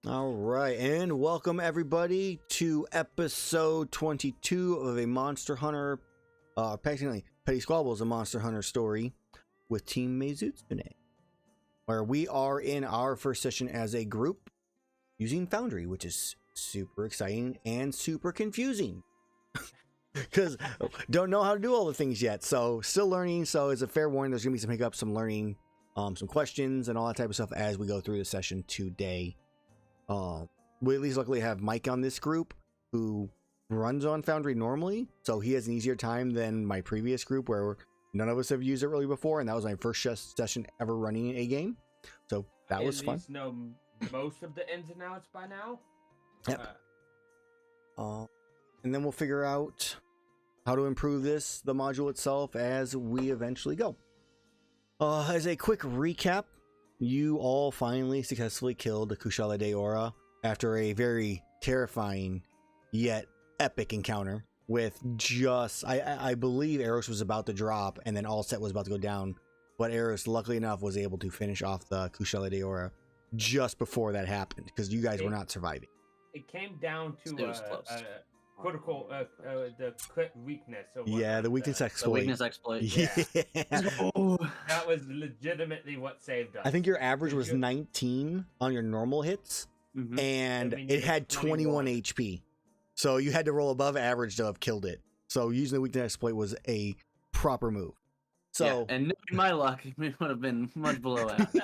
All right, and welcome everybody to episode 22 of a Monster Hunter, technically Petty Squabbles, a Monster Hunter story with Team Maizutsune, where we are in our first session as a group using Foundry, which is super exciting and super confusing because don't know how to do all the things yet. So still learning. So it's a fair warning. There's gonna be some hiccups, some learning, some questions, and all that type of stuff as we go through the session today. We at least luckily have Mike on this group who runs on Foundry normally, so he has an easier time than my previous group where none of us have used it really before, and that was my first session ever running a game, so that was fun. Know most of the ins and outs by now. Yep. And then we'll figure out how to improve the module itself as we eventually go. As a quick recap, you all finally successfully killed the Kushala Deora after a very terrifying yet epic encounter with just, I believe Erus was about to drop and then All Set was about to go down, but Erus, luckily enough, was able to finish off the Kushala Deora just before that happened because you guys were not surviving. It came down to critical the weakness. Yeah, the weakness exploit. The weakness exploit. Yeah. That was legitimately what saved us. I think your average was 19 on your normal hits, and it had 21 HP. So you had to roll above average to have killed it. So using the weakness exploit was a proper move. So yeah, and my luck, it would have been much below average.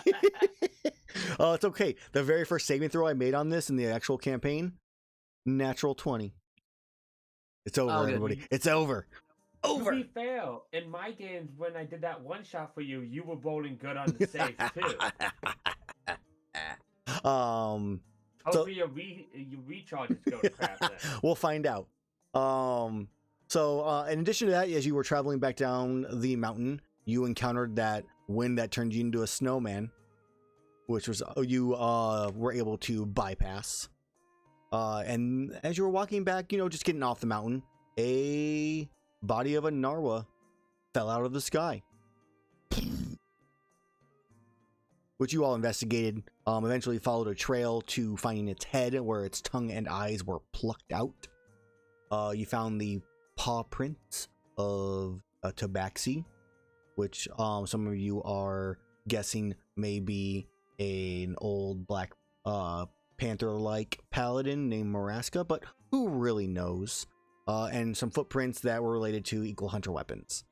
Oh, it's okay. The very first saving throw I made on this in the actual campaign, natural 20. It's over, everybody. It's over. Over. To be fair, in my games, when I did that one shot for you, you were rolling good on the saves too. Hopefully your recharge is going to crap then. We'll find out. So in addition to that, as you were traveling back down the mountain, you encountered that wind that turned you into a snowman, which was you were able to bypass. And as you were walking back, just getting off the mountain, a body of a Narwa fell out of the sky, which you all investigated. Eventually followed a trail to finding its head where its tongue and eyes were plucked out. You found the paw prints of a tabaxi, which some of you are guessing may be an old black panther-like paladin named Maraska, but who really knows? And some footprints that were related to equal hunter weapons.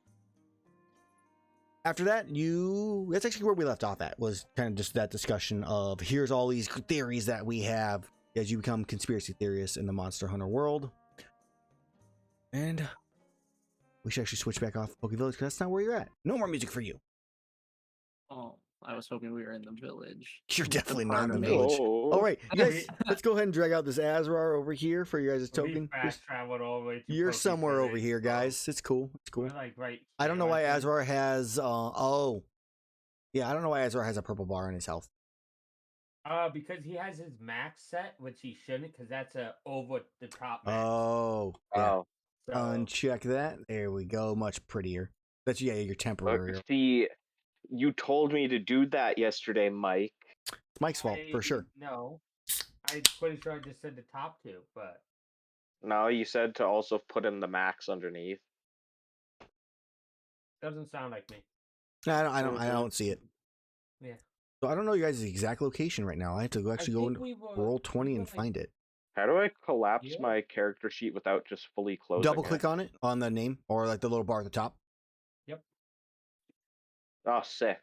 After that, that's actually where we left off at, was kind of just that discussion of here's all these theories that we have as you become conspiracy theorists in the Monster Hunter world. And we should actually switch back off Poke Village because that's not where you're at. No more music for you. Oh, I was hoping we were in the village. You're definitely not in the village. All right, you guys, let's go ahead and drag out this Azrar over here for you guys' token. Traveled all the way to You're Poke somewhere Village. over here, guys. It's cool. It's cool. We're like right. I don't know why Azrar has. I don't know why Azrar has a purple bar in his health. Because he has his max set, which he shouldn't, because that's a over the top max. Oh, yeah. Oh. So, Uncheck that. There we go. Much prettier. That's your temporary. Look, see, you told me to do that yesterday, Mike. It's Mike's fault for sure. No, I'm pretty sure I just said the top two, but No, you said to also put in the max underneath. doesn't sound like me. I don't see it. Yeah. So I don't know you guys' exact location right now. I have to go into roll 20 and find it. How do I collapse my character sheet without just fully closing Double click on it, on the name, or like the little bar at the top. Yep. Oh, sick.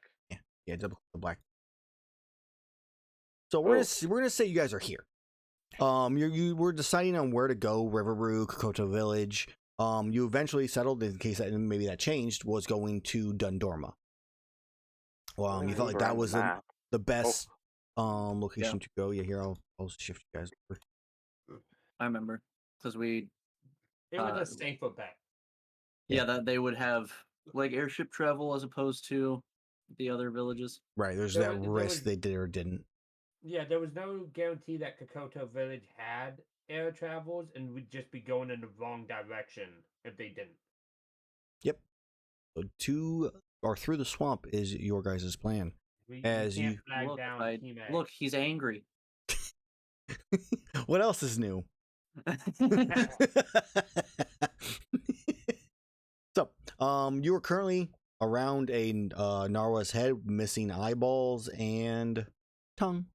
Yeah, double click the black. So we're gonna say you guys are here. You were deciding on where to go, Riverbrew, Kokoto Village. You eventually settled, in case that maybe that changed, was going to Dundorma. You felt like that was the best location to go. Yeah, here I'll shift you guys over. I remember because it was a safer bet. Yeah, that they would have like airship travel as opposed to the other villages. Right, there's that risk they did or didn't. Yeah, there was no guarantee that Kokoto Village had air travels, and we'd just be going in the wrong direction if they didn't. Yep. So to or through the swamp is your guys' plan. Look, Look, he's angry. What else is new? So, you are currently around a Narwhal's head, missing eyeballs and tongue.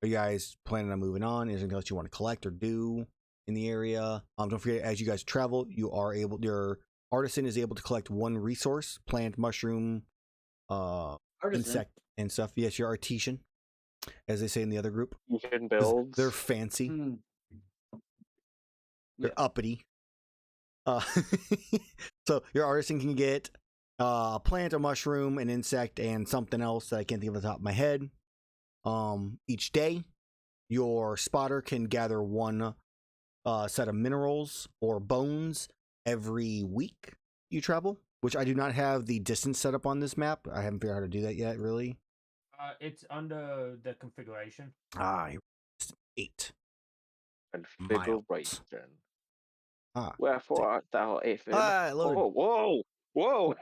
Are you guys planning on moving on? Is there anything else you want to collect or do in the area? Don't forget, as you guys travel, your artisan is able to collect one resource: plant, mushroom, insect, and stuff. Yes, your artisan, as they say in the other group. Even builds. They're fancy. They're uppity. So your artisan can get a plant, a mushroom, an insect, and something else that I can't think of off the top of my head. Each day, your spotter can gather one set of minerals or bones every week you travel, which I do not have the distance set up on this map. I haven't figured out how to do that yet, really. It's under the configuration. You're 8. Configuration. Ah, Wherefore art thou a loaded. Whoa!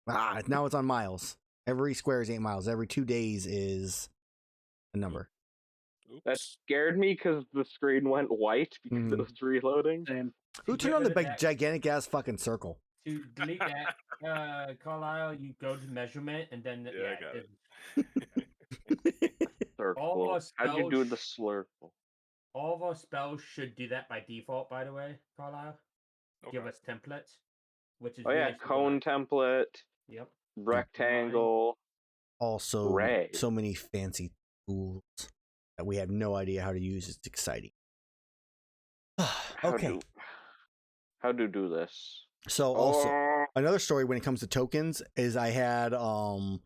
Now it's on miles. Every square is 8 miles. Every 2 days is a number. Oops. That scared me because the screen went white because it was reloading. Same. Who turned on the big gigantic ass fucking circle? To delete that, Carlisle, you go to measurement and then Yeah, I got it. Circle. How'd you do the slurple? All of our spells should do that by default, by the way, Carlisle. Give Okay. us templates, which is Oh yeah, really cone template, Yep. rectangle. Also, Ray. so many fancy tools that we have no idea how to use. It's exciting. Okay. How to do this? So also another story when it comes to tokens is I had so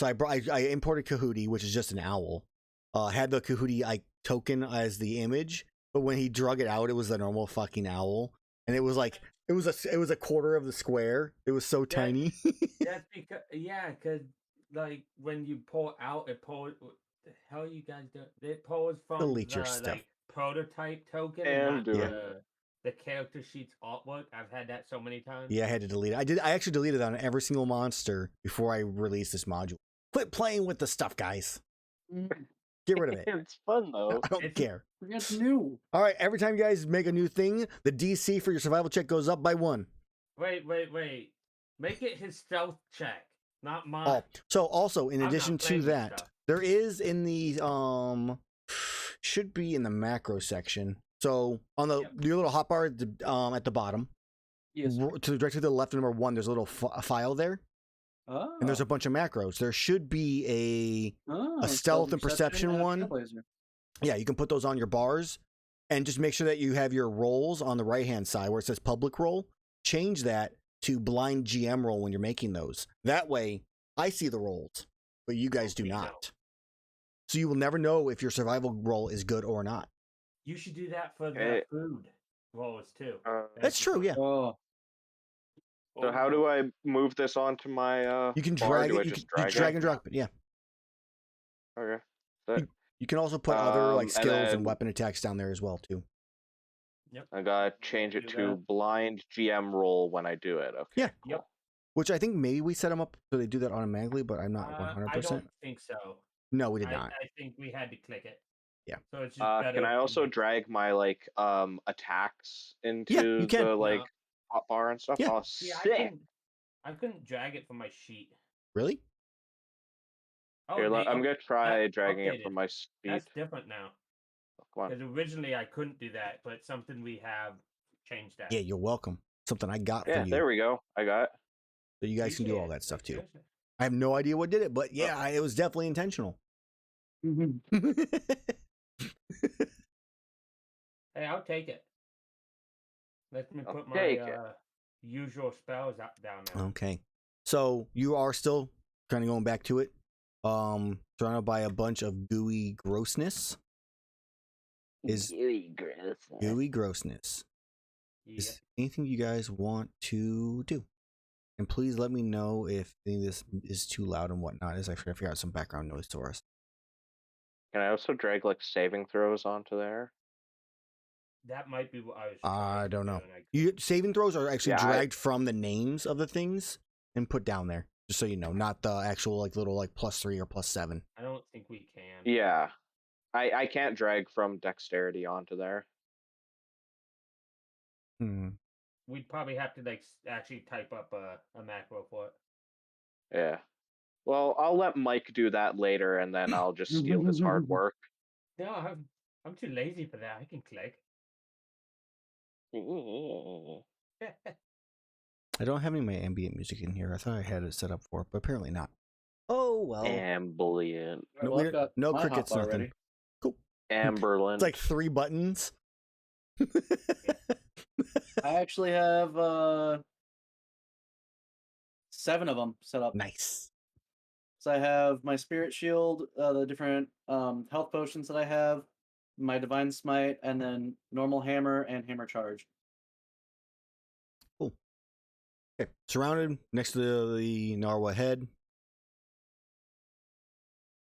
I imported Kahootie, which is just an owl. Had the Kahootie token as the image, but when he drug it out, it was the normal fucking owl, and it was like it was a quarter of the square. It was so tiny. That's because like when you pull out, it pulls. What the hell you guys do? It pulls from Delete your stuff. like prototype token And and not the character sheet's artwork. I've had that so many times. Yeah, I had to delete it. I actually deleted it on every single monster before I released this module. Quit playing with the stuff, guys. Get rid of it. It's fun though. I don't care. It's new. All right, every time you guys make a new thing, the DC for your survival check goes up by 1. Wait. Make it his stealth check, not mine. Oh, so also in I'm not addition to playing this that, stuff. there is in the should be in the macro section. So on your little hotbar at the bottom, Yes. directly to the left of number 1, there's a little file there, Oh. and there's a bunch of macros. There should be a stealth and perception one. Yeah, you can put those on your bars, and just make sure that you have your roles on the right hand side where it says public role. Change that to blind GM roll when you're making those. That way, I see the rolls, but you guys do not. So you will never know if your survival roll is good or not. You should do that for the food rolls too. That's true, yeah. Oh. So how do I move this onto my You can bar? drag Do I it. You just can drag and drop it, yeah. Okay. You can also put other like and skills and then- weapon attacks down there as well too. Yep. I gotta change it Do to that. blind GM roll when I do it. Okay. Yeah. Yep. Which I think maybe we set them up so they do that automatically, but I'm not I 100%. don't think so. No, we did not. I think we had to click it. Yeah. So it's just better. Can I if also you- drag my attacks into you can. the Yeah. hotbar and stuff? Yeah. Oh, See, sick! I couldn't drag it from my sheet. Really? Oh, Here, I'm gonna try that's dragging it updated. from my speed. That's different now. Come on. Because originally I couldn't do that, but something we have changed that. Yeah, you're welcome. Something I got Yeah, for you. there we go. I got it. So you guys You can do all did. that stuff too. Good. I have no idea what did it, but yeah, it was definitely intentional. Hey, I'll take it. Let me I'll put take my it. usual spells down there. Okay. So you are still kind of going back to it. Surrounded by a bunch of gooey grossness. Gooey grossness. Yeah. Is anything you guys want to do? And please let me know if any of this is too loud and whatnot, as I try to figure out some background noise for us. Can I also drag saving throws onto there? That might be what I was. I trying to don't do, know. and I- Saving throws are actually Yeah, dragged from the names of the things and put down there, just so you know, not the actual little +3 or +7. I don't think we can. Yeah. I can't drag from dexterity onto there. Hmm. We'd probably have to like actually type up a macro for it. Yeah. Well, I'll let Mike do that later, and then I'll just steal his hard work. No, I'm too lazy for that. I can click. I don't have any of my ambient music in here. I thought I had it set up for it, but apparently not. Oh well. Ambient. No, Well, I've got no my crickets, hotbar nothing. ready. Cool. Amberland. It's like 3 buttons. I actually have 7 of them set up. Nice. So I have my spirit shield, the different health potions that I have, my divine smite, and then normal hammer and hammer charge. Cool. Okay. Surrounded next to the Narwa head.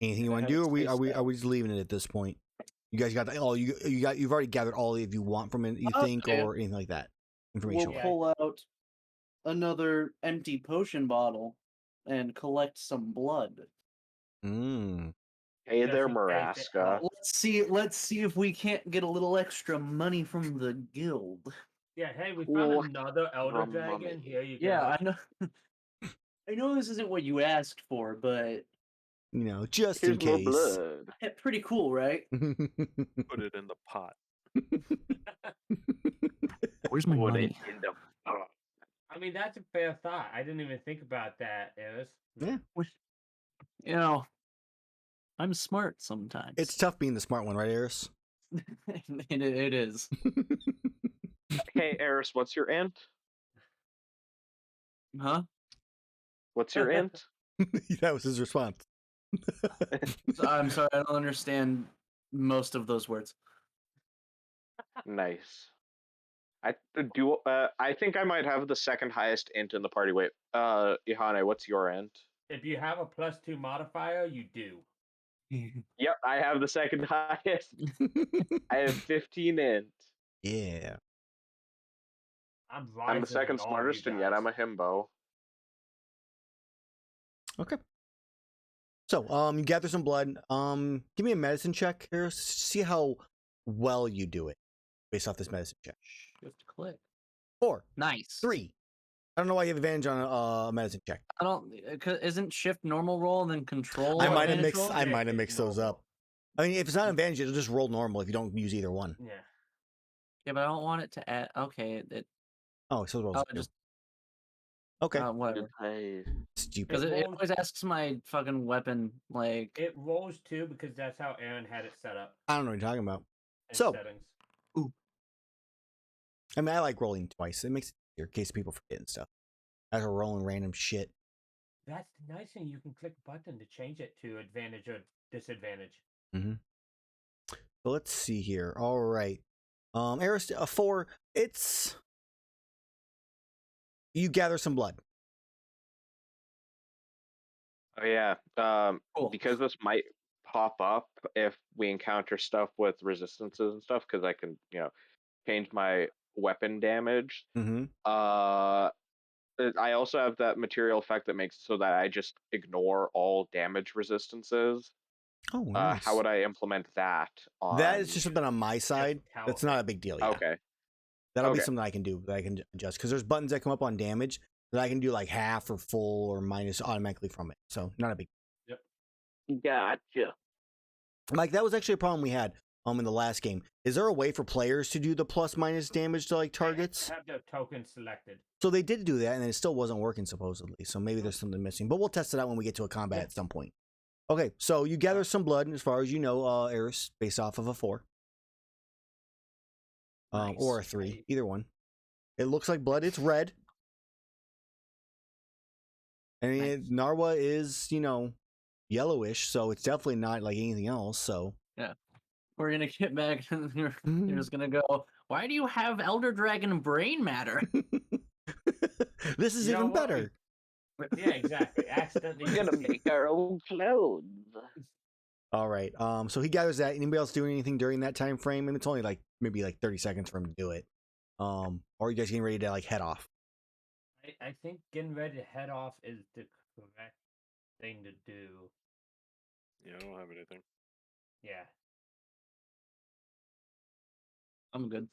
Anything you I want to have do? it Are we spaced out. just leaving it at this point? You guys got you've already gathered all if you want from it, you think, Okay. or anything like that. We'll Information. Yeah. pull out another empty potion bottle and collect some blood. Mm. Hey Just there, in case it Maraska. helps. Let's see if we can't get a little extra money from the guild. Yeah, hey, we Cool. found another Elder From Dragon. mummy. Here you Yeah, go. I know. I know this isn't what you asked for, but You know, just Here's in more case. blood. pretty cool, right? Put it in the pot. Where's Put it in the pot. I mean, that's a fair thought. I didn't even think about that, Erus. Yeah. You know, I'm smart sometimes. It's tough being the smart one, right, Erus? it is. Hey, Eris, what's your int? Huh? What's your int? That was his response. I'm sorry, I don't understand most of those words. Nice. I think I might have the second highest int in the party. Wait, Iihane, what's your int? If you have a +2 modifier, you do. Yep, I have the second highest. I have 15 int. Yeah. I'm I'm the second than all of you smartest, and yet guys. I'm a himbo. Okay. So, you gather some blood. Give me a medicine check, Erus. See how well you do it based off this medicine check. Shift click. 4, Nice. 3. I don't know why you have advantage on a medicine check. I don't. Isn't shift normal roll and then control? I might have advantage mixed. roll? I Yeah, might have it's mixed those normal. up. I mean, if it's not advantage, it'll just roll normal if you don't use either one. Yeah. Yeah, but I don't want it to add. Okay, Oh, it still rolls. I'll two. just Okay. whatever. Stupid. Because it rolls- always asks my fucking weapon like. It rolls 2 because that's how Aaron had it set up I don't know what you're talking about. in So- settings. I mean, I like rolling twice. It makes it easier in case people forget and stuff. As we're rolling random shit. That's the nice thing. You can click a button to change it to advantage or disadvantage. Mm-hmm. So let's see here. All right. Erus, 4. It's you gather some blood. Oh yeah. Cool. Because this might pop up if we encounter stuff with resistances and stuff, because I can, change my weapon damage. Mm-hmm. I also have that material effect that makes it so that I just ignore all damage resistances. Oh, nice. How would I implement that on? That is just something on my side. how That's it- not a big deal. Yeah. Okay. That'll be Okay. something I can do. That I can adjust because there's buttons that come up on damage that I can do like half or full or minus automatically from it. So not a big. Gotcha. Like that was actually a problem we had in the last game. Is there a way for players to do the plus minus damage to like targets? Have the token selected. So they did do that, and it still wasn't working supposedly. So maybe there's something missing, but we'll test it out when we get to a combat at some point. Okay, so you gather some blood, as far as you know, Erus, based off of a 4, Nice. or a 3, either one. It looks like blood. It's red, and Nice. Narwa is, yellowish, so it's definitely not like anything else. So We're gonna get back and you're just gonna go. Why do you have Elder Dragon brain matter? this is You know even what? better. Yeah, exactly. Accidentally. We're gonna make our own clothes. All right. So he gathers that. Anybody else doing anything during that time frame? And it's only like maybe like 30 seconds for him to do it. Or are you guys getting ready to like head off? I think getting ready to head off is the correct thing to do. Yeah, I don't have anything. Yeah. I'm good.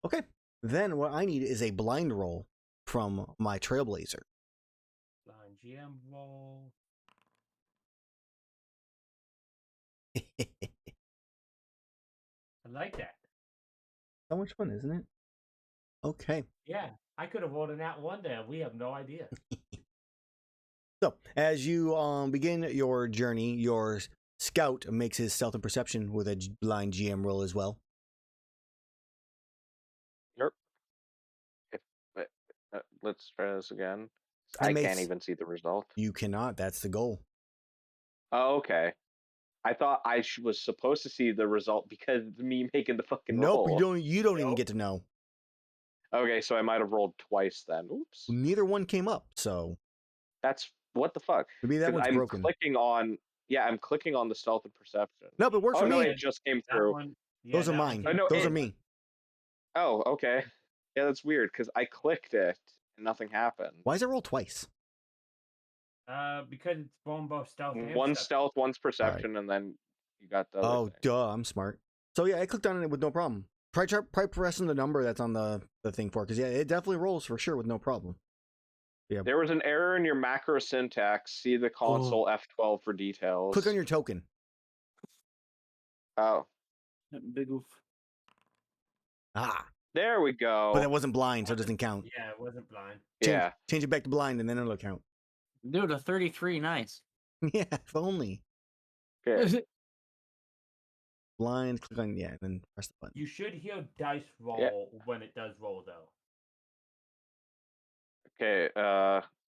Okay. Then what I need is a blind roll from my Trailblazer. Blind GM roll. I like that. So much fun, isn't it? Okay. Yeah, I could have rolled in that one there. We have no idea. So as you begin your journey, your scout makes his stealth and perception with a blind GM roll as well. Yep. Let's try this again. It I makes- can't even see the result. You cannot. That's the goal. Oh, okay. I thought I was supposed to see the result because of me making the fucking Nope. roll. You don't even Nope. get to know. Okay, so I might have rolled twice then. Oops. Neither one came up. So That's what the fuck. maybe that 'Cause one's I'm broken. clicking on. Yeah, I'm clicking on the stealth and perception. Nope, it works Oh for no, me. it just came That through. one. Yeah, Those are that one mine. came- no, Those are it- me. Oh, okay. Yeah, that's weird because I clicked it and nothing happened. Why does it roll twice? Because it's from both stealth and One perception. stealth, one's perception, and then you got the other Oh, thing. duh. I'm smart. So yeah, I clicked on it with no problem. Try pressing the number that's on the thing for it, because yeah, it definitely rolls for sure with no problem. Yeah. There was an error in your macro syntax. See the console F12 for details. Click on your token. Oh, Big oof. Ah, there we go. but that wasn't blind, so it doesn't count. Yeah, it wasn't blind. Yeah. Change it back to blind, and then it'll count. Dude, a 33, nice. Yeah, if only. Okay. Blind, click on, yeah, and then press the button. You should hear dice roll when it does roll, though. Okay.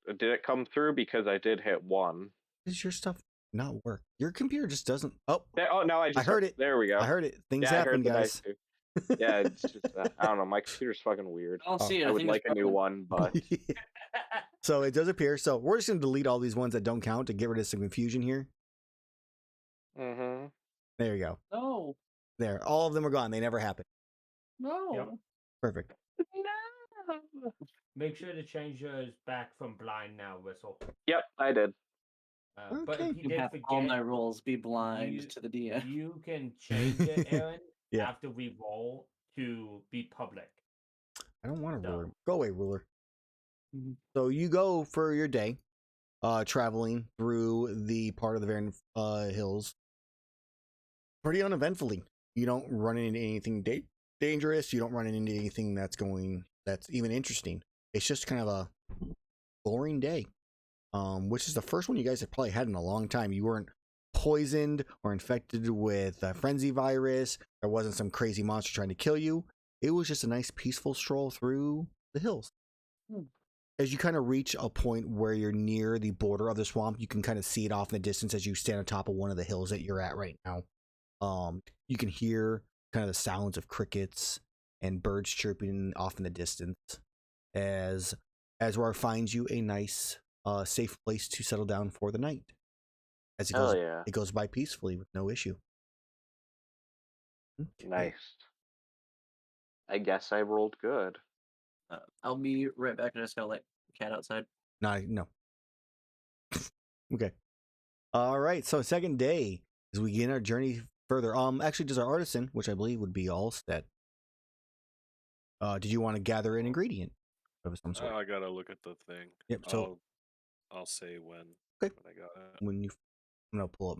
Did it come through? Because I did hit 1. Does your stuff not work? Your computer just doesn't. Oh, Oh, now I just heard it. There we go. I heard it. Things Yeah, I happen, heard the dice guys. too. Yeah, it's just I don't know. My computer's fucking weird. I don't see it. I would think like it's a new broken. one, but So it does appear. So we're just going to delete all these ones that don't count to get rid of some confusion here. mm-hmm. There you go. No. There. All of them are gone. They never happened. No. Yep. Perfect. No. Make sure to change yours back from blind now, Whistle. Yep, I did. But Okay. if you You did have forget, all my rolls be blind you- to the DM. you can change it, Aaron, Yeah. after we roll to be public. I don't want a No. ruler. Go away, ruler. Mhm. So you go for your day, traveling through the part of the Varen Hills pretty uneventfully. You don't run into anything dangerous. You don't run into anything that's even interesting. It's just kind of a boring day, which is the first one you guys have probably had in a long time. You weren't poisoned or infected with a frenzy virus. There wasn't some crazy monster trying to kill you. It was just a nice peaceful stroll through the hills. As you kind of reach a point where you're near the border of the swamp, you can kind of see it off in the distance as you stand on top of one of the hills that you're at right now. You can hear kind of the sounds of crickets and birds chirping off in the distance as Azrar finds you a nice, safe place to settle down for the night. As Hell yeah. it goes by peacefully with no issue. Okay. Nice. I guess I rolled good. I'll be right back. I just gotta let cat outside. No. Okay. All right. So second day as we begin our journey further. Actually, does our artisan, which I believe would be all set. Did you want to gather an ingredient of some sort? I gotta look at the thing. Yep. So I'll say when. Okay. When I got it. when you, I'm gonna pull up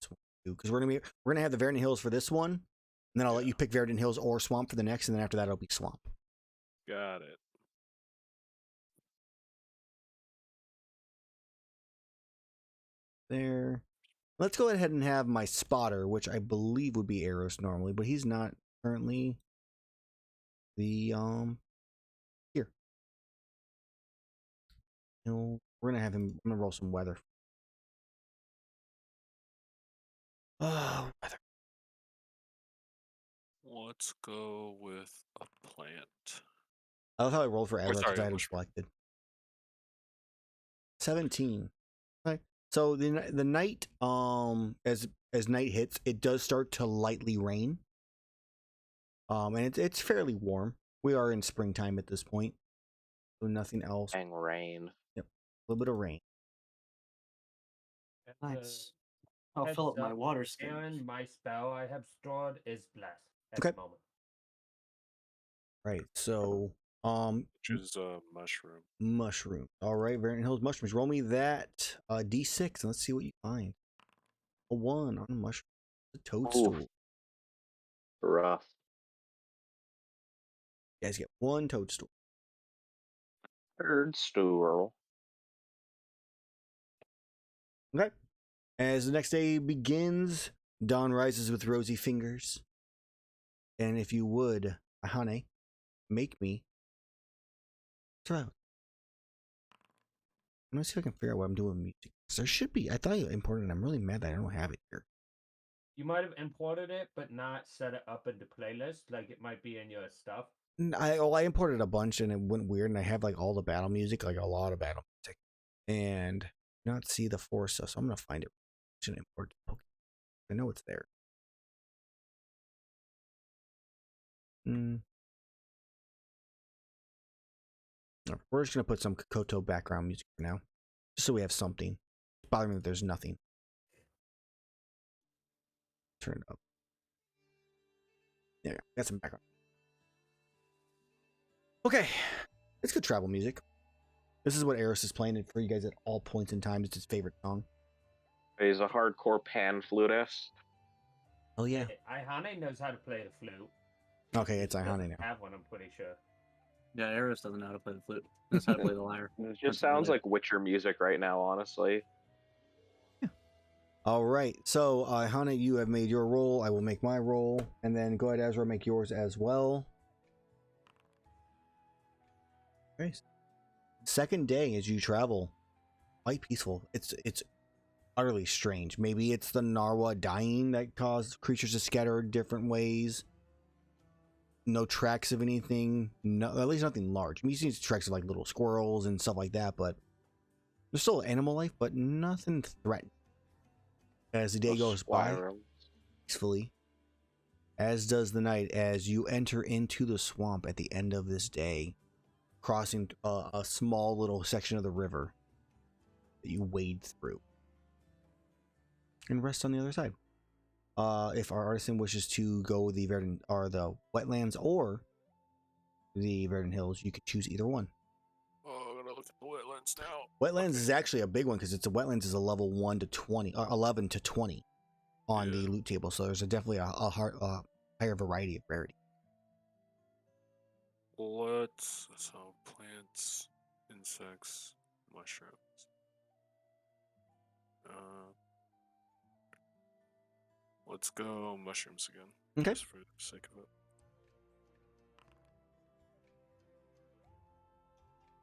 stuff because we're gonna have the Verdant Hills for this one, and then I'll let you pick Verdant Hills or Swamp for the next, and then after that it'll be Swamp. Got it. There. Let's go ahead and have my spotter, which I believe would be Erus normally, but he's not currently the here. We're gonna have him. I'm gonna roll some weather. Weather. Let's go with a plant. I love how I rolled for Azrar because sorry, I had him mushroom. selected. 17. Okay. So the night, as night hits, it does start to lightly rain. And it's fairly warm. We are in springtime at this point, so nothing else. Dang rain. A little bit of rain. That's, Nice. I'll Heads fill up my up, water skin. Aaron, my spell I have stored is blessed at Okay. the moment. Right. So, Which is mushroom. mushroom. All right, Variant Hills mushrooms. Roll me that d6 and let's see what you find. A 1 on a mushroom. A toadstool. Rough. You guys get 1 toadstool. Third stool. Okay. As the next day begins, dawn rises with rosy fingers. And if you would, Iihane, make me survival. I'm gonna see if I can figure out what I'm doing with music. 'Cause there should be. I thought I imported it. I'm really mad that I don't have it here. You might have imported it, but not set it up in the playlist. Like it might be in your stuff. I imported a bunch and it went weird, and I have like all the battle music, like a lot of battle music, and not see the 4 stuff. So I'm gonna find it. Should import Pokemon. I know it's there. We're just gonna put some Kokoto background music for now, just so we have something. It's bothering me that there's nothing. Turn it up. Yeah, got some background. Okay, it's good travel music. This is what Erus is playing for you guys at all points in time. It's his favorite song. He's a hardcore pan flutist. Oh yeah. Iihane knows how to play the flute. Okay, it's He Iihane doesn't now. have one, I'm pretty sure. Yeah, Erus doesn't know how to play the flute. He knows how to play the lyre. It just sounds like Witcher music right now, honestly. All right, so Iihane, you have made your roll. I will make my roll, and then go ahead, Azrar, make yours as well. Okay. Second day as you travel, quite peaceful. It's utterly strange. Maybe it's the Narwa dying that caused creatures to scatter different ways. No tracks of anything. No, at least nothing large. I mean, you see tracks of like little squirrels and stuff like that, but there's still animal life, but nothing threatened. As the day goes by peacefully, as does the night, as you enter into the swamp at the end of this day, crossing a small little section of the river that you wade through, and rest on the other side. If our artisan wishes to go the Verdant or the wetlands or the Verdant Hills, you could choose either one. Oh, I'm gonna look at the wetlands now. Wetlands is actually a big one because it's a wetlands is a level 1 to 20 or 11 to 20 on the loot table, so there's definitely a higher variety of rarity. So plants, insects, mushrooms. Let's go mushrooms again. Okay. Just for the sake of it.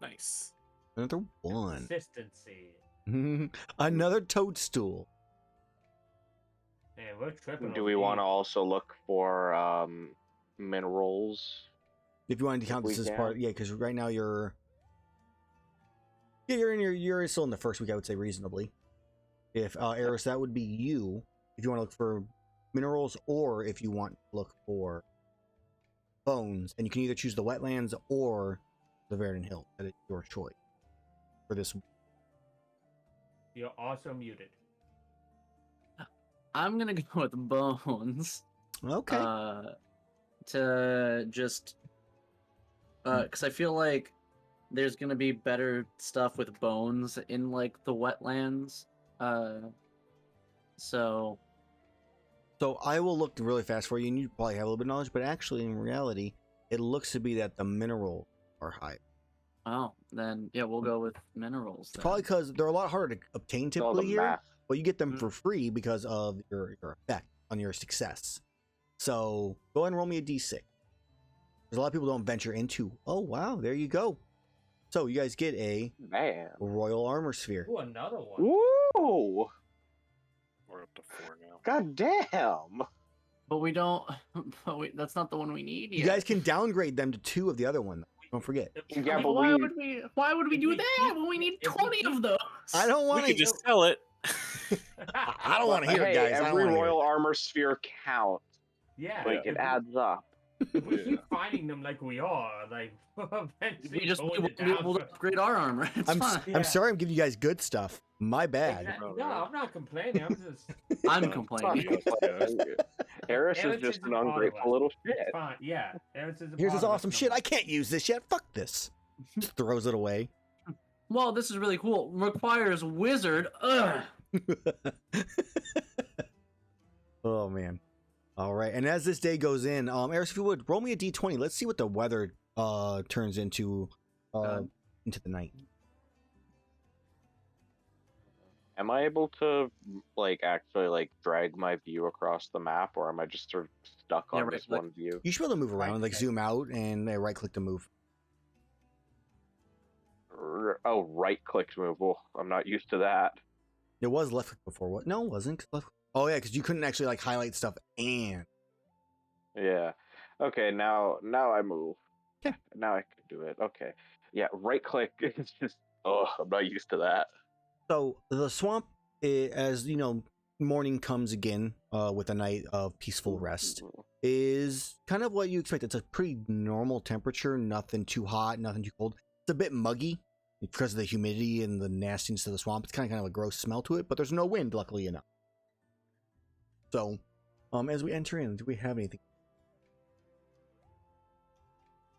Nice. Another one. Consistency. Another toadstool. Man, we're tripping. Do we want to also look for minerals? If you wanted to count this as part, yeah, because right now you're still in the first week, I would say reasonably. If Erus, that would be you. If you want to look for minerals, or if you want to look for bones, and you can either choose the wetlands or the Verdant Hill. That is your choice for this. You're also muted. I'm gonna go with bones. Okay. To just because I feel like there's gonna be better stuff with bones in like the wetlands. So I will look really fast for you, and you probably have a little bit of knowledge, but actually, in reality, it looks to be that the minerals are high. Oh, then yeah, we'll go with minerals. Then. Probably because they're a lot harder to obtain All typically the here, math. but you get them for free because of your effect on your success. So go ahead and roll me a d6. Because a lot of people don't venture into. Oh wow, there you go. So you guys get a royal armor sphere. Ooh, another one. Woo! We're up to 4 now. God damn! But we don't. But that's not the one we need. You guys can downgrade them to 2 of the other one. Don't forget. Yeah, Like, but why would we? Why would we do that when we need 20 of those? I don't want We to. could just sell it. I don't want to hear it, Hey, guys. I don't every wanna hear it. royal armur sphere counts. Yeah. Like it adds up. If we keep finding them like we are, like eventually We just going we to won't be able to down- upgrade our armor. It's fine. I'm sorry. I'm giving you guys good stuff. My bad. No, I'm not complaining. I'm just. I'm complaining. Eris is Erus just isn't an part of ungrateful us. little shit. It's fine. Yeah, Erus is a Here's part this of us awesome no shit. more. I can't use this yet. Fuck this. Just throws it away. Well, this is really cool. Requires wizard. Ugh. Oh man. All right. And as this day goes in, Eris, if you would roll me a d20. Let's see what the weather turns into the night. Am I able to like actually like drag my view across the map, or am I just sort of stuck Yeah, on right this click. one view? You should be able to move around, Right like click. zoom out and right click to move. Oh, right click to move. Oh, I'm not used to that. It was left click before. What? No, it wasn't. 'Cause left... Oh yeah, because you couldn't actually like highlight stuff and. Yeah. Okay, now I move. Okay. Now I can do it. Okay. Yeah, right click is just I'm not used to that. So the swamp, as you know, morning comes again with a night of peaceful rest. Is kind of what you expect. It's a pretty normal temperature, nothing too hot, nothing too cold. It's a bit muggy because of the humidity and the nastiness of the swamp. It's kind of a gross smell to it, but there's no wind, luckily enough. So, as we enter in, do we have anything?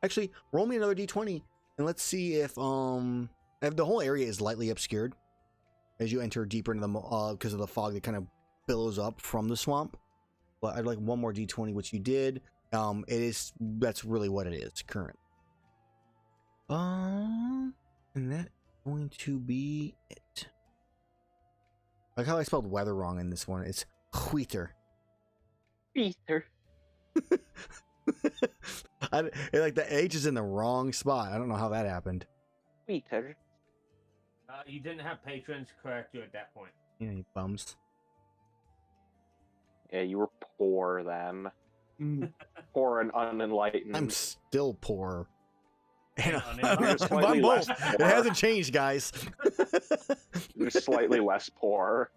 Actually, roll me another d20 and let's see if the whole area is lightly obscured as you enter deeper into the because of the fog that kind of billows up from the swamp. But I'd like one more d20, which you did. That's really what it is currently. And that's going to be it. Like how I spelled weather wrong in this one. It's wheater. Peter. Like the H is in the wrong spot. I don't know how that happened. Peter. You didn't have patrons correct you at that point. Yeah, you bums. Yeah, you were poor then. Poor and unenlightened. I'm still poor. And You're slightly I'm both. less It poor. hasn't changed, guys. You're slightly less poor.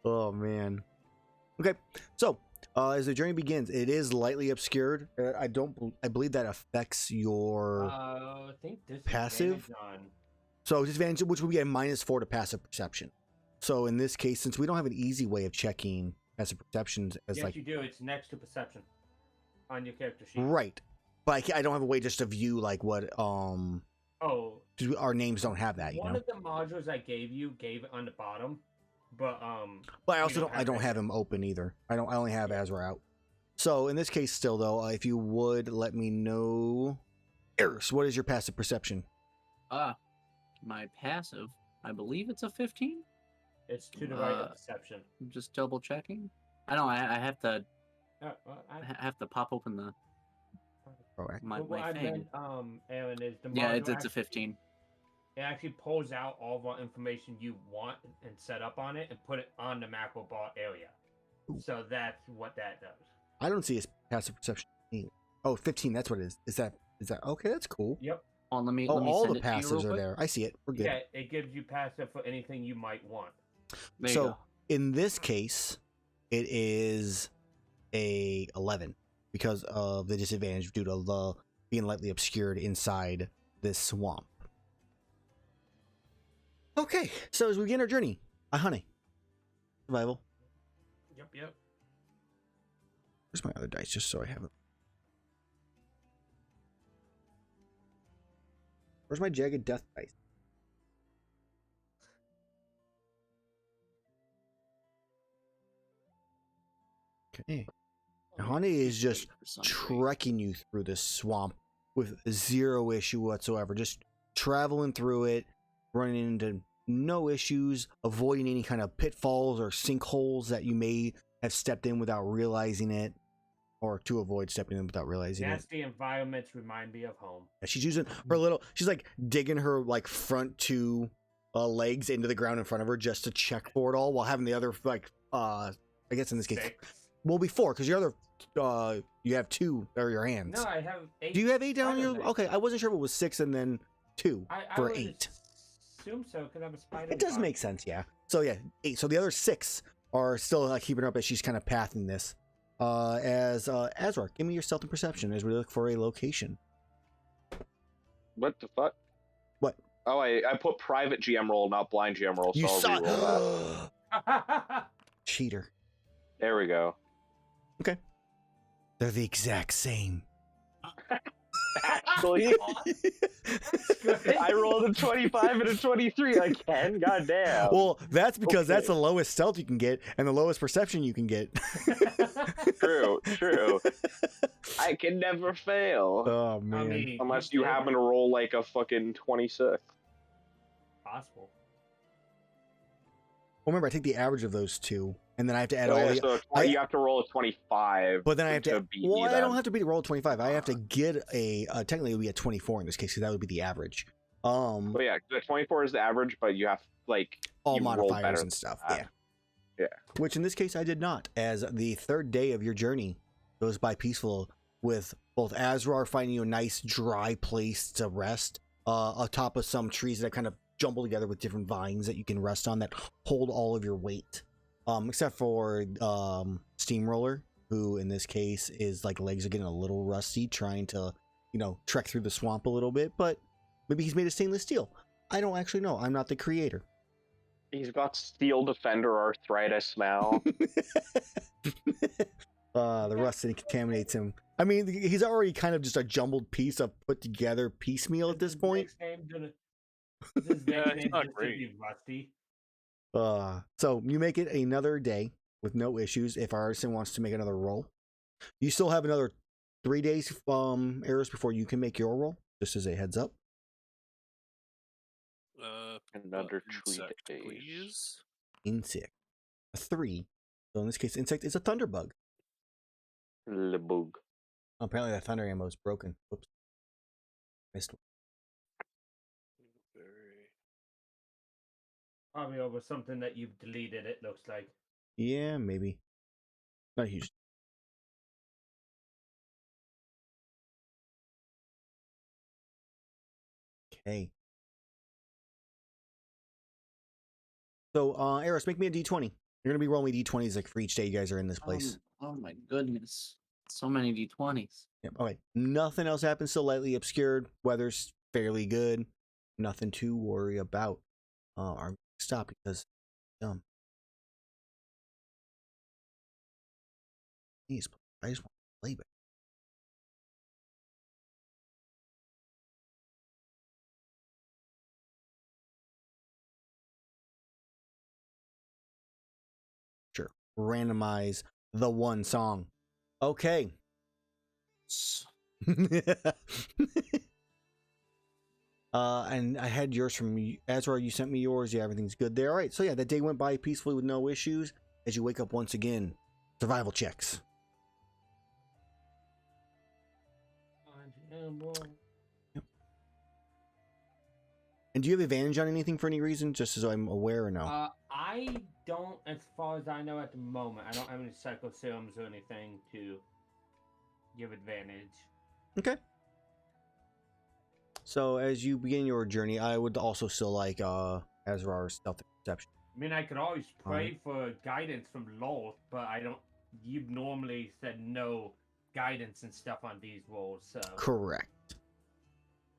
Oh man. Okay, so as the journey begins, it is lightly obscured. I believe that affects your I think this Passive? on. so disadvantage, which would be a -4 to passive perception. So in this case, since we don't have an easy way of checking passive perceptions as Yes, like you do. It's next to perception on your character sheet. right, but I don't have a way just to view like what Oh, 'cause our names don't have that, you one know. of the modules I gave it on the bottom, but But I you also don't I don't it. have him open either. I only have Azrar out. So in this case, still though, if you would let me know, Erus, what is your passive perception? My passive, I believe it's a 15. It's to the right of Uh, perception. I'm just double checking. I know I have to I have to pop open the Correct. my, but what my I thing. meant, Aaron, is the Yeah, module it's a actually- 15. It actually pulls out all of our information you want and set up on it and put it on the macro bar area. Ooh. So that's what that does. I don't see his passive perception either. Oh, 15, that's what it is. Is that okay? That's cool. Yep. Oh, let me Oh, let me all send the it to you real passives are quick. there. I see it. We're good. Yeah, it gives you passive for anything you might want. There you So go. in this case, it is a 11 because of the disadvantage due to the being lightly obscured inside this swamp. Okay, so as we begin our journey, Iihane, survival. Yep. Where's my other dice? Just so I have it. Where's my jagged death dice? Okay. Iihane is just trekking you through this swamp with zero issue whatsoever. Just traveling through it, running into no issues, avoiding any kind of pitfalls or sinkholes that you may have stepped in without realizing it, or to avoid stepping in without realizing it. Nasty environments remind me of home. She's using her she's like digging her like front two legs into the ground in front of her just to check for it all, while having the other like I guess in this case, 6. well, before, because your other you have 2 or your hands. No, I have 8. Do you have 8 down spider your? legs. Okay, I wasn't sure if it was 6 and then 2 I for would 8. assume so because I'm a spider. It does make sense, yeah. So yeah, 8. So the other 6 are still keeping her up as she's kind of pathing this. As Azrar, give me your stealth and perception as we look for a location. What the fuck? What? Oh, I put private GM roll, not blind GM roll, so You I'll saw reroll that. Cheater. There we go. They're the exact same. Actually, I rolled a 25 and a 23 again. Goddamn. Well, that's because that's the Okay. lowest stealth you can get and the lowest perception you can get. True. I can never fail. Oh man. I mean, Unless you did. happen to roll like a fucking 26. Possible. Well, remember, I take the average of those two, and then I have to add Oh, all yeah, the. so you have to roll a 25. But then I have to. beat Well, me I don't then. have to beat roll 25. I have to get a. Technically, it would be a 24 in this case, because that would be the average. Well, yeah, the 24 is the average, but you have like All you roll modifiers better and stuff. than Yeah. that. Yeah. Which in this case, I did not, as the third day of your journey goes by peaceful, with both Azrar finding you a nice dry place to rest, atop of some trees that kind of jumble together with different vines that you can rest on that hold all of your weight. Except for Steamroller, who in this case is like legs are getting a little rusty, trying to, trek through the swamp a little bit, but maybe he's made of stainless steel. I don't actually know. I'm not the creator. He's got steel defender arthritis now. The rust contaminates him. I mean, he's already kind of just a jumbled piece of put together piecemeal at this point. Yeah, it's not great. Rusty. So you make it another day with no issues. If Artisan wants to make another roll, you still have another 3 days, Erus, before you can make your roll. Just as a heads up. Another tree insect, days. please. Insect, a 3. So in this case, insect is a thunderbug. Le bug. Apparently, that thunder ammo is broken. Whoops, missed one. Very. Probably over something that you've deleted, it looks like. Yeah, maybe. Not huge. Okay. So, Erus, make me a D20. You're gonna be rolling me D20s like for each day you guys are in this place. Oh my goodness. So many D20s. Yep. Okay. Nothing else happens. Still lightly obscured. Weather's fairly good. Nothing to worry about. I'm stop because dumb. Please, I just want to play back. Sure. Randomize the one song. Okay. And I had yours from Azrar. You sent me yours. Yeah, everything's good there. All right. So yeah, that day went by peacefully with no issues. As you wake up once again, survival checks. Yep. And do you have advantage on anything for any reason, just as I'm aware or no? I don't, as far as I know at the moment. I don't have any psycho serums or anything to give advantage. Okay. So as you begin your journey, I would also still like Azrar's stealth perception. I mean, I could always pray for guidance from Lolth, but I don't. You've normally said no guidance and stuff on these rolls, so. Correct.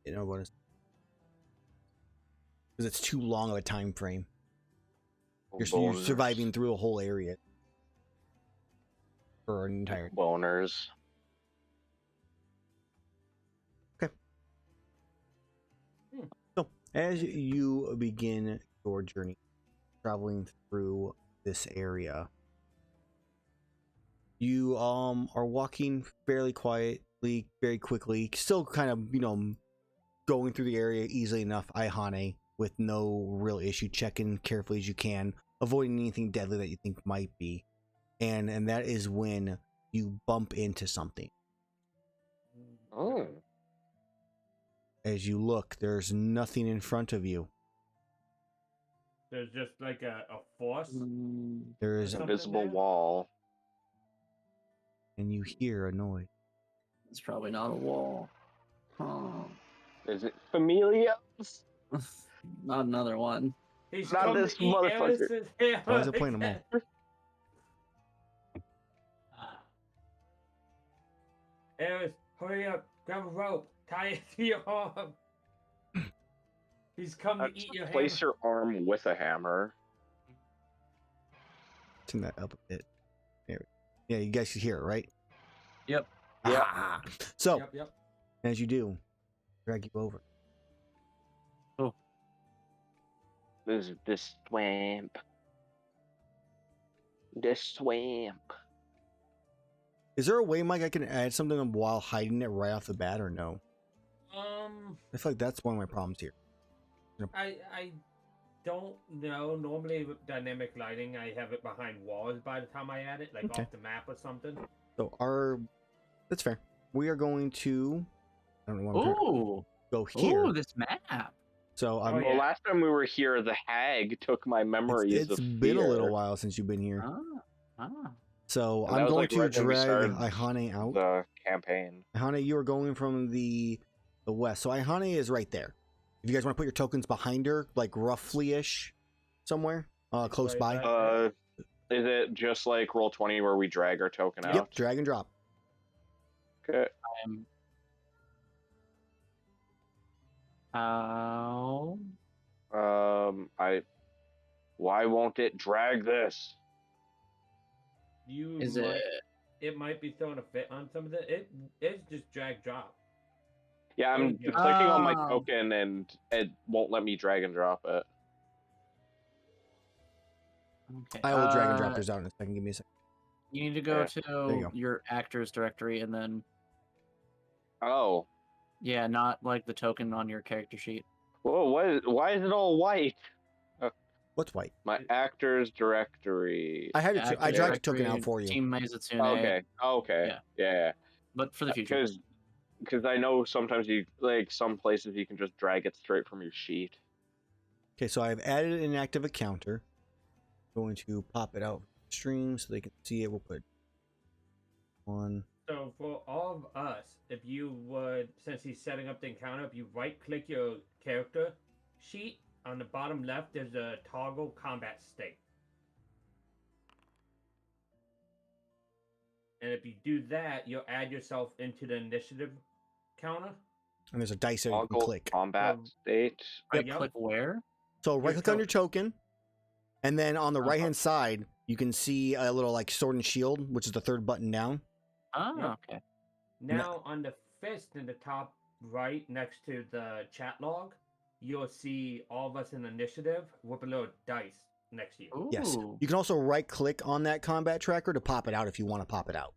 You know what? Because it's too long of a time frame. You're surviving through a whole area for an entire boners. Okay. So as you begin your journey, traveling through this area, you are walking fairly quietly, very quickly, still kind of going through the area easily enough, Iihane, with no real issue, checking carefully as you can, avoiding anything deadly that you think might be, and that is when you bump into something. Oh. As you look, there's nothing in front of you. There's just like a force. There is An something invisible there? wall. and you hear a noise. It's probably not a wall. Huh. Is it familiars? Not another one. He's Not come to this eat motherfucker. Erus's hair. Why is it playing them all? Erus, hurry up! Grab a rope, tie it to your arm. He's come to eat your hammer. Place your arm with a hammer. Turn that up a bit. There. Yeah, you guys can hear it, right? Yep. Yep. Ah. So, Yep. as you do, drag you over. This swamp. This swamp. Is there a way, Mike, I can add something while hiding it right off the bat, or no? I feel like that's one of my problems here. I don't know. Normally with dynamic lighting, I have it behind walls by the time I add it, like Okay. off the map or something. So that's fair. We are going to, I don't know what I'm trying Ooh, go here. ooh, this map. So I'm, Oh, Well, yeah. last time we were here, the hag took my memories it's of been a fear. little while since you've been here. Ah. So And that I'm was, going like, to right when we drag started Iihane out. The campaign. Iihane, you are going from the west. So Iihane is right there. If you guys want to put your tokens behind her, like roughly-ish, somewhere, close Right, by. right. Is it just like Roll20 where we drag our token out? Yep, drag and drop. Okay. I'm... How? Why won't it drag this? Is it? It might be throwing a fit on some of it. It's just drag drop. Yeah, I'm Yeah. clicking on my Oh. token and it won't let me drag and drop it. Okay. I will drag and drop yours out in a second. Give me a second. You need to go Yeah, you to go. your actors directory and then, Oh. yeah, not like the token on your character sheet. Whoa, why is it all white? What's white? My actors directory. I had Actors I dragged a token directory, out for you. Team Maizutsune. Okay. Yeah. But for the future. Because I know sometimes some places you can just drag it straight from your sheet. Okay, so I've added an inactive encounter. Going to pop it out stream so they can see it. We'll put one. So for all of us, if you would, since he's setting up the encounter, if you right-click your character sheet, on the bottom left, there's a toggle combat state. And if you do that, you'll add yourself into the initiative counter. And there's a dice there you can Toggle click. combat state. Yep. Click where? So right click on your token, and then on the Uh-huh. right hand side, you can see a little like sword and shield, which is the third button down. Oh, Yep. okay. Now on the fist in the top right next to the chat log, you'll see all of us in initiative with a little dice next to you. Ooh. Yes. You can also right click on that combat tracker to pop it out if you want to pop it out.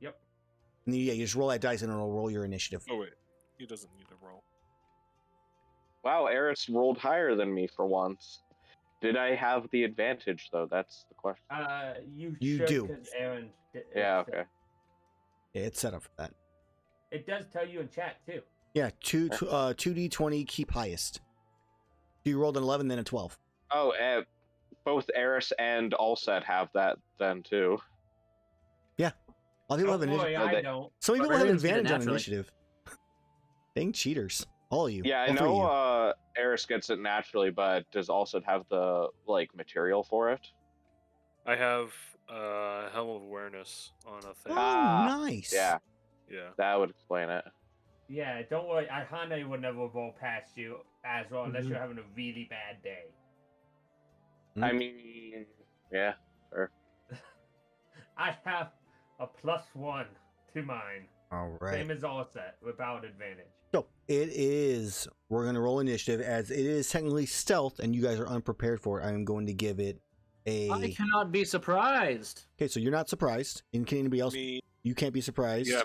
Yep. And then, yeah, you just roll that dice and it'll roll your initiative. Oh wait, he doesn't need to roll. Wow, Erus rolled higher than me for once. Did I have the advantage though? That's the question. You should, do. 'cause Aaron Yeah, okay. Yeah, it's set up for that. It does tell you in chat too. Yeah, 2d20, keep highest. You rolled an 11, then a 12. Oh, both Erus and Allset have that then too. A lot of people Oh have boy, initiative. I don't. Some people have everyone's got it advantage on naturally. initiative. Dang cheaters. All of you. Yeah, I All three of you. know Erus gets it naturally, but does Allset have the material for it? I have Helm of Awareness on a thing. Oh, Ah, nice. Yeah, Yeah. that would explain it. Yeah, don't worry. Iihane will never roll past you as well unless Mhm. you're having a really bad day. I mean, yeah, sure. I have a +1 to mine. All right. Same as all set without advantage. So we're going to roll initiative as it is technically stealth and you guys are unprepared for it. I'm going to give it I cannot be surprised. Okay, so you're not surprised. And can anybody else? Me, You can't be surprised. yeah,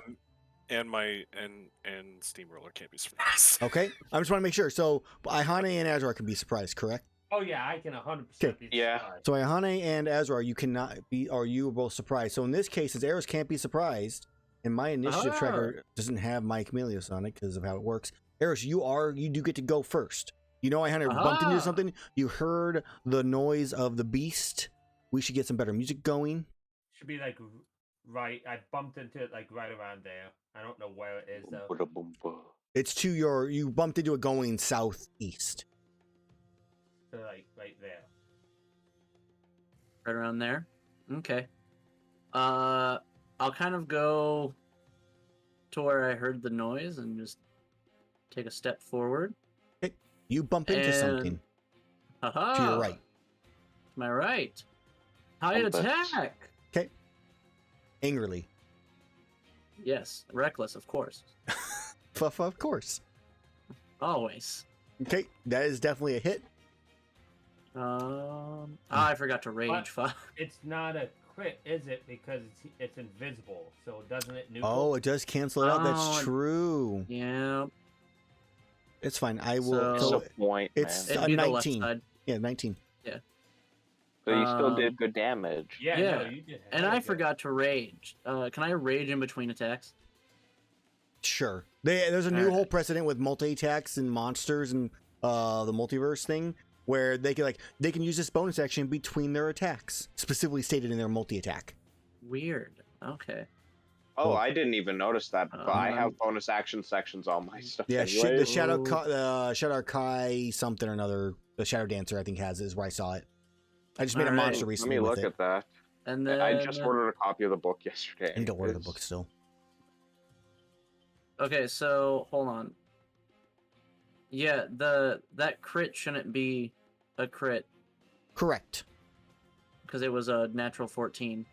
and my and Steamroller can't be surprised. Okay. I just want to make sure. So Iihane and Azrar can be surprised, correct? Oh yeah, I can 100% Okay. be Yeah. surprised. So Iihane and Azrar, you cannot be, or you are both surprised. So in this case, since Erus can't be surprised, and my initiative Ah. tracker doesn't have my Chameleos on it because of how it works, Erus, you do get to go first. You know, Iihane bumped into Ah. something. You heard the noise of the beast. We should get some better music going. Should be like right. I bumped into it like right around there. I don't know where it is though. It's to you bumped into it going southeast. So like right there. Right around there. Okay. I'll kind of go to where I heard the noise and just take a step forward. Okay. You bump into something Haha. to your right. To my right. High Bump it. attack. Okay. Angrily. Yes, reckless, of course. Of course. Always. Okay, that is definitely a hit. I forgot to rage. What? Fuck. It's not a crit, is it? Because it's invisible. So doesn't it neutral? Oh, it does cancel it out. That's Oh, true. Yeah. It's fine. I will. So- It's So a point, it's- man. It'd be the left 19. side. yeah, 19. So you still um, did good damage. Yeah, Yeah. no, you did. And hella I good. forgot to rage. Can I rage in between attacks? Sure. There's a new Alright. whole precedent with multi attacks and monsters and the multiverse thing where they can use this bonus action between their attacks, specifically stated in their multi attack. Weird. Okay. Oh, Well- I didn't even notice that. But I Um, have bonus action sections on my stuff. Yeah, anyway. the Shadow Kai something or another, the Shadow Dancer I think has it, is where I saw it. I just made a Alright. monster Let recently me with look it. at that. And then I just ordered a copy of the book yesterday. I need to order the anyways. book still. Okay, so hold on. Yeah, that crit shouldn't be a crit Correct. because it was a natural 14.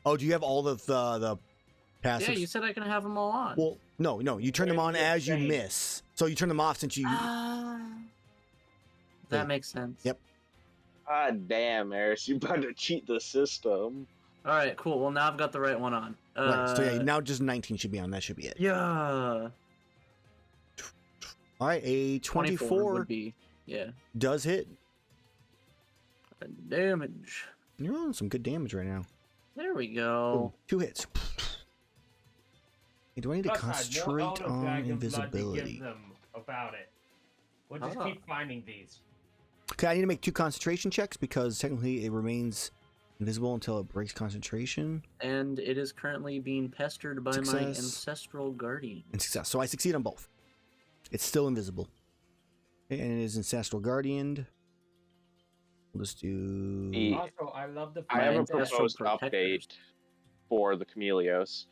Oh, do you have all of the passives? Yeah, you said I can have them all on. Well, no. You turn them Where on did it as you say? miss. So you turn them off since you. That Yeah. makes sense. Yep. God damn, Erus, you better cheat the system. All right, cool. Well, now I've got the right one on. Right. So yeah, now just 19 should be on. That should be it. Yeah. All right, a 24 would be. Yeah. does hit. Damage. You're on some good damage right now. There we Ooh, go. 2 hits. Hey, do I need to Plus, I had more concentrate Elder on Dragon blood to invisibility? give them about it. We'll just Ah. keep finding these. Okay, I need to make 2 concentration checks because technically it remains invisible until it breaks concentration And it is currently being pestered by my Success. ancestral guardian. and success. So I succeed on both. It's still invisible. Okay, and it is ancestral guardian. We'll just do. The- Also, I love the I My have a ancestral proposed protectors. update for the Chameleos.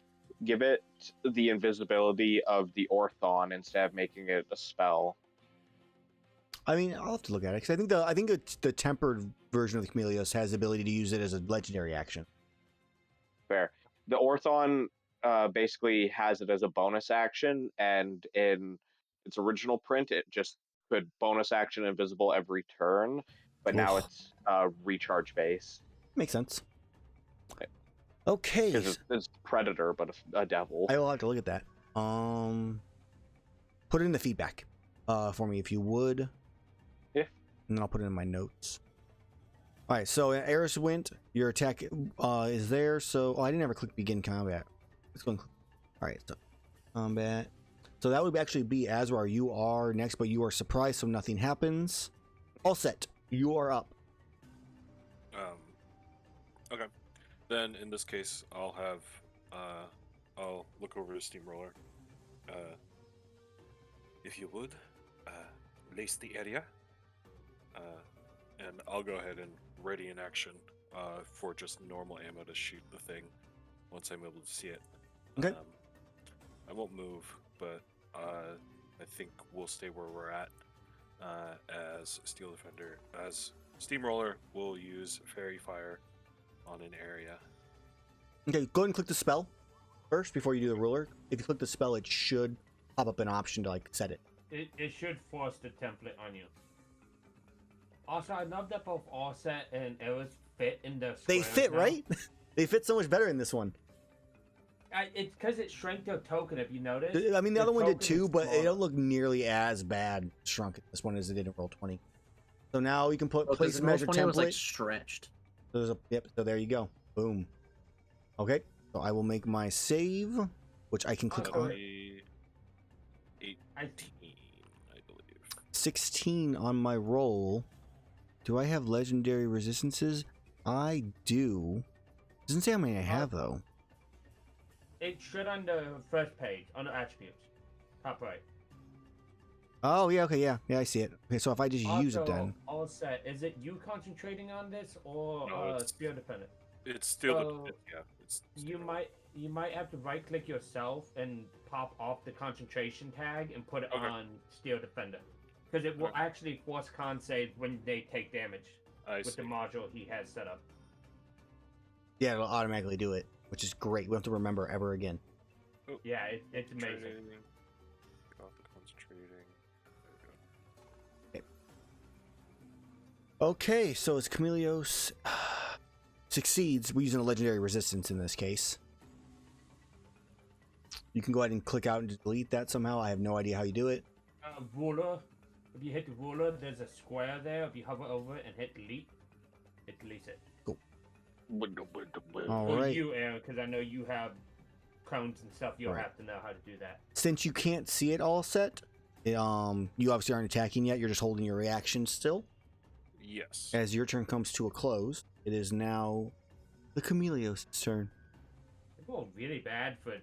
Give it the invisibility of the Orthon instead of making it a spell. I mean, I'll have to look at it because I think the tempered version of the Chameleos has the ability to use it as a legendary action. Fair. The Orthon basically has it as a bonus action, and in its original print, it just could bonus action invisible every turn, but now Oof. it's recharge base Makes sense. Okay, because it's Predator, but a devil. I will have to look at that. Put it in the feedback for me if you would. Yeah. And then I'll put it in my notes. All right, so Erus went. Your attack is there. So I didn't ever click begin combat. Let's go. All right, so combat. So that would actually be Azrar. You are next, but you are surprised, so nothing happens. All set. You are up. Okay. Then in this case, I'll have I'll look over the steamroller. If you would, lace the area, and I'll go ahead and ready in action for just normal ammo to shoot the thing once I'm able to see it. Okay. I won't move, but I think we'll stay where we're at as Steel Defender. As Steamroller, we'll use Fairy Fire on an area. Okay, go ahead and click the spell first before you do the ruler. If you click the spell, it should pop up an option to like set it. It should force the template on you. Also, I love that both Offset and Erus fit in the They squares fit, now. right? They fit so much better in this one. It's because it shrank their token, if you notice. I mean, the other one did token is too, but they smaller. don't look nearly as bad shrunk this one as it did in roll 20. So now we can put place measure template. was like stretched. There's a, yep, so there you go. Boom. Okay, so I will make my save, which I can click That'll on. be- 18, I- I believe. 16 on my roll. Do I have legendary resistances? I do. Doesn't say how many I have though. It should on the first page, on the attributes. Top right. Oh yeah, okay, yeah, I see it. Okay, so if I just use it then. All set. Is it you concentrating on this or No, it's- Spear Dependent? It's still So, yeah. It's You Steamroller. might have to right click yourself and pop off the concentration tag and put it Okay. on Steel Defender. Because it will actually force con save when they take damage I with see. the module he has set up. Yeah, it'll automatically do it, which is great. We don't have to remember ever again. Oh, Yeah, it's amazing. Trading. Got the concentrating. There we go. Okay, so as Chameleos succeeds, we're using a legendary resistance in this case. You can go ahead and click out and delete that somehow. I have no idea how you do it. Ruler. If you hit the ruler, there's a square there. If you hover over it and hit delete, it deletes it. All For right. you, Aaron, because I know you have cones and stuff. You'll Right. have to know how to do that. Since you can't see it all set, you obviously aren't attacking yet. You're just holding your reaction still. Yes. As your turn comes to a close, it is now the Chameleos' turn. It's going really bad for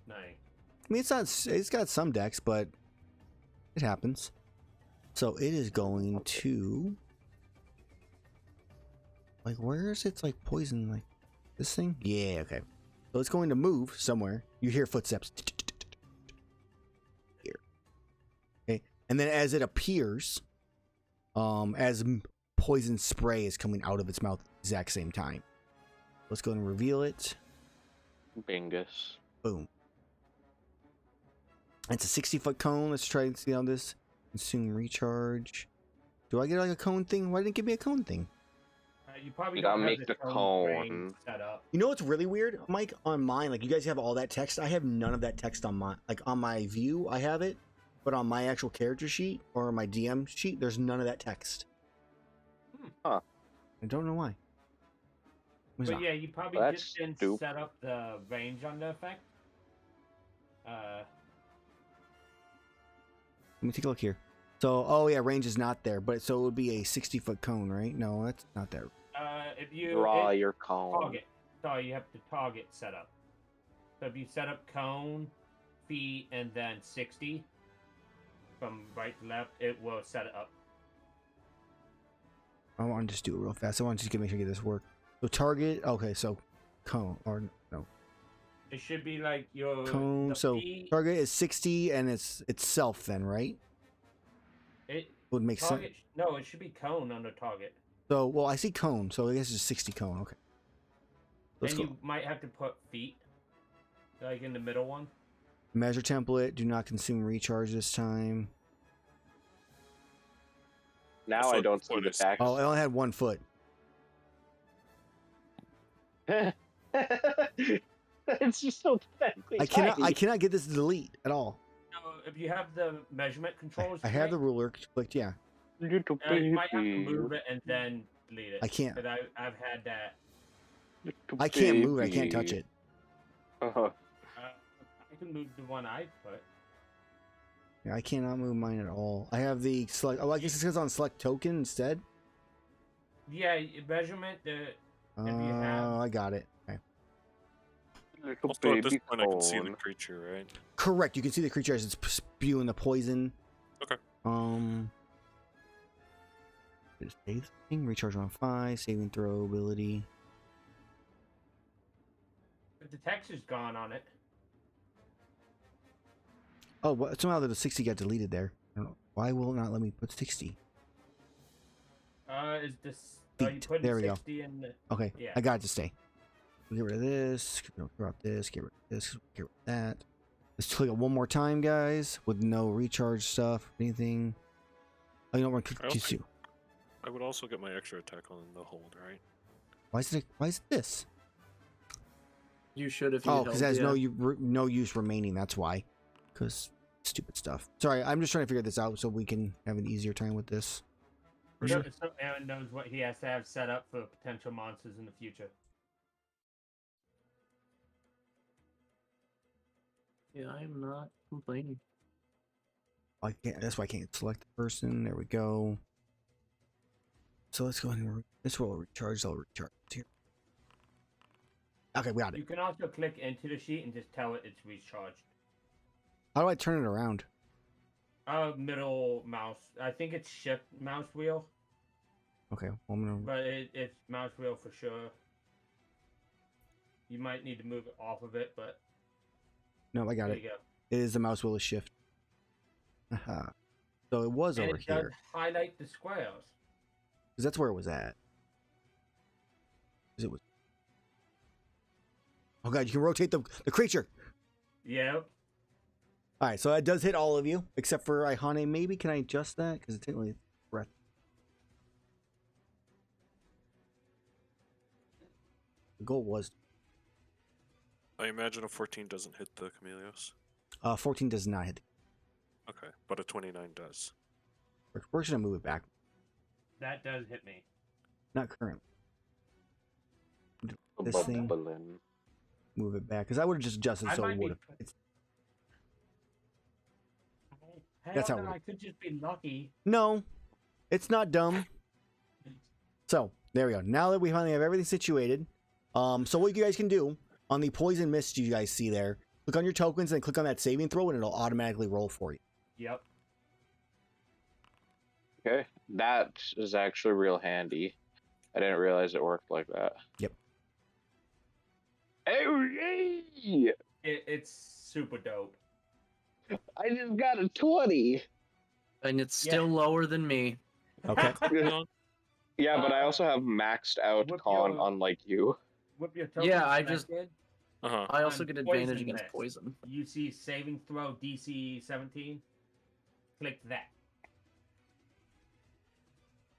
night. I mean, it's got some decks, but it happens. So it is going to, like, where is it? It's like poison, like this thing. Yeah, okay. So it's going to move somewhere. You hear footsteps. Here. Okay, and then as it appears, as poison spray is coming out of its mouth at the exact same time. Let's go and reveal it. Bingus. Boom. It's a 60-foot cone. Let's try and see how this consume recharge. Do I get like a cone thing? Why didn't it give me a cone thing? You probably You don't gotta have make the the range cone. set up. You know what's really weird, Mike? On mine, like you guys have all that text. I have none of that text on my on my view. I have it, but on my actual character sheet or my DM sheet, there's none of that text. Huh. I don't know why. What's But that? yeah, you probably That's just didn't stupid. set up the range on the effect. Let me take a look here. So, oh yeah, range is not there, but so it would be a 60-foot cone, right? No, that's not there. If you Draw it- your cone. target, sorry, you have the target set up. So if you set up cone, feet, and then 60 from right to left, it will set it up. I want to just do it real fast. I want to just make sure I get this work. So target, okay, so cone or no It should be like your cone. the So feet, target is 60, and it's itself then, right? it Would make sense. target. No, it should be cone on the target. So, well, I see cone, so I guess it's 60 cone. Okay. Let's Then go. you might have to put feet, like in the middle one. Measure template. Do not consume recharge this time. Now So I don't see what the is- text. Oh, I only had 1 foot. It's just so pathetically I cannot. tiny. I cannot get this to delete at all. So if you have the measurement controls, I have the correct, ruler clicked. Yeah, Little you might have to baby. move it and then delete it. I can't. 'Cause I've had that. Little I can't move it. I baby. can't touch it. Uh-huh. I can move the one I put. Yeah, I cannot move mine at all. I have the select. Oh, I guess it's because on select token instead. Yeah, measurement. The Oh, you have- I got it. Okay. Little Also, at this baby point, I can see the cone. creature, right? Correct. You can see the creature as it's spewing the poison. Okay. Just save the thing. Recharge on 5. Saving throw ability. the texture's gone on it. Oh, what, somehow the 60 got deleted there. I don't know. Why will it not let me put 60? Is this? Are you Feet. putting There we go. 60 in the? Okay, Yeah. I got it to stay. Get rid of this. Drop this. Get rid of this. Get rid of that. Let's click it one more time, guys, with no recharge stuff, anything. Oh, you don't want to click too soon. I would also get my extra attack on the hold, right? Why is it? Why is it this? You should if you Oh, because it has held, no use remaining. That's why. Because stupid stuff. Sorry, I'm just trying to figure this out so we can have an easier time with this. For So, sure. so Aaron knows what he has to have set up for potential monsters in the future. Yeah, I'm not complaining. I can't. That's why I can't select the person. There we go. So let's go ahead and this will recharge. I'll recharge here. Okay, we got You it. can also click into the sheet and just tell it it's recharged. How do I turn it around? Middle mouse. I think it's shift mouse wheel, Okay, well, I'm gonna. but it's mouse wheel for sure. You might need to move it off of it, but No, I got there it. you go. It is the mouse wheel is shift. Aha. So it was and over it does here. highlight the squares. Because that's where it was at. 'Cause it was. Oh god, you can rotate the creature. Yep. All right, so that does hit all of you except for Iihane. Maybe can I adjust that because it's technically breath. The goal was I imagine a 14 doesn't hit the Chameleos. 14 does not hit. Okay, but a 29 does. We're just gonna move it back. That does hit me. Not currently. This thing. Bubbling. Move it back because I would have just adjusted I so it might be- would have. Hell That's how no, it I could just be lucky. No, it's not dumb. So there we go. Now that we finally have everything situated, so what you guys can do on the poison mist you guys see there, click on your tokens and click on that saving throw, and it'll automatically roll for you. Yep. Okay, that is actually real handy. I didn't realize it worked like that. Yep. Hey! It's super dope. I just got a 20. And it's Yeah. still lower than me. Okay. Yeah, but I also have maxed out Whip con, your- unlike you. Whip your token Yeah, I just- selected. Uh-huh. I also On get advantage poison against mist. poison. You see saving throw DC 17. Click that.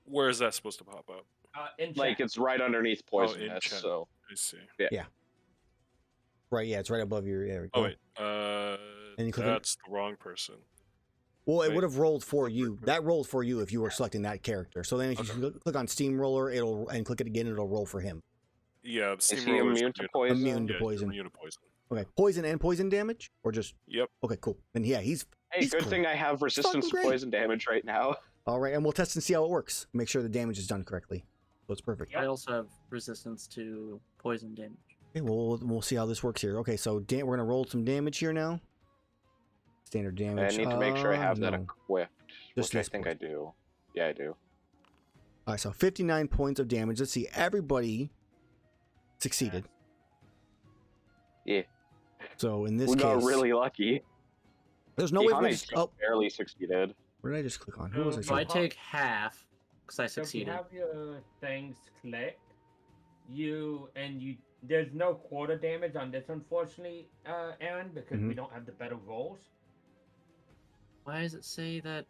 Where is that supposed to pop up? In Like, chat. it's right underneath Oh, poison in mist, chat. so... I see. Right, yeah, it's right above your. There we go. Oh wait, And you click on- that's the wrong person. Well, it Wait. would have rolled for Click you. right. That rolled for you if you were selecting that character. So then if you Okay. click on Steamroller, and click it again, it'll roll for him. Yeah, Is he Steamroller's immune to poison? Immune to Yeah, poison. Immune to poison. Okay, poison and poison damage, or just Yep. okay, cool. Then yeah, he's Hey, He's good cool. thing I have resistance to great. poison damage right now. all right, and we'll test and see how it works. Make sure the damage is done correctly. So it's perfect. Yep. I also have resistance to poison damage. Okay, well, we'll see how this works here. Okay, so we're gonna roll some damage here now. Standard I damage. need to make sure I have that no. equipped, Just which I this think I do. Yeah, I do. All right, so 59 points of damage. Let's see, everybody succeeded. Yeah. So in this We case, got really lucky. there's no way for me Iihane to. Oh, barely succeeded. where did I just click on? Who was I? So So I seeing? take half because I So if you succeeded. have your things clicked, there's no quarter damage on this, unfortunately, Aaron, because we don't have the better rolls. Why does it say that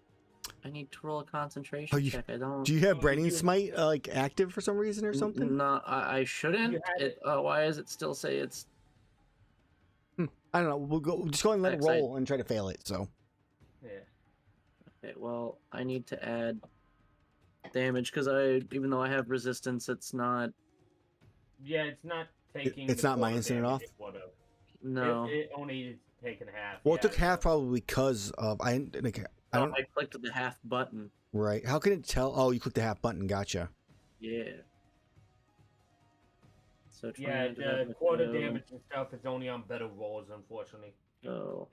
I need to roll a concentration Oh, you- check? I don't. Do you have Oh, Branding you- Smite like active for some reason or something? No, I shouldn't. You had it. Why does it still say it's? I don't know. We'll just go ahead and let it Thanks, I- roll and try to fail it. So Yeah. Okay, well, I need to add damage because even though I have resistance, it's not. Yeah, it's not taking. it's the not my quarter instant damage off? it would've. No. It only is taking half. well, it yeah, took half so- probably because of I don't I clicked the half button. right. How can it tell? Oh, you clicked the half button. Gotcha. Yeah. So Yeah, 29 divided the by quarter 2, damage and stuff is only on better rolls, unfortunately. So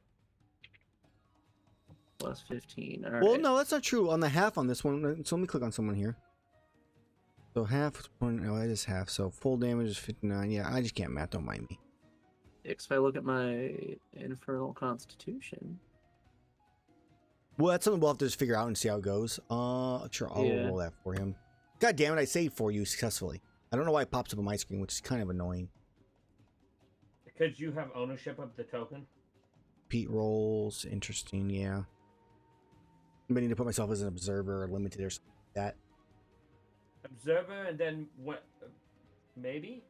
plus 15. All Well, right. no, that's not true. On the half on this one, so let me click on someone here. So half, no, it is half. So full damage is 59. Yeah, I just can't math. Don't mind me. If I look at my infernal constitution, Well, that's something we'll have to just figure out and see how it goes. Sure, I'll Yeah. roll that for him. God damn it, I saved for you successfully. I don't know why it pops up on my screen, which is kind of annoying. Because you have ownership of the token. Pete rolls, interesting, yeah. I need to put myself as an observer or limited or something like that. Observer, and then what? Maybe?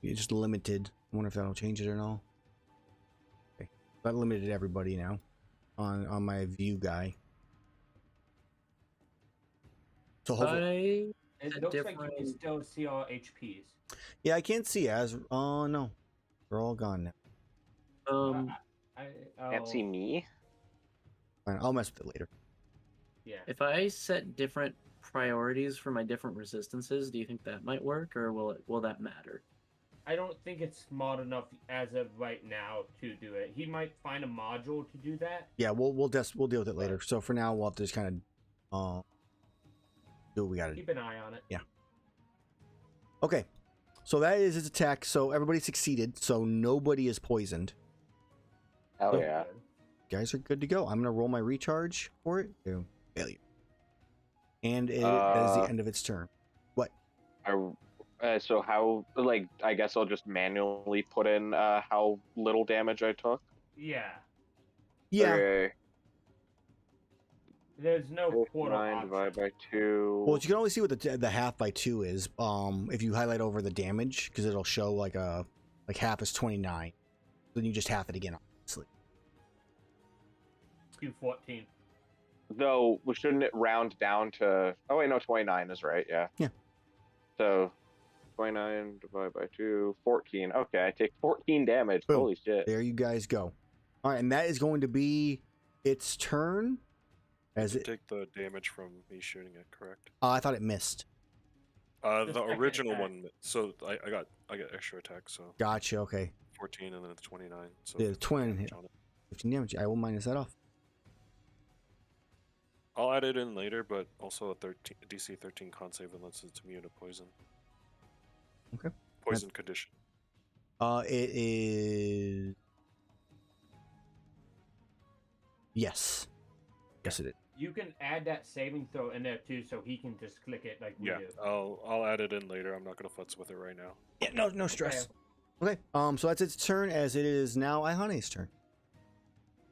You're just limited. I wonder if that'll change it or not. Okay. I limited everybody now on my view guy. So hopefully, It A looks like you different- can still see our HPs. yeah, I can't see as. Oh no, they're all gone now. Can't see me. Fine, I'll mess with it later. Yeah. if I set different priorities for my different resistances, do you think that might work, or will that matter? I don't think it's smart enough as of right now to do it. He might find a module to do that. Yeah, we'll deal with it later. So for now, we'll have to just kind of do what we gotta do. Keep an eye on it. Okay. So that is its attack. So everybody succeeded. So nobody is poisoned. Hell So- yeah. You guys are good to go. I'm gonna roll my recharge for it. Boom. Failure. And that is the end of its turn. What? So how, like, I guess I'll just manually put in how little damage I took. Yeah. Yeah. Okay. There's no portal 9 option. divided by 2. Well, you can only see what the half by 2 is. If you highlight over the damage, because it'll show like half is 29. Then you just half it again, obviously. Do 14. Though, shouldn't it round down to... Oh, wait, no, 29 is right, yeah. Yeah. So, 29 divided by 2, 14. Okay, I take 14 damage. Boom. Holy shit. There you guys go. All right, and that is going to be its turn. As You it, take the damage from me shooting it, correct? I thought it missed. The The second original attack. one. So I got extra attack. So Gotcha. Okay. 14 and then it's 29. So Yeah, 15 20 damage hit. on it. 15 damage. I will minus that off. I'll add it in later, but also a DC 13 con save unless it's immune to poison. Okay. Poison condition. It is. Yes. Yes, it is. You can add that saving throw in there too, so he can just click it like we Yeah, do. I'll add it in later. I'm not gonna futz with it right now. Yeah. No stress. Okay. So that's its turn. As it is now Iihane's turn.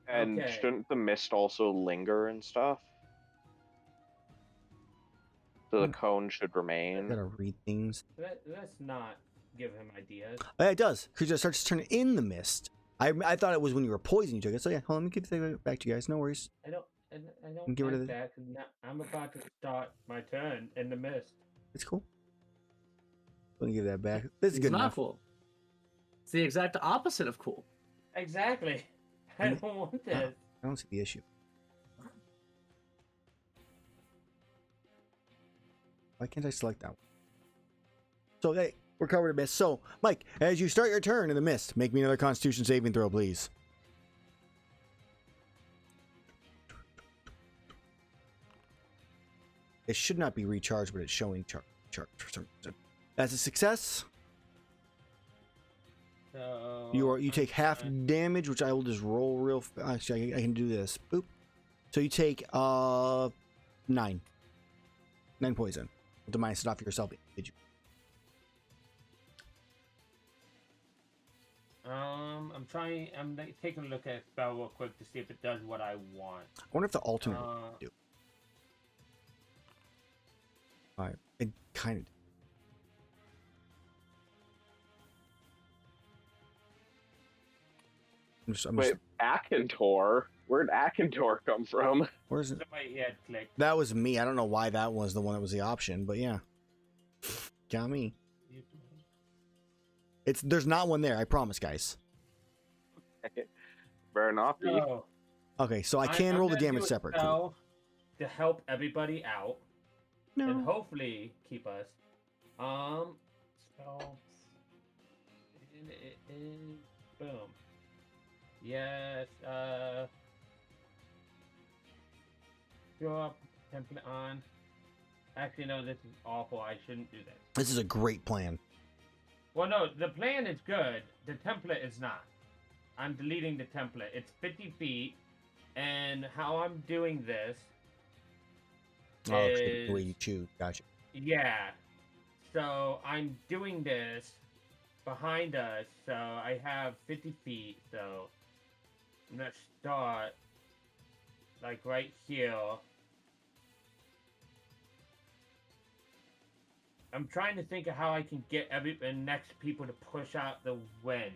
And Okay. shouldn't the mist also linger and stuff? So the cone should I remain. gotta read things. Let's not give him ideas. Oh, yeah, it does. Creature starts to turn in the mist. I thought it was when you were poisoned you took it. So yeah, hold on, let me give it back to you guys. No worries. I don't Get rid of like it. that, 'cause now I'm about to start my turn in the mist. It's cool. Let me give that back. This is It's good not enough. cool. It's the exact opposite of cool. Exactly. I Mm. don't want this. I don't see the issue. Why can't I select that one? So hey, we're covered in mist. So Mike, as you start your turn in the mist, make me another Constitution saving throw, please. It should not be recharged, but it's showing charge for some reason. That's a success. So You take half damage, which I will just roll real. Actually, I can do this. Boop. So you take 9 poison. To minus it off yourself. Did you? I'm trying. I'm taking a look at a spell real quick to see if it does what I want. I wonder if the alternate would do. All right, it kind of. Wait, Akentor? Where'd Akentor come from? Where's it? Somebody had clicked. That was me. I don't know why that was the one that was the option, but yeah, got me. There's not one there. I promise, guys. Better not be. So, Okay, so I I'm can roll the gonna damage do a separate. spell to help everybody out and No. hopefully keep us. Spell. And it is boom. Yes. Throw up template on. Actually, no. This is awful. I shouldn't do this. This is a great plan. Well, no. The plan is good. The template is not. I'm deleting the template. It's 50 feet, and how I'm doing this Oh, the way is- you choose. Gotcha. Yeah. So I'm doing this behind us, so I have 50 feet, so I'm gonna start like right here. I'm trying to think of how I can get the next people to push out the wind.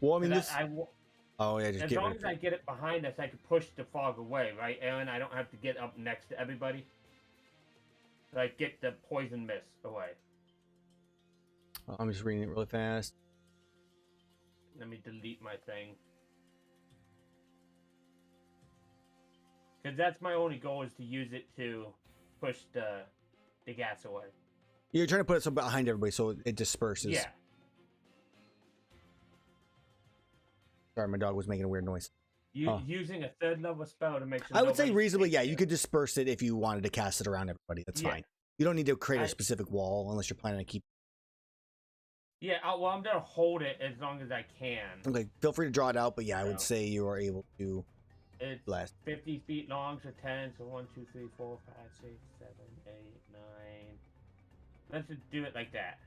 Well, I mean, And this. I Oh yeah, just as get long rid as of I it. get it behind us, I can push the fog away, right, Aaron? I don't have to get up next to everybody. Like, get the poison mist away. I'm just reading it really fast. Let me delete my thing. Because that's my only goal, is to use it to push the gas away. You're trying to put it so behind everybody so it disperses. Yeah. Sorry, my dog was making a weird noise. Using a third level spell to make sure I would say nobody reasonably, takes yeah. it. You could disperse it if you wanted to cast it around everybody. That's Yeah. fine. You don't need to create a I- specific wall unless you're planning to keep Yeah, well, I'm gonna hold it as long as I can. Okay, feel free to draw it out, but yeah, I would So- say you are able to It's blast. 50 feet long, so 10, so 1, 2, 3, 4, 5, 6, 7, 8, 9. Let's just do it like that.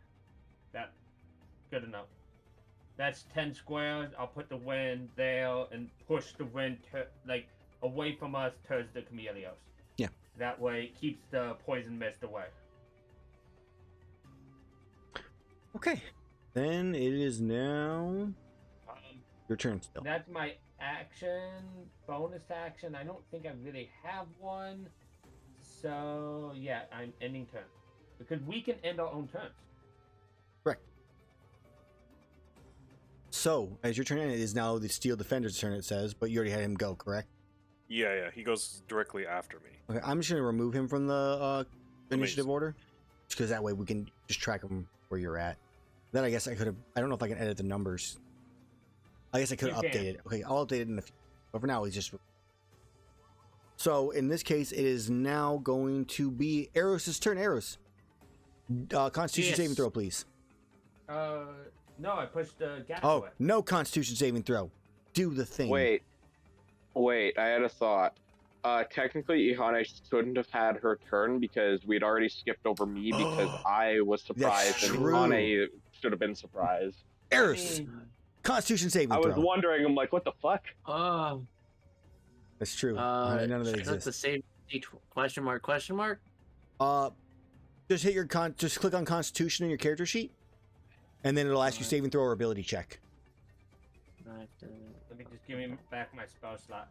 That's good enough. That's 10 squares. I'll put the wind there and push the wind like away from us towards the camellios. Yeah. That way it keeps the poison mist away. Okay, then it is now your turn still. That's my action, bonus action. I don't think I really have one. So, yeah, I'm ending turn. Because we can end our own turns. Correct. So, as your turn, it is now the Steel Defender's turn, it says, but you already had him go, correct? Yeah, he goes directly after me. Okay, I'm just going to remove him from the initiative Amazing. order, just because that way we can just track him where you're at. Then I guess I could have, I don't know if I can edit the numbers. I guess I could You update can. it. Okay, I'll update it in the future. But for now, he's just... So, in this case, it is now going to be Erus' turn. Erus. Constitution Yes. saving throw, please. No, I pushed the gas Oh, away. no Constitution saving throw. Do the thing. Wait, I had a thought. Technically, Iihane shouldn't have had her turn because we'd already skipped over me because I was surprised and true. Iihane should have been surprised. Erus, I mean, Constitution saving I was throw. wondering, I'm like, what the fuck? That's true. None of that That's the exists. same question mark? Just hit your just click on Constitution in your character sheet, and then it'll ask you Alright. saving throw or ability check. let me just give me back my spell slot.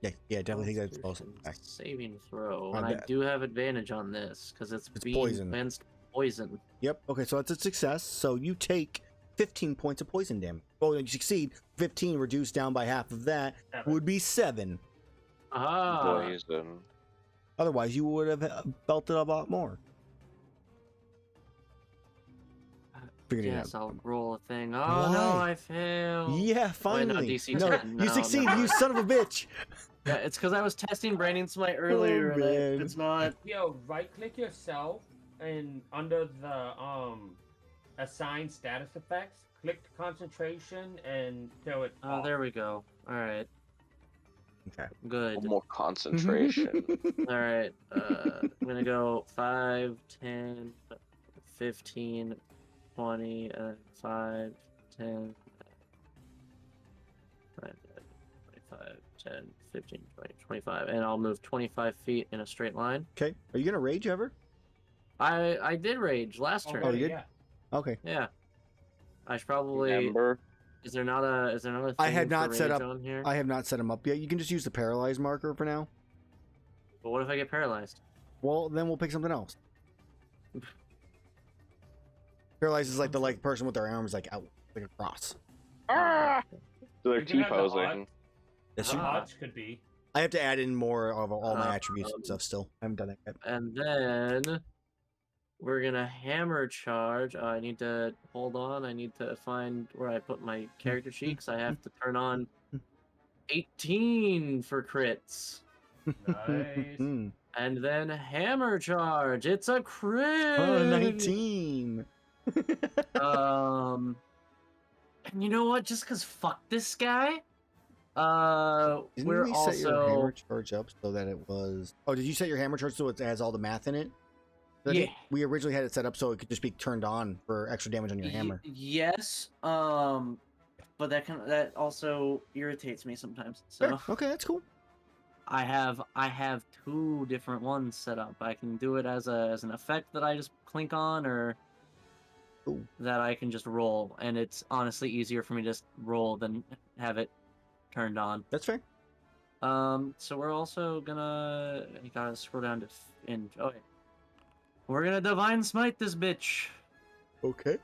Yeah, definitely think that's awesome. Constitution saving throw, My and I bad. do have advantage on this because it's being poison. against poison. Yep. Okay, so that's a success. So you take 15 points of poison damage. Oh, you succeed. 15 reduced down by half of that would be 7. Poison. Otherwise, you would have felt it a lot more. Figured it Yes, out. I'll roll a thing. Oh no, Why? I failed. Yeah, finally. DC no, 10. you No, succeed, no. you son of a bitch. Yeah, it's because I was testing Branding Smite earlier, and man. it's not. Yo, right click yourself and under the assign status effects, click concentration and throw it. Oh, off. there we go. All right, Okay. good. More concentration. All right, I'm gonna go 5, 10, 15, 20, 5, 10, 25, 10, 15, 20, 25, and I'll move 25 feet in a straight line. Okay. Are you gonna rage ever? I did rage last turn. Oh, you did? Yeah. Okay. Yeah. I should probably. Remember? Is there not a thing I had for not set rage up- on here? I have not set him up yet. You can just use the paralyzed marker for now. But what if I get paralyzed? Well, then we'll pick something else. Paralyzed is like the person with their arms like out like a cross. Ah! So they're You can have the T-posing. That's true. Ah. Odds could be. I have to add in more of all my attributes and Um, stuff still. I haven't done that yet. And then we're gonna hammer charge. I need to hold on. I need to find where I put my character sheet because I have to turn on 18 for crits. Nice. Hmm. And then hammer charge. It's a crit. Oh, 19. And you know what? Just cause fuck this guy. Didn't We're we set your also hammer charge up so that it was... Oh, did you set your hammer charge so it has all the math in it? I think Yeah. We originally had it set up so it could just be turned on for extra damage on your hammer. Yes. But that also irritates me sometimes. Sure. So Okay, that's cool. I have 2 different ones set up. I can do it as an effect that I just clink on, or Ooh. that I can just roll. And it's honestly easier for me to just roll than have it turned on. That's fair. So we're also gonna. You gotta scroll down to. Okay. We're gonna Divine Smite this bitch Okay.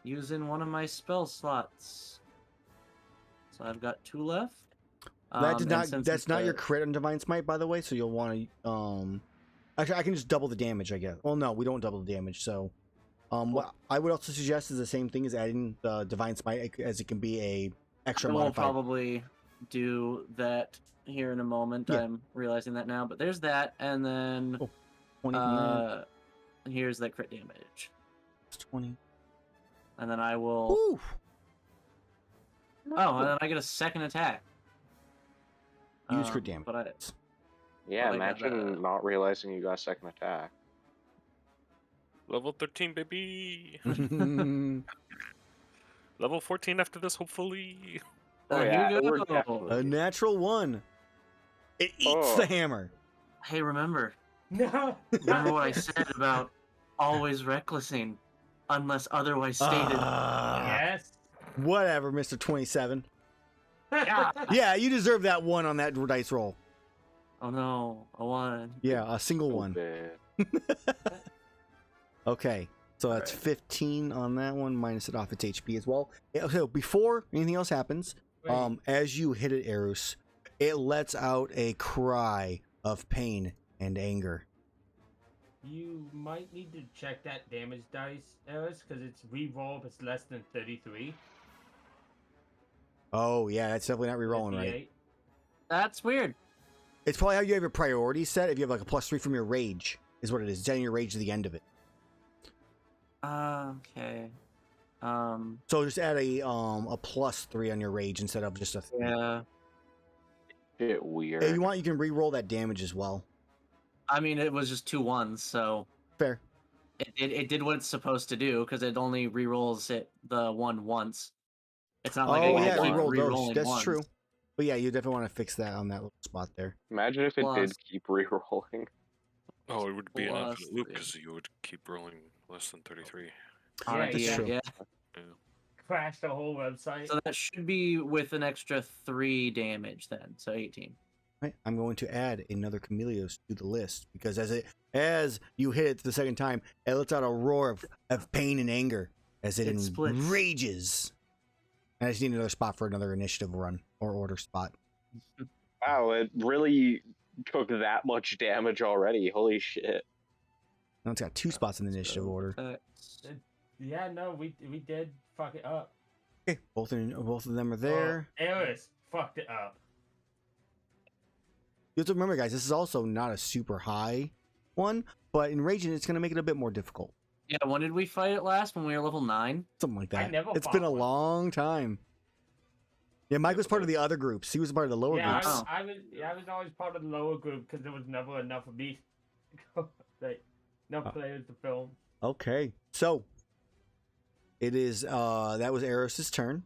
using one of my spell slots. So I've got 2 left. That did and not. since That's it's not a- your crit on Divine Smite, by the way. So you'll want to. Actually, I can just double the damage. I guess. Well, no, we don't double the damage. So, what I would also suggest is the same thing as adding the Divine Smite, as it can be a extra I will modifier. probably do that here in a moment. Yeah. I'm realizing that now. But there's that, and then 20 uh, here's that crit damage. It's 20. And then I will. Woo! Oh, and then I get a second attack. Use crit damage. But I. Yeah, Well, I got imagine not realizing you got a second attack. Level 13, baby. A Level 14 after this, hopefully. Oh Here yeah, we we're go. definitely. natural 1. It eats Oh. the hammer. Hey, remember No. what I said about always recklessing, unless otherwise stated. Yes. Whatever, Mr. 27. Yeah. Yeah, you deserve that 1 on that dice roll. Oh no, a 1. Yeah, a single So 1. bad. Okay, so that's Alright. 15 on that one, minus it off its HP as well. So before anything else happens, Wait, as you hit it, Erus, it lets out a cry of pain and anger. you might need to check that damage dice, Erus, because it's re-roll if it's less than 33. Oh yeah, that's definitely not rerolling right. 58. That's weird. It's probably how you have your priorities set. If you have like a +3 from your rage, is what it is. Setting your rage to the end of it. Okay. So just add a +3 on your rage instead of just a 3. Yeah. Shit weird. If you want, you can re-roll that damage as well. I mean, it was just 2 1s, so Fair. it did what it's supposed to do because it only re-rolls it the 1 once. It's not like Oh I yeah, can keep re-roll those. re-rolling That's ones. true. But yeah, you definitely want to fix that on that little spot there. Imagine if it Plus- did keep re-rolling. Oh, it would be an Plus infinite loop 3. because you would keep rolling less than 33. Yeah, that's true. Yeah. Crash the whole website. So that should be with an extra 3 damage then, so 18. Right, I'm going to add another Chameleos to the list because as you hit it the second time, it lets out a roar of pain and anger as it It splits. enrages. And I just need another spot for another initiative run or order spot. Wow, it really took that much damage already. Holy shit. Now it's got 2 spots in the initiative So order. that's- Yeah, no, we did fuck it up. Okay, both of them are there. Erus fucked it up. You have to remember, guys, this is also not a super high one, but in raging, it's going to make it a bit more difficult. Yeah, when did we fight it last? When we were level 9? Something like I that. never It's fought been a one. long time. Yeah, Mike was part of the other groups. He was part of the lower Yeah, groups. I was always part of the lower group because there was never enough of me. Like, no players to film. Okay, so it is. That was Eros's turn.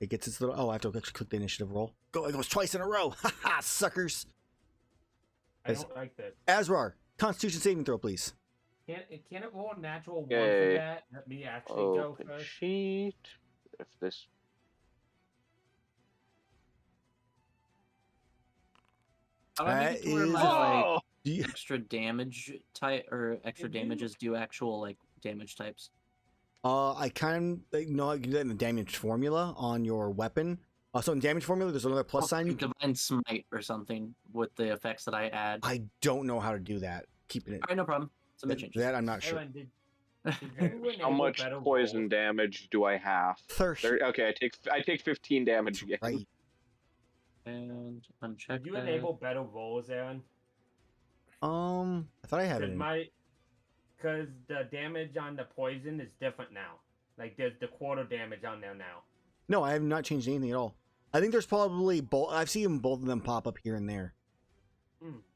It gets its little. Oh, I have to actually click the initiative roll. It goes twice in a row. Haha, suckers. I Yes. don't like this. Azrar, Constitution saving throw, please. Can it roll a natural 1 Okay. for that? Let me actually go Open first. sheet. If this. I That make it to where is- my like, Oh! Do you, extra damage type or extra Did you- damages do actual like damage types. I kind of know you can do that in the damage formula on your weapon. So in damage formula, there's another plus sign. You can, Divine Smite or something with the effects that I add. I don't know how to do that. Keeping it. All right, no problem. Submit changes. That I'm not sure. Aaron, did you How enable much better poison rolls? damage do I have? 30. Okay, I take 15 damage again. Right. And uncheck Did you that. enable better rolls, Aaron? I thought I had it. Because the damage on the poison is different now. Like there's the quarter damage on there now. No, I have not changed anything at all. I think there's probably both. I've seen both of them pop up here and there.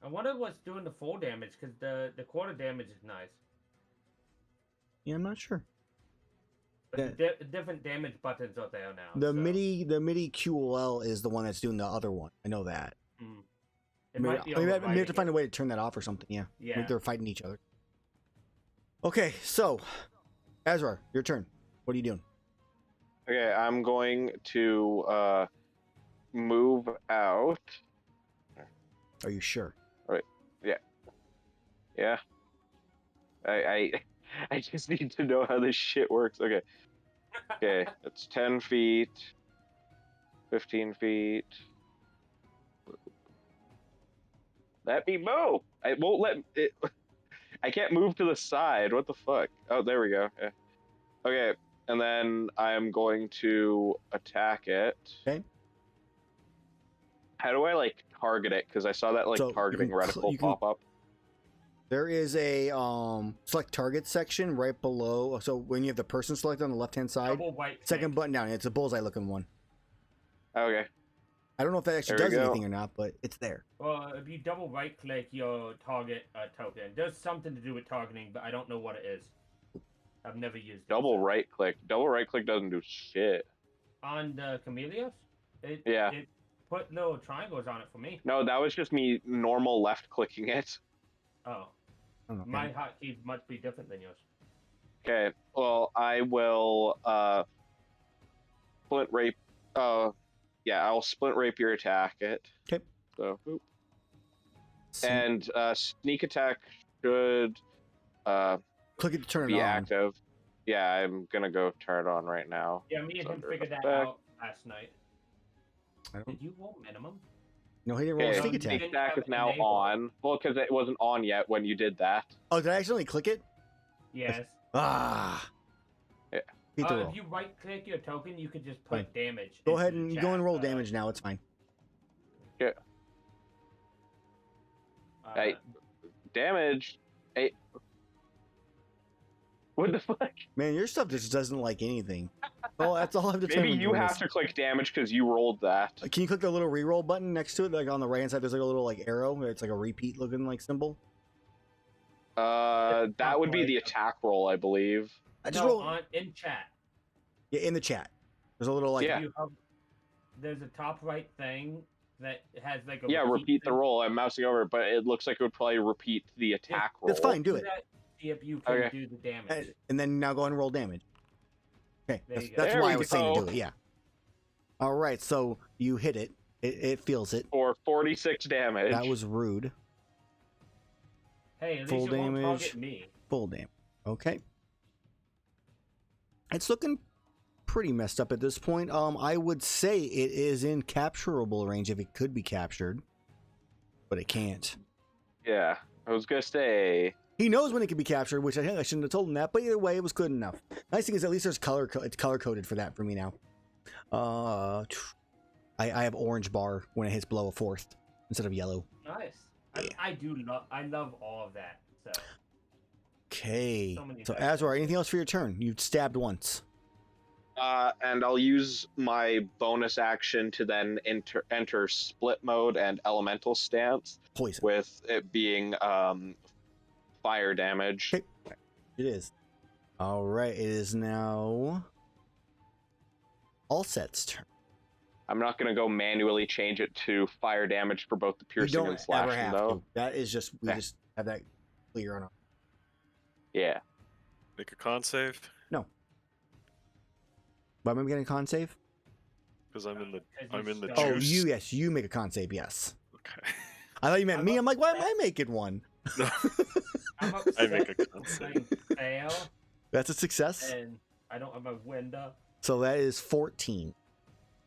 I wonder what's doing the full damage because the quarter damage is nice. Yeah, I'm not sure. But the different damage buttons are there now. The so, MIDI QOL is the one that's doing the other one. I know that. It Maybe, might be I have to overriding find it. a way to turn that off or something. Yeah. Yeah. Maybe they're fighting each other. Okay, so Azrar, your turn. What are you doing? Okay, I'm going to move out. Are you sure? Yeah. I just need to know how this shit works. Okay. Okay, it's 10 feet, 15 feet. Let me move. I won't let it. I can't move to the side. What the fuck? Oh, there we go. Yeah. Okay, and then I'm going to attack it. Okay. How do I like target it? Because I saw that like So you targeting can reticle you can- pop up. There is a select target section right below. So when you have the person selected on the left-hand side, Double right second click. button down, it's a bullseye looking one. Okay. I don't know if that actually There we does go. anything or not, but it's there. Well, if you double right click your target token, there's something to do with targeting, but I don't know what it is. I've never used it. Double so. right click. Double right click doesn't do shit. On the Camellias, it put little triangles on it for me. No, that was just me normal left clicking it. Oh, Okay. my hotkey must be different than yours. Okay. Well, I will splint rape. Yeah, I'll splint rape your attack it. Okay. So, boop. So And sneak attack should click it to turn be it on. active. Yeah, I'm gonna go turn it on right now. Yeah, me and It's him under figured that effect. out last night. I don't- Did you roll minimum? No, he didn't roll a Okay, sneak Sneak attack. sneak attack is now Enable. on. Well, because it wasn't on yet when you did that. Oh, did I accidentally click it? Yes. Ah. Yeah. Beat the roll. If you right click your token, you could just put Fine. damage. Go into ahead the and chat. go and roll damage now. It's fine. Hey. Damage. Hey. What the fuck? Man, your stuff just doesn't like anything. Oh, that's all I've Maybe determined. you doing have this. to click damage because you rolled that. Can you click the little reroll button next to it? Like on the right hand side, there's like a little like arrow. It's like a repeat looking like symbol. That would be the attack roll, I believe. I just No, roll in chat. yeah, in the chat. There's a little like Yeah. There's a top right thing that has like a Yeah, repeat the thing. roll. I'm mousing over, but it looks like it would probably repeat the attack roll. That's fine. Do it, that, see if you can Okay. do the damage. and then now go ahead and roll damage. Okay, There that's, you go. that's There why we I was saying to go. do it. Yeah. All right, so you hit it. It feels it. For 46 damage. That was rude. Hey, at Full least it won't damage. target me. Full damage. Okay. It's looking pretty messed up at this point. I would say it is in capturable range if it could be captured, but it can't. Yeah, I was gonna say. He knows when it can be captured, which I think I shouldn't have told him that, but either way, it was good enough. Nice thing is at least there's color. It's color coded for that for me now. I have orange bar when it hits below a fourth instead of yellow. Nice. Yeah. I love all of that. So Okay. So many So dice. Azrar, anything else for your turn? You've stabbed once. And I'll use my bonus action to then enter split mode and elemental stance, Poison. with it being fire damage. Okay. It is. All right. It is now Allset's turn. I'm not gonna go manually change it to fire damage for both the You piercing don't and ever slashing, have though. to. That is just we Okay. just have that clear on. Yeah. Make a con save Why am I getting a con save? because I'm in the 'Cause I'm you in the start- Oh, juice. yes, you make a con save. Yes. Okay. I thought you meant I'm me. I'm like, why am I upset. making one? I'm I make a upset con because save. I fail That's a success. and I don't have a window. So that is 14.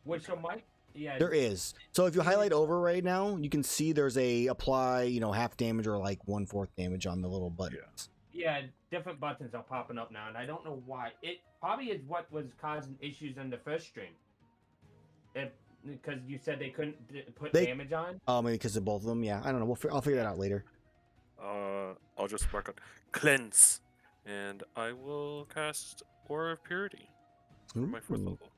Which I might. Yeah. There is. So if you highlight over right now, you can see there's a apply, half damage or like 1/4 damage on the little buttons. Yeah, different buttons are popping up now, and I don't know why. It probably is what was causing issues in the first stream. Because you said they couldn't put They- damage on. Maybe because of both of them. Yeah, I don't know. I'll figure that out later. I'll just mark on cleanse, and I will cast Aura of Purity for my 4th Ooh. level.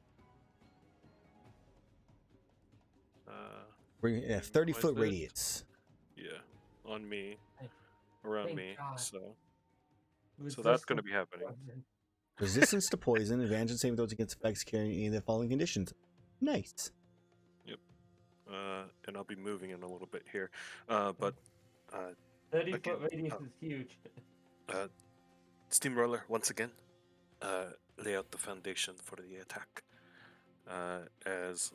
Bring it, 30-foot this? radius. Yeah, on me, Thank- around thank me. God. So that's going to be happening. Resistance to poison, advantage in saving throws against effects carrying any of the following conditions. Nice. And I'll be moving in a little bit here. But 30-foot Okay. radius is huge. Steamroller, once again, lay out the foundation for the attack. As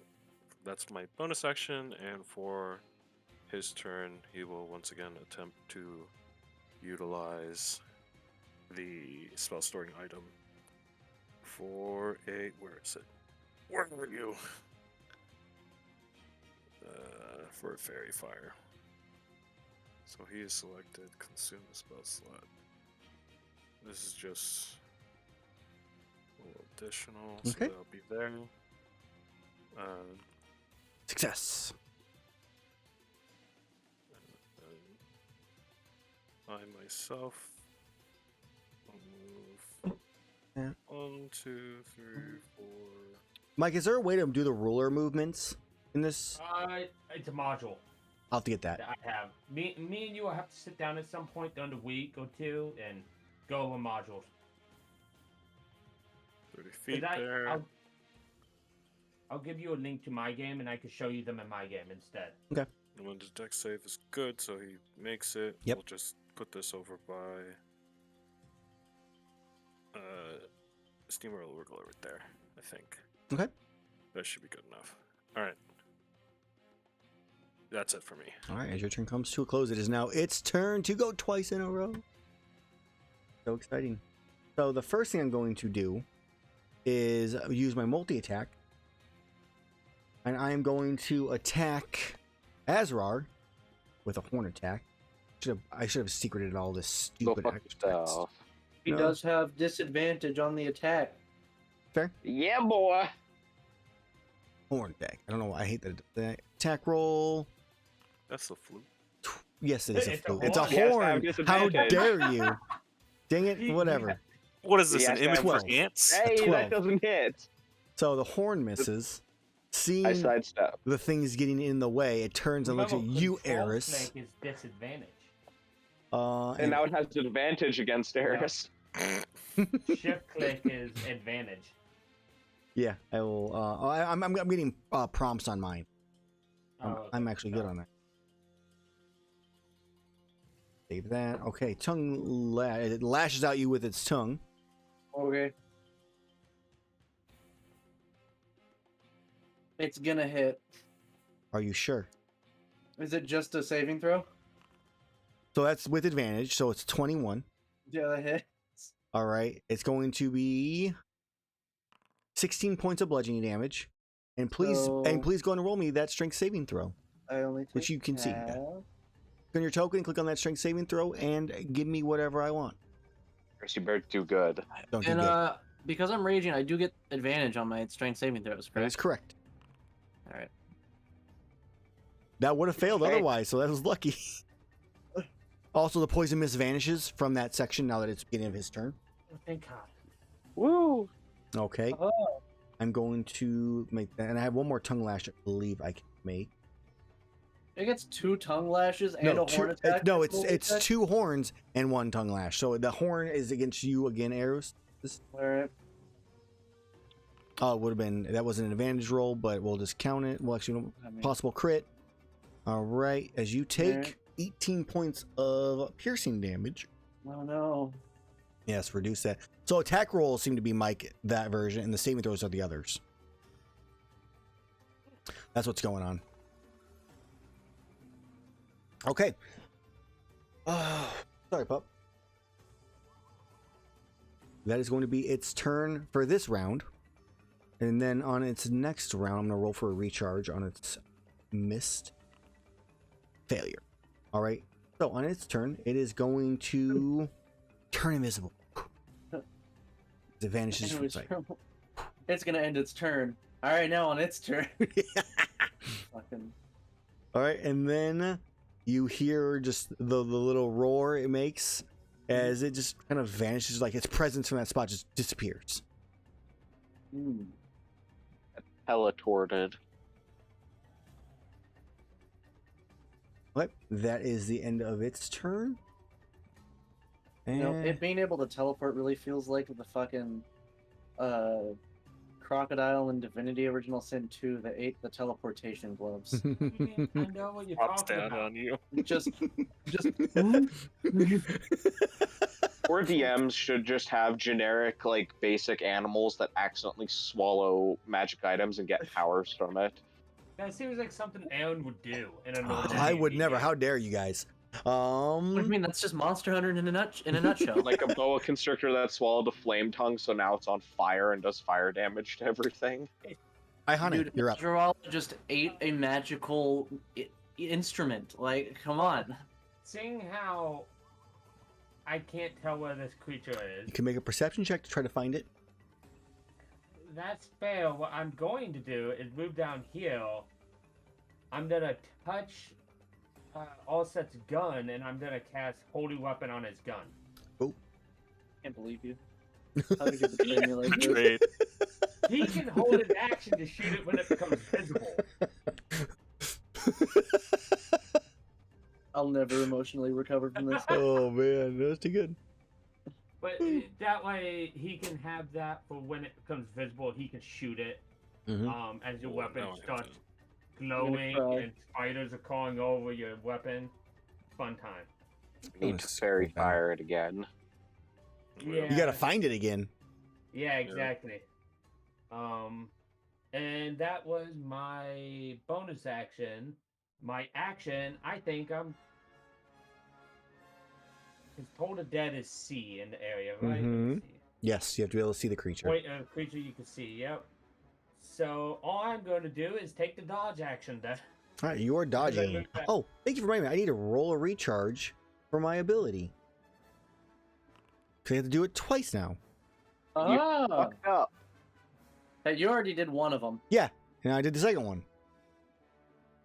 that's my bonus action, and for his turn, he will once again attempt to utilize the spell storing item for a. Where is it? Where are you? For a fairy fire. So he is selected, consume the spell slot. This is just a little additional, so Okay. that'll be there. Success. I myself will move Yeah. 1, 2, 3, 4. Mike, is there a way to do the ruler movements in this? It's a module I'll have to get that. that I have. Me and you will have to sit down at some point during the week or two and go over modules. 30 feet 'Cause there. I'll give you a link to my game and I can show you them in my game instead. Okay. And when the deck save is good, so he makes it, Yep. we'll just put this over by Steamroller will go over there, I think. Okay. That should be good enough. Alright. That's it for me. All right, as your turn comes to a close, it is now its turn to go twice in a row. So exciting. So the first thing I'm going to do is use my multi-attack. And I am going to attack Azrar with a horn attack. I should have secreted all this Go stupid fuck extra text. yourself. He No. does have disadvantage on the attack. Fair. Yeah, boy. Horn attack. I don't know why I hate the attack roll. That's the flute. Yes, it is a It's a flute. It's a horn. Yes, I have horn. How disadvantage. dare you? Dang it, whatever. What is this, He an has to image have for 12. ants? Hey, 12. that doesn't hit. So the horn misses. I Seeing sidestep. the thing's getting in the way, it turns and looks at Remember, you, control Erus. snake is disadvantage. And now it has advantage against Erus. Shift click is advantage. yeah, I will. I'm getting prompts on mine. I'm okay. actually good on that. Save that. Okay, tongue it lashes out you with its tongue. Okay. It's gonna hit. Are you sure? Is it just a saving throw? So that's with advantage. So it's 21. Yeah, that hits. All right. It's going to be 16 points of bludgeoning damage. And please So- please go and roll me that strength saving throw. I only take Which you can see. half. Click on your token, click on that strength saving throw, and give me whatever I want. Erus, you better do good. Don't do And good. because I'm raging, I do get advantage on my strength saving throws, That is correct? correct. All right. That would have failed Okay. otherwise, so that was lucky. Also, the poison mist vanishes from that section now that it's beginning of his turn. Oh, thank God. Woo! Okay. Oh, I'm going to make that. And I have one more tongue lash I believe I can make. it gets 2 tongue lashes and a two, horn attack. no, Full it's attack? 2 horns and 1 tongue lash. So the horn is against you again, Erus. All right. Oh, it would have been, that was an advantage roll, but we'll just count it. Well, actually, I mean, possible crit. All right. As you take Alright. 18 points of piercing damage. oh no. Yes, reduce that. So attack rolls seem to be Mike, that version, and the saving throws are the others. That's what's going on. Okay. Sorry, pup. That is going to be its turn for this round. And then on its next round, I'm going to roll for a recharge on its missed failure. All right. So on its turn, it is going to turn invisible. It vanishes from Anyways, sight. it's gonna end its turn. All right, now on its turn. Fucking. All right, and then you hear just the little roar it makes as it just kind of vanishes, like its presence from that spot just disappears. Hmm. Teletorted. But that is the end of its turn. You know, And it being able to teleport really feels like the fucking crocodile in Divinity Original Sin 2 that ate the teleportation gloves. I know what you're Drops talking down about. on you. just Or DMs should just have generic, like, basic animals that accidentally swallow magic items and get powers from it. That seems like something Aeon would do in a normal I would D&D never. game. How dare you guys? What do you mean? That's just Monster Hunter in a nutshell. Like a boa constrictor that swallowed a flame tongue, so now it's on fire and does fire damage to everything. Iihane, Dude, you're up. Azrar just ate a magical instrument. Like, come on. Seeing how I can't tell where this creature is, You can make a perception check to try to find it. that's fair. What I'm going to do is move down here. I'm gonna touch Allset's gun, and I'm gonna cast Holy Weapon on his gun. Can't believe you. How did you betray me like this? Trade. He can hold an action to shoot it when it becomes visible. I'll never emotionally recover from this. Oh man, that's too good. But that way, he can have that for when it becomes visible. He can shoot it. As your Oh, weapon now I have starts to- glowing cry. and spiders are calling over your weapon. Fun time. Need to fairy fire it again. Yeah. You gotta find it again. Yeah, exactly. And that was my bonus action. My action, I think it's told to dead is C in the area, right? Let me Mhm. see. Yes, you have to be able to see the creature. Point a creature you can see, yep. So all I'm going to do is take the dodge action then. All right, you are dodging. move back. Oh, thank you for reminding me. I need to roll a recharge for my ability. Because I have to do it twice now. Ah! Fucked up. Hey, you already did one of them. And I did the second one.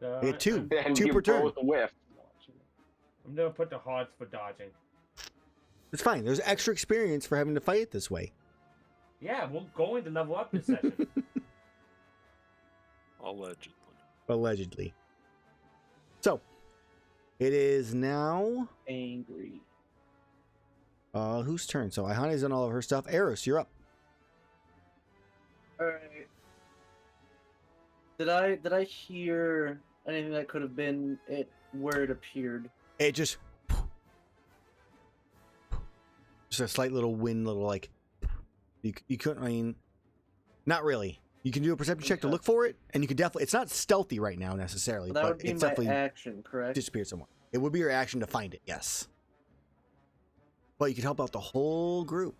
So I get two. And Two you per turn. both whiff. I'm going to put the hearts for dodging. It's fine. There's extra experience for having to fight it this way. Yeah, we're going to level up this session. Allegedly. Allegedly. So, it is now... Angry. Whose turn? So, Iihane's done all of her stuff. Erus, you're up. Alright. Did I hear anything that could have been it where it appeared? It just... Just a slight little wind, little like... You couldn't, I mean... Not really. You can do a perception check to Okay. look for it, and you can definitely... It's not stealthy right now, necessarily, That but would be it's my definitely action, correct? disappeared somewhere. It would be your action to find it, yes. But you could help out the whole group.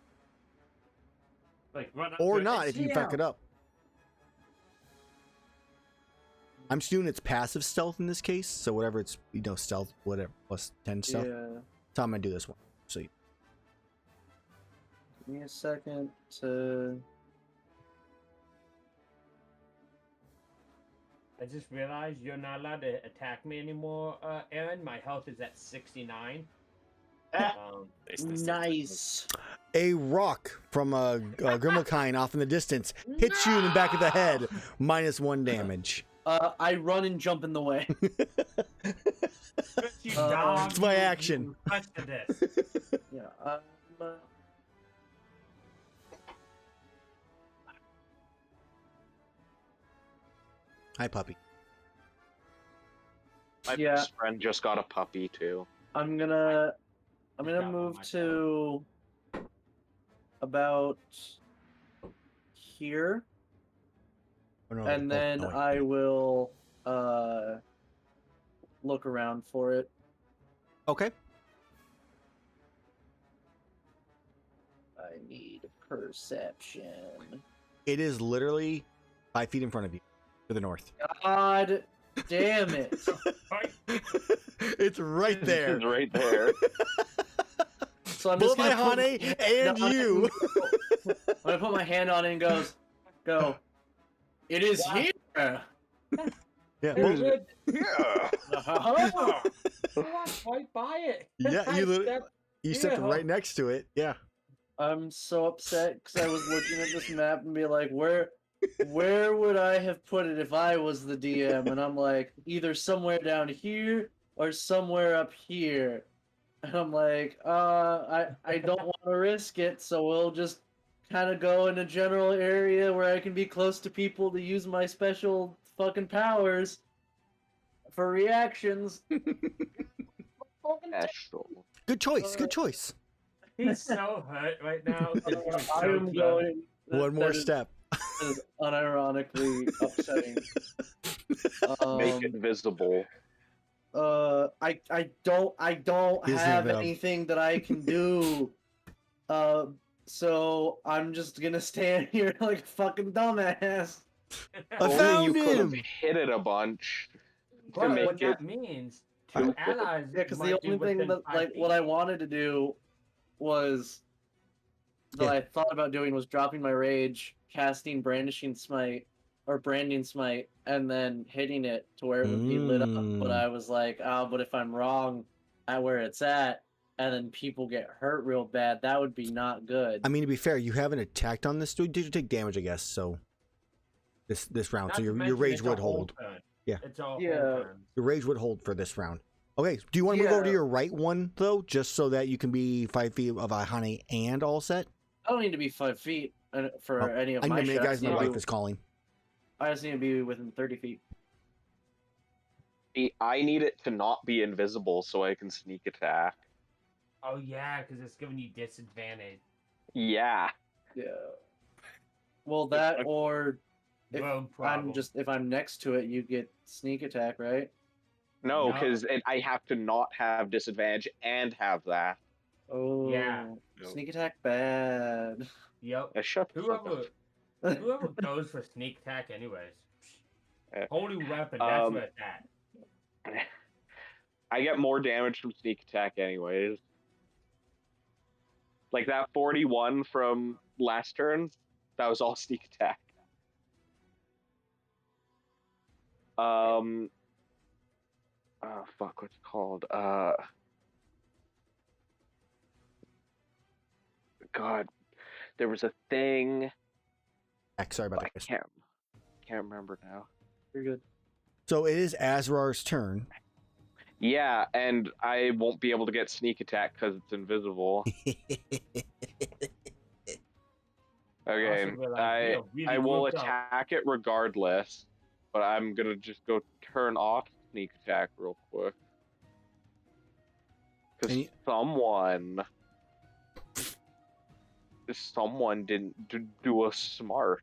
Like run up Or to not, and if you see fuck him. it up. I'm just doing its passive stealth in this case, so whatever it's, stealth, whatever, plus 10 stuff. Yeah. That's how I'm gonna do this one. So you... Give me a second to... I just realized you're not allowed to attack me anymore, Aaron. My health is at 69. Nice. A rock from a Grimmelkine off in the distance hits you in the back of the head, -1 damage. I run and jump in the way. You Uh, dog, It's my you action. touched this. Yeah. Hi, puppy. My Yeah. best friend just got a puppy too. I'm gonna Just got one move myself. to about here, Oh, no, and oh, then no, wait. I will look around for it. Okay. I need perception. It is literally 5 feet in front of you, to the north. God damn it! It's right there. It's right there. So I'm Both just gonna put Iihane my and hand on it you. I'm gonna put my hand on it and go. It is Wow. here. Yeah, Hey, both- good. Yeah. Oh, I walked right by it. Yeah, I you stepped- you stepped Yeah. right next to it. Yeah. I'm so upset because I was looking at this map and be like, where would I have put it if I was the DM? And I'm like, either somewhere down here or somewhere up here. And I'm like, I don't want to risk it, so we'll just kind of go in a general area where I can be close to people to use my special fucking powers for reactions. Special. Good choice. Good choice. He's so hurt right now. 'cause he was I so am close. going. One more that is- step. That is unironically upsetting. Make it visible. I don't He's have not, anything that I can do. So I'm just gonna stand here like a fucking dumbass. I Only found you could have him! hit it a bunch to But make what it. that means, too two quick. allies. Yeah, because might the be only thing within that 5 what feet. I wanted to do was that Yeah. I thought about doing was dropping my rage, casting brandishing smite, or branding smite and then hitting it to where it would be lit up. But I was like, oh, but if I'm wrong at where it's at, and then people get hurt real bad, that would be not good. I mean, to be fair, you haven't attacked on this. Did you take damage? I guess so. This round, Not so to your mention rage it's a would whole hold. turn. Yeah. It's all Yeah. whole turn. Your rage would hold for this round. Okay. Do you want to move over to Yeah. your right one though, just so that you can be 5 feet of Iihane and all set? I don't need to be 5 feet for Oh, any of I my mean, shots. guys, my Yeah. wife is calling. I just need to be within 30 feet. I need it to not be invisible so I can sneak attack. Oh yeah, because it's giving you disadvantage. Yeah. Yeah. Well, that or if Road problem. if I'm next to it, you get sneak attack, right? No, No. because I have to not have disadvantage and have that. Oh. Yeah. Nope. Sneak attack bad. Yep. Shut the fuck Whoever up. whoever goes for sneak attack, anyways. Eh. Holy weapon. That's Um, where it's at. I get more damage from sneak attack anyways. Like that 41 from last turn, that was all sneak attack. Oh fuck, what's it called? God, there was a thing. Sorry about I that. can't remember now. You're good. So it is Azrar's turn. Yeah, and I won't be able to get sneak attack because it's invisible. Okay, Also realized we are really I will grouped up. attack it regardless, but I'm gonna just go turn off sneak attack real quick. Because And someone didn't do a smart.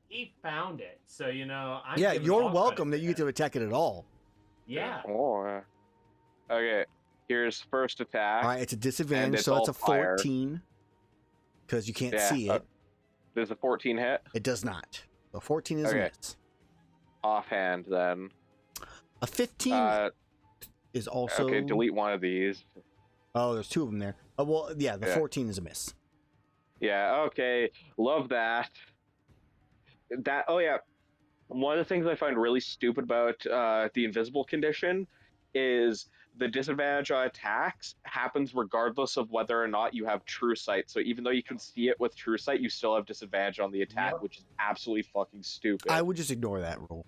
He found it, so I'm Yeah, giving you're all welcome credit that you get to attack it at all. Yeah. Oh. Okay, here's first attack. All right, it's a disadvantage, it's so it's all a fire. 14 because you can't Yeah, see it. There's a 14 hit. It does not. So 14 is a Okay. miss. Offhand then. A 15 is also. Okay, delete one of these. Oh, there's two of them there. Oh, well, yeah, the Yeah. 14 is a miss. Yeah, okay. Love that. Oh yeah. One of the things I find really stupid about the invisible condition is the disadvantage on attacks happens regardless of whether or not you have true sight. So even though you can see it with true sight, you still have disadvantage on the attack, Yep. which is absolutely fucking stupid. I would just ignore that rule.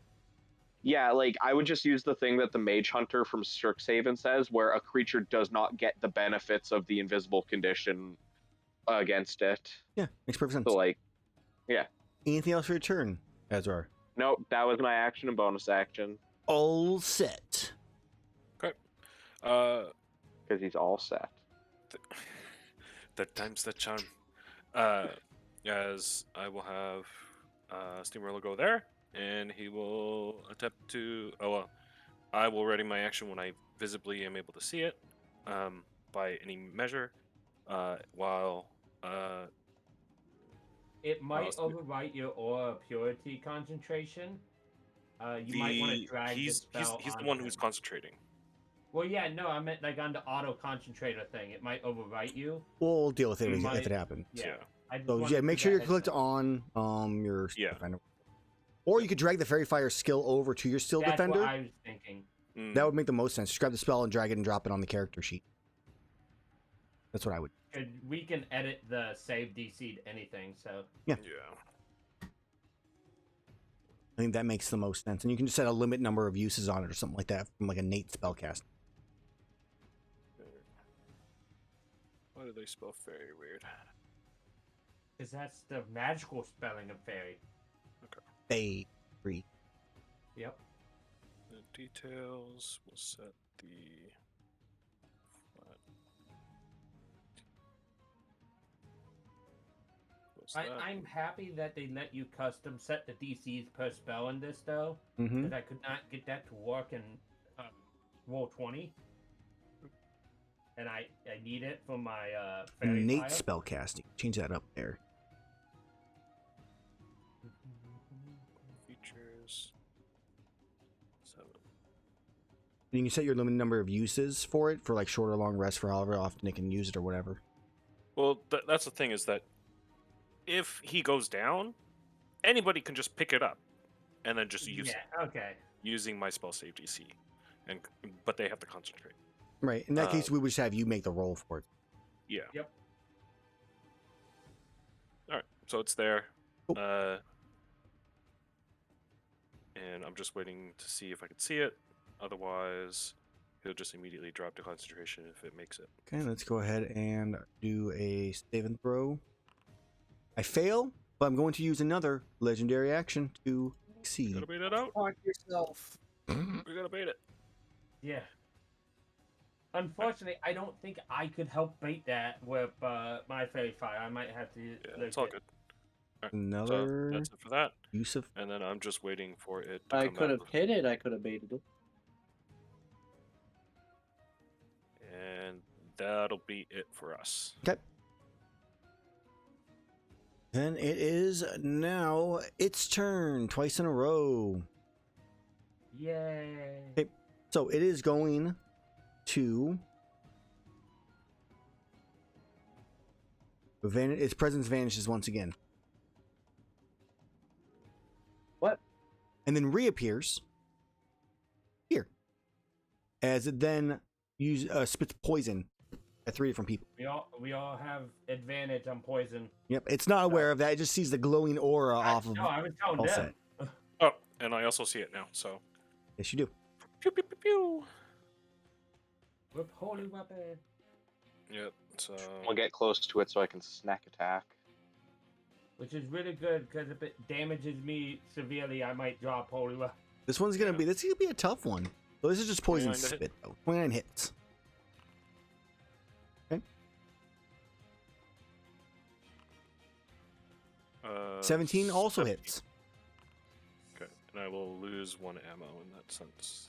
Yeah, like I would just use the thing that the Mage Hunter from Strixhaven says, where a creature does not get the benefits of the invisible condition against it. Yeah, makes perfect sense. So like, yeah. Anything else for your turn, Azrar? Nope, that was my action and bonus action. All set. Because he's all set. That times the charm. As I will have Steamroller go there, and he will attempt to. Oh well, I will ready my action when I visibly am able to see it, by any measure, while It might Awesome. overwrite your aura purity concentration. You might want to drag the he's spell the on one who's him. concentrating. Well, yeah, no, I meant like on the auto concentrator thing. It might overwrite you. We'll deal with it You if might- it happens. Yeah. I just So wanted yeah, to make give sure that you're heads clicked up. on your Steel Yeah. Defender. Or you could drag the Fairy Fire skill over to your Steel That's Defender. what I was thinking. That would make the most sense. Just grab the spell and drag it and drop it on the character sheet. That's what I would. We can edit the save DC to anything, so Yeah. Yeah. I think that makes the most sense. And you can just set a limit number of uses on it or something like that from like a Nate spellcast. Why do they spell fairy weird? because that's the magical spelling of fairy. Fairy. Yep. The details will set the flat. What's that? I'm happy that they let you custom set the DCs per spell in this though, Mm-hmm. because I could not get that to work in roll 20, and I need it for my fairy Nate fire. spellcasting. Change that up there. Features. 7. And you can set your limited number of uses for it for like short or long rest for however often it can use it or whatever. Well, that's the thing is that if he goes down, anybody can just pick it up. and then just Yeah. Okay. using my spell save DC, but they have to concentrate. Right. In that case, we would just have you make the roll for it. Yeah. Yep. All right. So it's there. Cool. And I'm just waiting to see if I can see it. Otherwise, he'll just immediately drop to concentration if it makes it. Okay, let's go ahead and do a save and throw. I fail, but I'm going to use another legendary action to succeed. Gotta bait it out. Fuck yourself. We gotta bait it. Yeah. Unfortunately, I don't think I could help bait that with my fairy fire. I might have to. Yeah, it's all good. Another So that's it for that. use of. And then I'm just waiting for it to I come could back. have hit it. I could have baited it. And that'll be it for us. Okay. Then it is now its turn, twice in a row. Yay. Okay. So it is going to. Its presence vanishes once again. What? And then reappears here. As it then spits poison at 3 different people. We all have advantage on poison. Yep, it's not aware of that. It just sees the glowing aura off of No, I was telling all them. set. Oh, and I also see it now, so. Yes, you do. Pew, pew, pew, pew. With holy weapon. Yep, so. We'll get close to it so I can snack attack. Which is really good because if it damages me severely, I might drop holy weapon. This one's gonna be. This is gonna be a tough one. So this is just poison 29 to hit. spit though. 29 hits. Okay. 17 also 17. hits. Okay, and I will lose 1 ammo in that sense.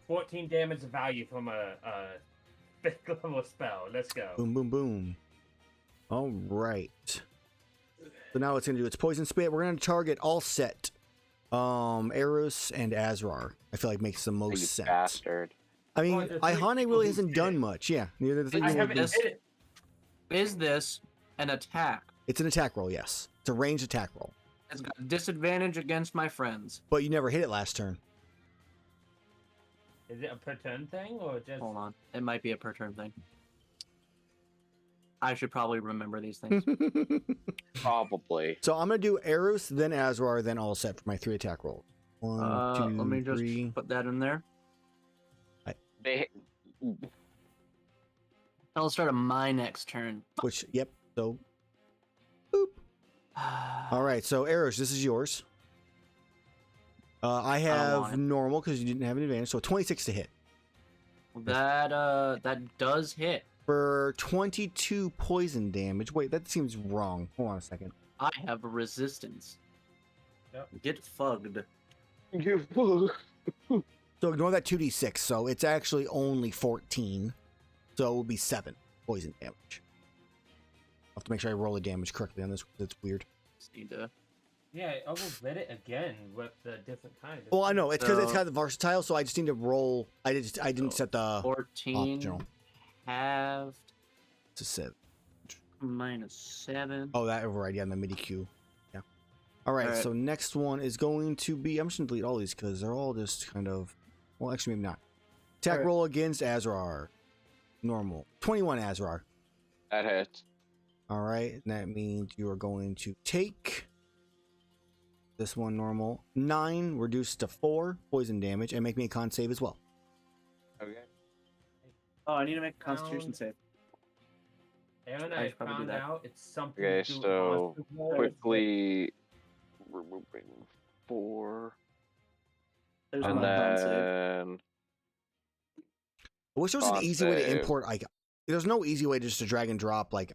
14 damage value from a 5th level spell. Let's go. Boom, boom, boom. All right. So now it's gonna do its poison spit. We're gonna target all set. Erus and Azrar. I feel like makes the most You sense. bastard. I mean, Oh, the three Iihane people really who hasn't did done it. much. Yeah, neither the thing. I Is haven't this- hit it. Is this an attack? It's an attack roll. Yes, it's a ranged attack roll. It's got disadvantage against my friends. But you never hit it last turn. Is it a per turn thing or just? Hold on. It might be a per turn thing. I should probably remember these things. Probably. So I'm gonna do Erus, then Azrar, then all set for my 3 attack rolls. 1, 2, Let me just 3. put that in there. They, I'll start on my next turn. Which, yep. So, boop. All right. So Erus, this is yours. I want have it. normal because you didn't have an advantage. So 26 to hit That does hit. for 22 poison damage. Wait, that seems wrong. Hold on a second. I have a resistance. Yep. Get fugged. So ignore that 2d6. So it's actually only 14. So it will be 7 poison damage. I'll have to make sure I roll the damage correctly on this because it's weird. Just need to. Yeah, I will bet it again with the different kind. Well, I know it's because it's So- kind of versatile. So I just need to roll. I didn't So, set the 14 optional. halved to set. minus 7. Oh, that override. Yeah, the MIDI Q. Yeah. All right. Alright. So next one is going to be. I'm just gonna delete all these because they're all just kind of. Well, actually, maybe not. Attack Alright. roll against Azrar. Normal. 21 Azrar. that hits. All right. And that means you are going to take this one normal 9 reduced to 4 poison damage and make me a con save as well. Okay. Oh, I need to make a Constitution save. Aaron, I I should probably do found that. out it's something. Okay, to do with so monster rolls. quickly removing 4, There's and my con save. then I wish there was an Con easy way to save. import icon. There's no easy way to just to drag and drop like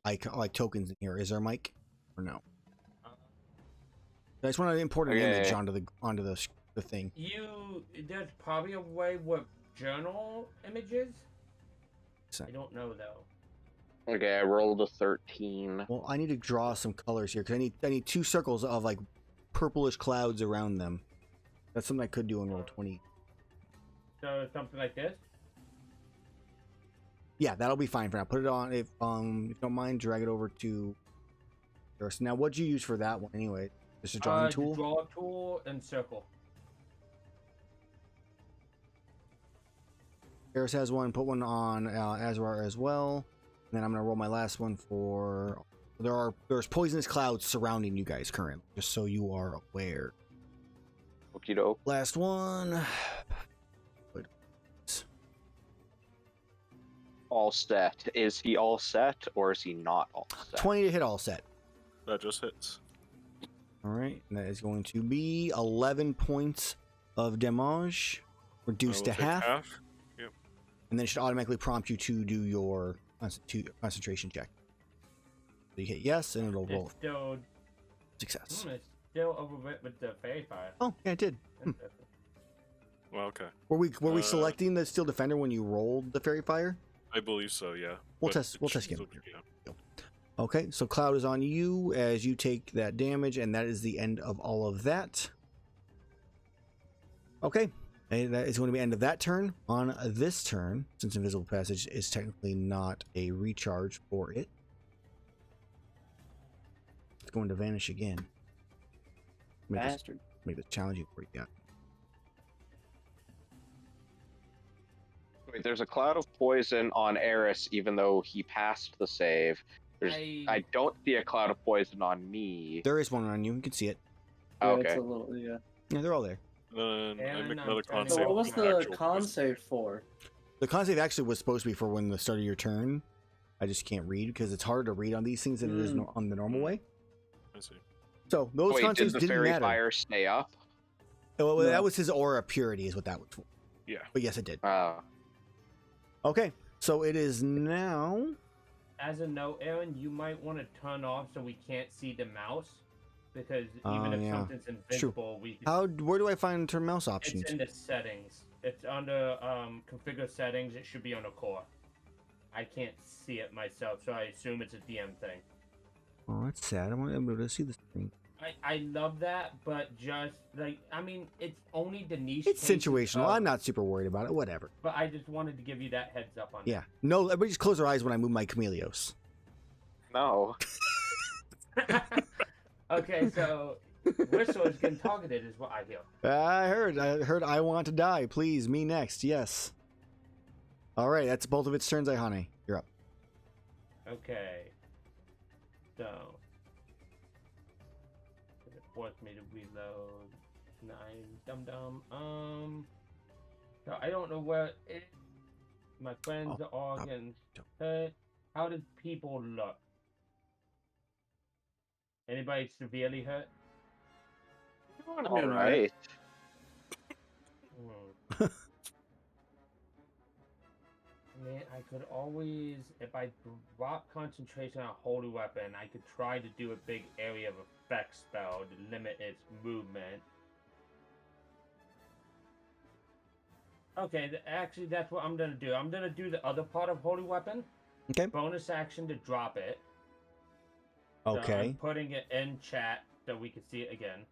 tokens in here, is there, Mike? Or no? I just want to import an image Okay. onto the thing. There's probably a way with journal images. So- I don't know though. okay, I rolled a 13. Well, I need to draw some colors here because I need 2 circles of like purplish clouds around them. That's something I could do in roll 20. So something like this. Yeah, that'll be fine for now. Put it on if you don't mind. Drag it over to. So now, what'd you use for that one anyway? Just a drawing The tool. draw tool and circle. Erus has one. Put one on Azrar as well. And then I'm gonna roll my last one for. There's poisonous clouds surrounding you guys currently, just so you are aware. Okie doke. Last one. All set. Is he all set or is he not all set? 20 to hit all set. That just hits. All right, and that is going to be 11 points of damage, reduced to I will take half, Yep. and then it should automatically prompt you to do your concentration check. So you hit yes, and it'll roll It's still, success. it's still overwritten with the fairy fire. Oh, yeah, it did. Well, okay. Were we Uh, selecting the steel defender when you rolled the fairy fire? I believe so, yeah. We'll But test it should again. still be- yeah. Okay, so Cloud is on you as you take that damage, and that is the end of all of that. Okay, and that is going to be the end of that turn. On this turn, since Invisible Passage is technically not a recharge for it, it's going to vanish again. Bastard. Make this challenging for you. Yeah. Wait, there's a cloud of poison on Erus, even though he passed the save. I don't see a cloud of poison on me. There is one on you. You can see it. Yeah, Okay. it's a little, yeah. Yeah, they're all there. Then I And make I'm another turning con So save. what was for the actual con poison. save for? The con save actually was supposed to be for when the start of your turn. I just can't read because it's harder to read on these things than it is on the normal way. I see. So those Wait, con did saves the didn't fairy matter. fire stay up? Well, No. that was his aura purity, is what that was for. Yeah. But yes, it did. Uh, Okay, so it is now. As a note, Aaron, you might want to turn off so we can't see the mouse, because even if yeah. something's invisible, we can. Where do I find turn mouse options? It's in the settings. It's under configure settings. It should be on the core. I can't see it myself, so I assume it's a DM thing. Oh, that's sad. I want to be able to see this thing. I love that, but just like it's only the niche. It's cases situational. of- I'm not super worried about it. Whatever. But I just wanted to give you that heads up on Yeah. No, everybody just close their eyes when I move my Chameleos. no. that. Okay, so Whistle is getting targeted, is what I hear. I heard. I want to die. Please, me next. Yes. All right, that's both of its turns. Iihane, you're up. Okay. So. It forced me to reload. 9 dum. So I don't know where it. My friends are all getting hurt. How did people look? Anybody severely hurt? doing All alright. right. Man, I could always, if I drop concentration on a holy weapon, I could try to do a big area of effect spell to limit its movement. Okay, actually, that's what I'm gonna do. I'm gonna do the other part of holy weapon. Okay. Bonus action to drop it. So Okay. I'm putting it in chat so we can see it again.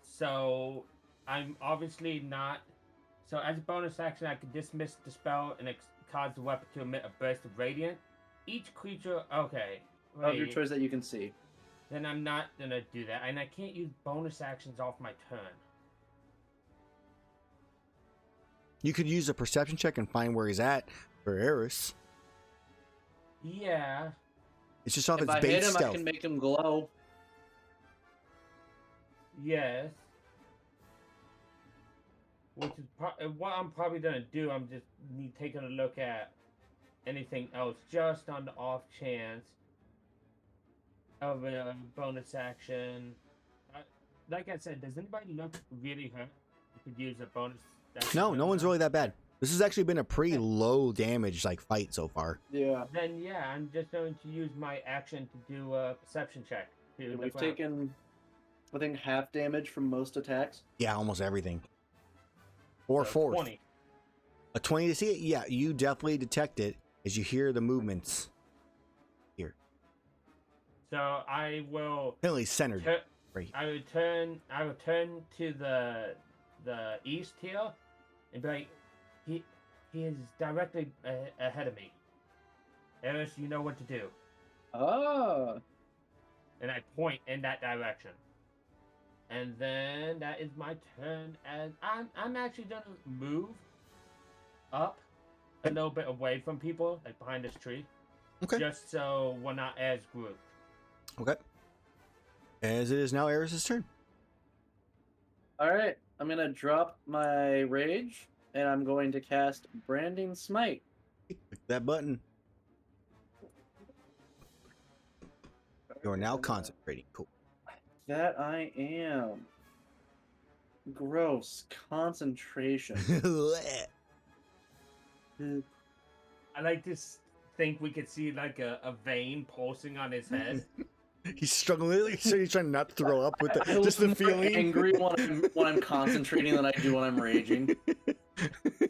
So I'm obviously not. So as a bonus action, I could dismiss the spell and cause the weapon to emit a burst of radiant. Each creature. Okay. Of your wait, choice that you can see. Then I'm not gonna do that, and I can't use bonus actions off my turn. You could use a perception check and find where he's at for Erus. Yeah. It's just off If its I base hit him, stealth. I can make him glow. Yes. Which is what I'm probably gonna do. I'm just taking a look at anything else, just on the off chance of a bonus action. Like I said, does anybody look really hurt? You could use a bonus. action No, to no one's know. really that bad. This has actually been a pretty low damage fight so far. Yeah. Then yeah, I'm just going to use my action to do a perception check. To And look we've around. taken, I think, half damage from most attacks. Yeah, almost everything. Or So fourth. 20. A 20 to see it? Yeah, you definitely detect it as you hear the movements. Here. So I will. Apparently centered. Tur- Right. I would turn to the east here, and be like, he is directly ahead of me. Erus, you know what to do. Ah. and I point in that direction. And then that is my turn, and I'm actually gonna move up a little bit away from people, like behind this tree. Okay. Just so we're not as grouped. Okay. As it is now Erus' turn. Alright, I'm gonna drop my rage, and I'm going to cast Branding Smite. Click that button. You are now concentrating. Cool. That I am. Gross. Concentration. I like to think we could see like a vein pulsing on his head. He's struggling. He's trying not to throw up with I just the look more feeling. angry when I'm concentrating than I do when I'm raging.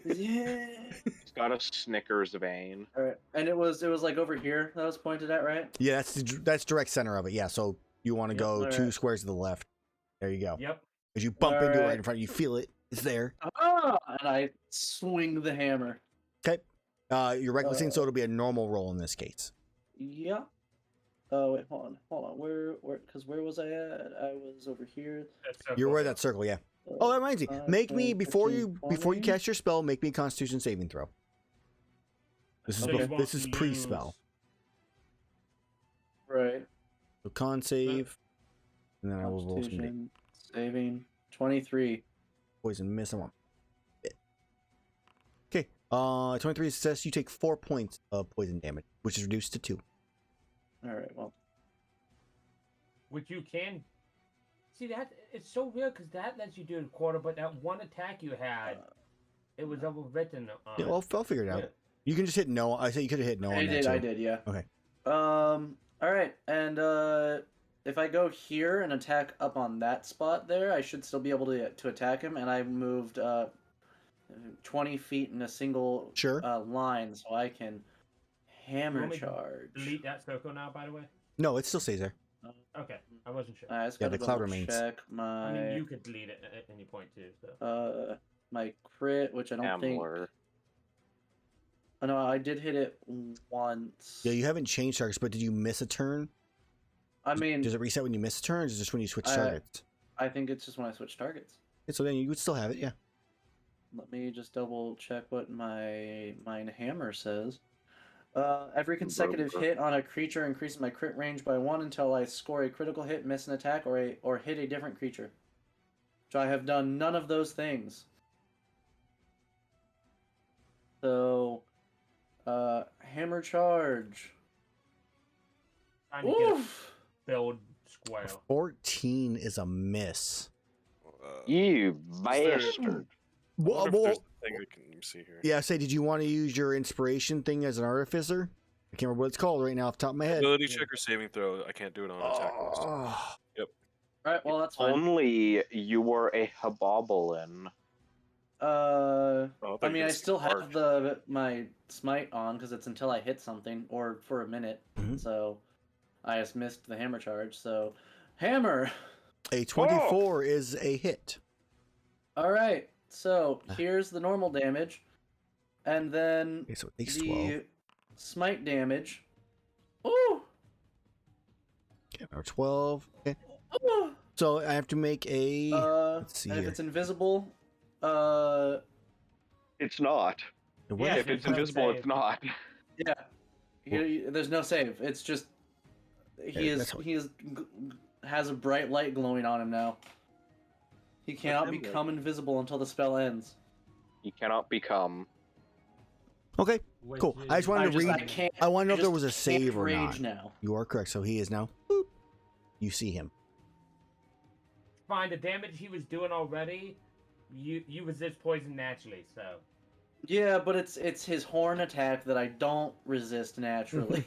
Yeah. He's got a Snickers vein. All right, and it was like over here that was pointed at, right? Yeah, that's direct center of it. Yeah, so you want to go Yep, 2 alright. squares to the left. There you go. Yep. As you bump into it right Alright. in front, you feel it. It's there. Ah! And I swing the hammer. Okay. You're recklessing, so it'll be a normal roll in this case. Yeah. Oh wait, hold on. Where? Because where was I at? I was over here. You're where that circle, yeah. Oh, that reminds me. Make me 10, before 15, you 20. cast your spell. Make me a Constitution saving throw. This is So you this won't is pre-spell. Right. So con save, and then I will roll some Constitution saving 23. poison miss. I want. Okay. 23 is success. You take 4 points of poison damage, which is reduced to 2. All right. Well. Which you can see that it's so weird because that lets you do a quarter, but that one attack you had, it was overwritten. Yeah, well, I'll figure it out. Yeah. You can just hit no. I say you could have hit no on that too. I did. Yeah. Okay. All right, and if I go here and attack up on that spot there, I should still be able to attack him. And I moved 20 feet in a single Sure. line, so I can hammer want me to charge. Delete that circle now, by the way. No, it still stays there. Okay, I wasn't sure. I just Yeah, gotta the cloud double remains. check I mean, my you could delete it at any point too. So. my crit, which I don't think. Amellwind. Oh, no, I did hit it once. Yeah, you haven't changed targets, but did you miss a turn? I mean, Does it reset when you miss a turn, or is it just when you switch targets? I think it's just when I switch targets. Yeah, so then you would still have it, yeah. Let me just double check what my hammer says. Every consecutive hit on a creature increases my crit range by 1 until I score a critical hit, miss an attack, or hit a different creature. So I have done none of those things. So, hammer charge. Trying to get a Oof! build square. 14 is a miss. You there- bastard. I wonder if Well, there's a thing we can see here. yeah, say, did you want to use your inspiration thing as an artificer? I can't remember what it's called right now off the top of my head. Ability check or saving throw. I can't do it on attack list. Oh, Alright, well, that's fine. Only you were a Habobolin. Oh, I mean, I it's still hard. have my smite on because it's until I hit something or for a minute. Mhm. So I just missed the hammer charge. So hammer. a 24 is a hit. All right. So here's the normal damage, and then Okay, so it takes the 12. smite damage. Ooh. Okay, or 12. Okay. Ooh. So I have to make a. Let's see and if here. it's invisible, It's not. What? Yeah, If it's don't invisible, save. it's not. yeah, there's no save. It's just that's what- he has a bright light glowing on him now. He cannot him, become invisible until the spell ends. You cannot become. Okay, cool. I just wanted to I read. can't. I want to know if there just was a can't save or rage not. now. You are correct. So he is now. Boop. You see him. Fine, the damage he was doing already, you resist poison naturally, so. Yeah, but it's his horn attack that I don't resist naturally.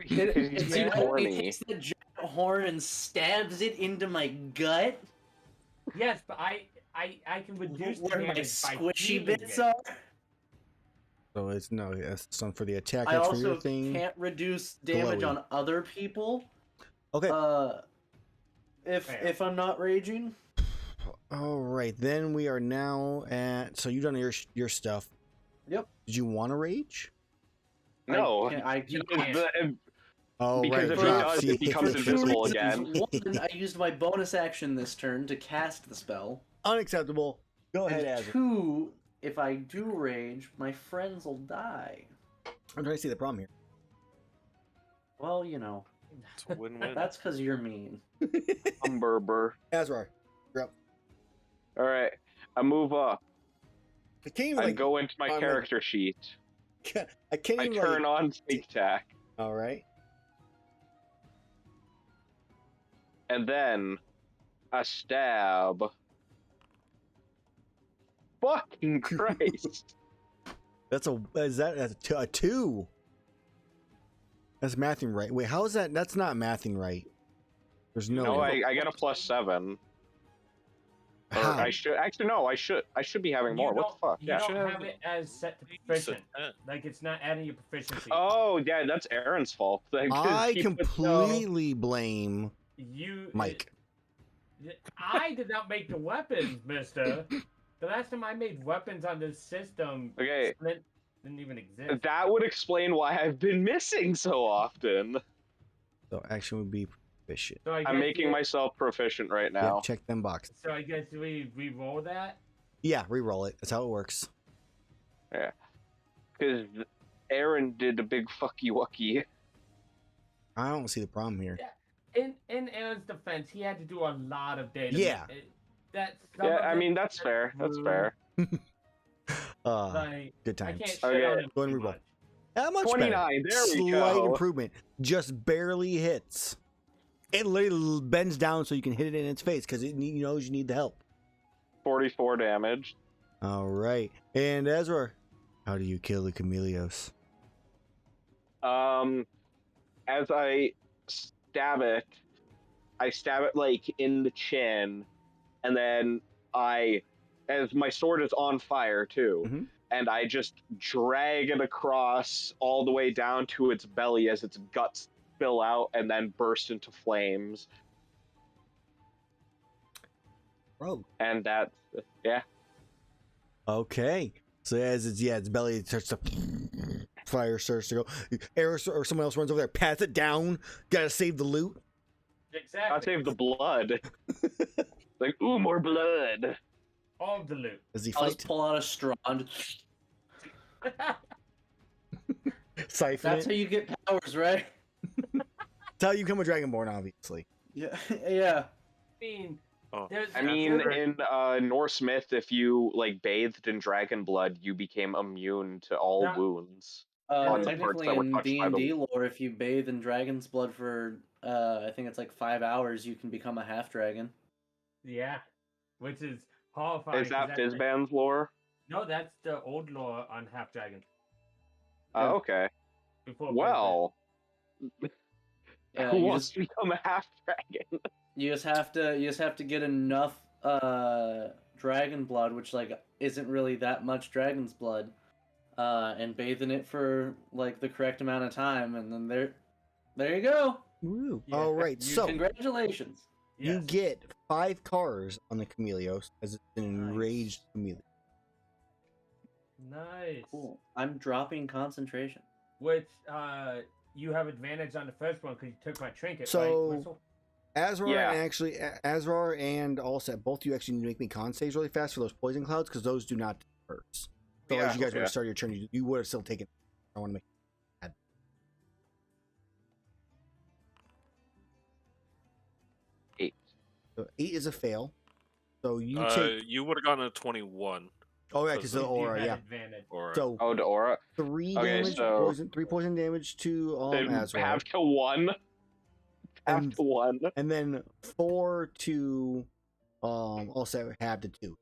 He's He horny. takes the giant horn and stabs it into my gut, Yes, but I can reduce the where my damage by squishy healing bits it. are. So it's no. That's some for the attack. I That's for your also thing. can't reduce damage Glowy. on other people. Okay. If I'm not raging. All right. Then we are now at. So you done your stuff. Yep. Did you want to rage? No. I You can't. can't. Oh, Because right. if he drops. does, it becomes For two invisible reasons. again. One, I used my bonus action this turn to cast the spell. Unacceptable. Go ahead, And Azrar. two, if I do rage, my friends will die. I'm trying to see the problem here. Well, you know, It's a win-win. that's because you're mean. Umberber. Azrar, you're up. All right, I move up. I can't even I like. go into my I'm character sheet. I can't I even turn like. on sneak attack, All right. and then a stab. Fucking Christ! That's a two. That's mathing right. Wait, how is that? That's not mathing right. There's no. No, way. I get a +7. Or How? I should actually no. I should be having more. What the fuck? You Yeah. don't should have have it as set to It's a proficient. 10. Like it's not adding your proficiency. Oh yeah, that's Aaron's fault. Like, 'cause I he put- completely blame You, Mike. I did not make the weapons, Mister. The last time I made weapons on this system, Okay. Splint didn't even exist. That would explain why I've been missing so often. So action would be proficient. So I I'm guess making myself proficient right now. Yep, check them boxes. So I guess we re-roll that. Yeah, re-roll it. That's how it works. Because Aaron did a big fucky wucky. I don't see the problem here. In Aaron's defense, he had to do a lot of data. Yeah. That's Yeah, I mean that's fair. That's fair. Like, Good I times. can't shit Okay, on him go and too re-roll. much. That much 29. better. There we Slight go. improvement. Just barely hits. It literally bends down so you can hit it in its face because it knows you need the help. 44 damage. All right. And Ezra, how do you kill the Chameleos? As I stab it like in the chin, and then as my sword is on fire too, Mhm. and I just drag it across all the way down to its belly as its guts spill out and then burst into flames. Bro. And that's yeah. Okay. So as its belly starts to fire starts to go. Erus or someone else runs over there, pats it down. Gotta save the loot. Exactly. I saved the blood. Like, ooh, more blood. All of the loot. As he I'll just fight, pull out a straw and siphon that's it. how you get powers, right? That's how you become a Dragonborn, obviously. Yeah, yeah. mean, Oh, there's I mean, there's- in Norse myth, if you like bathed in dragon blood, you became immune to all That- wounds. On the parts Technically, that were in touched by the- D&D lore, if you bathe in dragon's blood for, I think it's like 5 hours, you can become a half dragon. yeah, which is horrifying. Is 'cause that that's Fizban's lore? No, that's the old lore on Half Dragon. Yeah. Okay. Before Well, Yeah, who you wants just, to become a half dragon? you just have to get enough dragon blood, which like isn't really that much dragon's blood, and bathe in it for like the correct amount of time, and then there you go. Woo. Yeah, All right. you So Congratulations. you Yes. get 5 cars on the Chameleos as it's an Nice. enraged chameleon. Nice. Cool. I'm dropping concentration. Which you have advantage on the first one because you took my trinket. So- right, Whistle? Azrar Yeah. and actually Azrar and Allset, both of you actually need to make me con saves really fast for those poison clouds because those do not disperse. So Yeah, as you guys would yeah. have started your turn, you would have still taken. I want to make. 8. So 8 is a fail. So you you take. would have gotten a 21. Oh yeah, because the so You aura, had yeah. advantage. Or So Oh, the aura. 3 Okay, damage, so- poison, 3 poison damage to Then Azrar, half to 1. Half And- to 1. and then 4 to Allset, half to 2.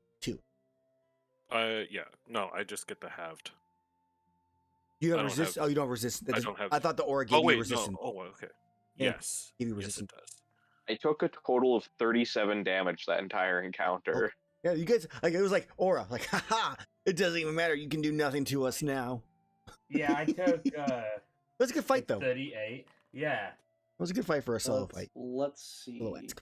yeah, no, I just get the halved. You have I don't resist. have- Oh, you don't resist. I don't have- I thought the aura gave Oh you wait, resistance. no. Oh, okay. Yeah, Yes. give you Yes, resistance. it does. I took a total of 37 damage that entire encounter. Yeah, you guys like it was like aura, like haha. It doesn't even matter. You can do nothing to us now. Yeah, I took It was a good fight though. It 38. Yeah. was a good fight for a solo fight. Let's see. Silhouettes.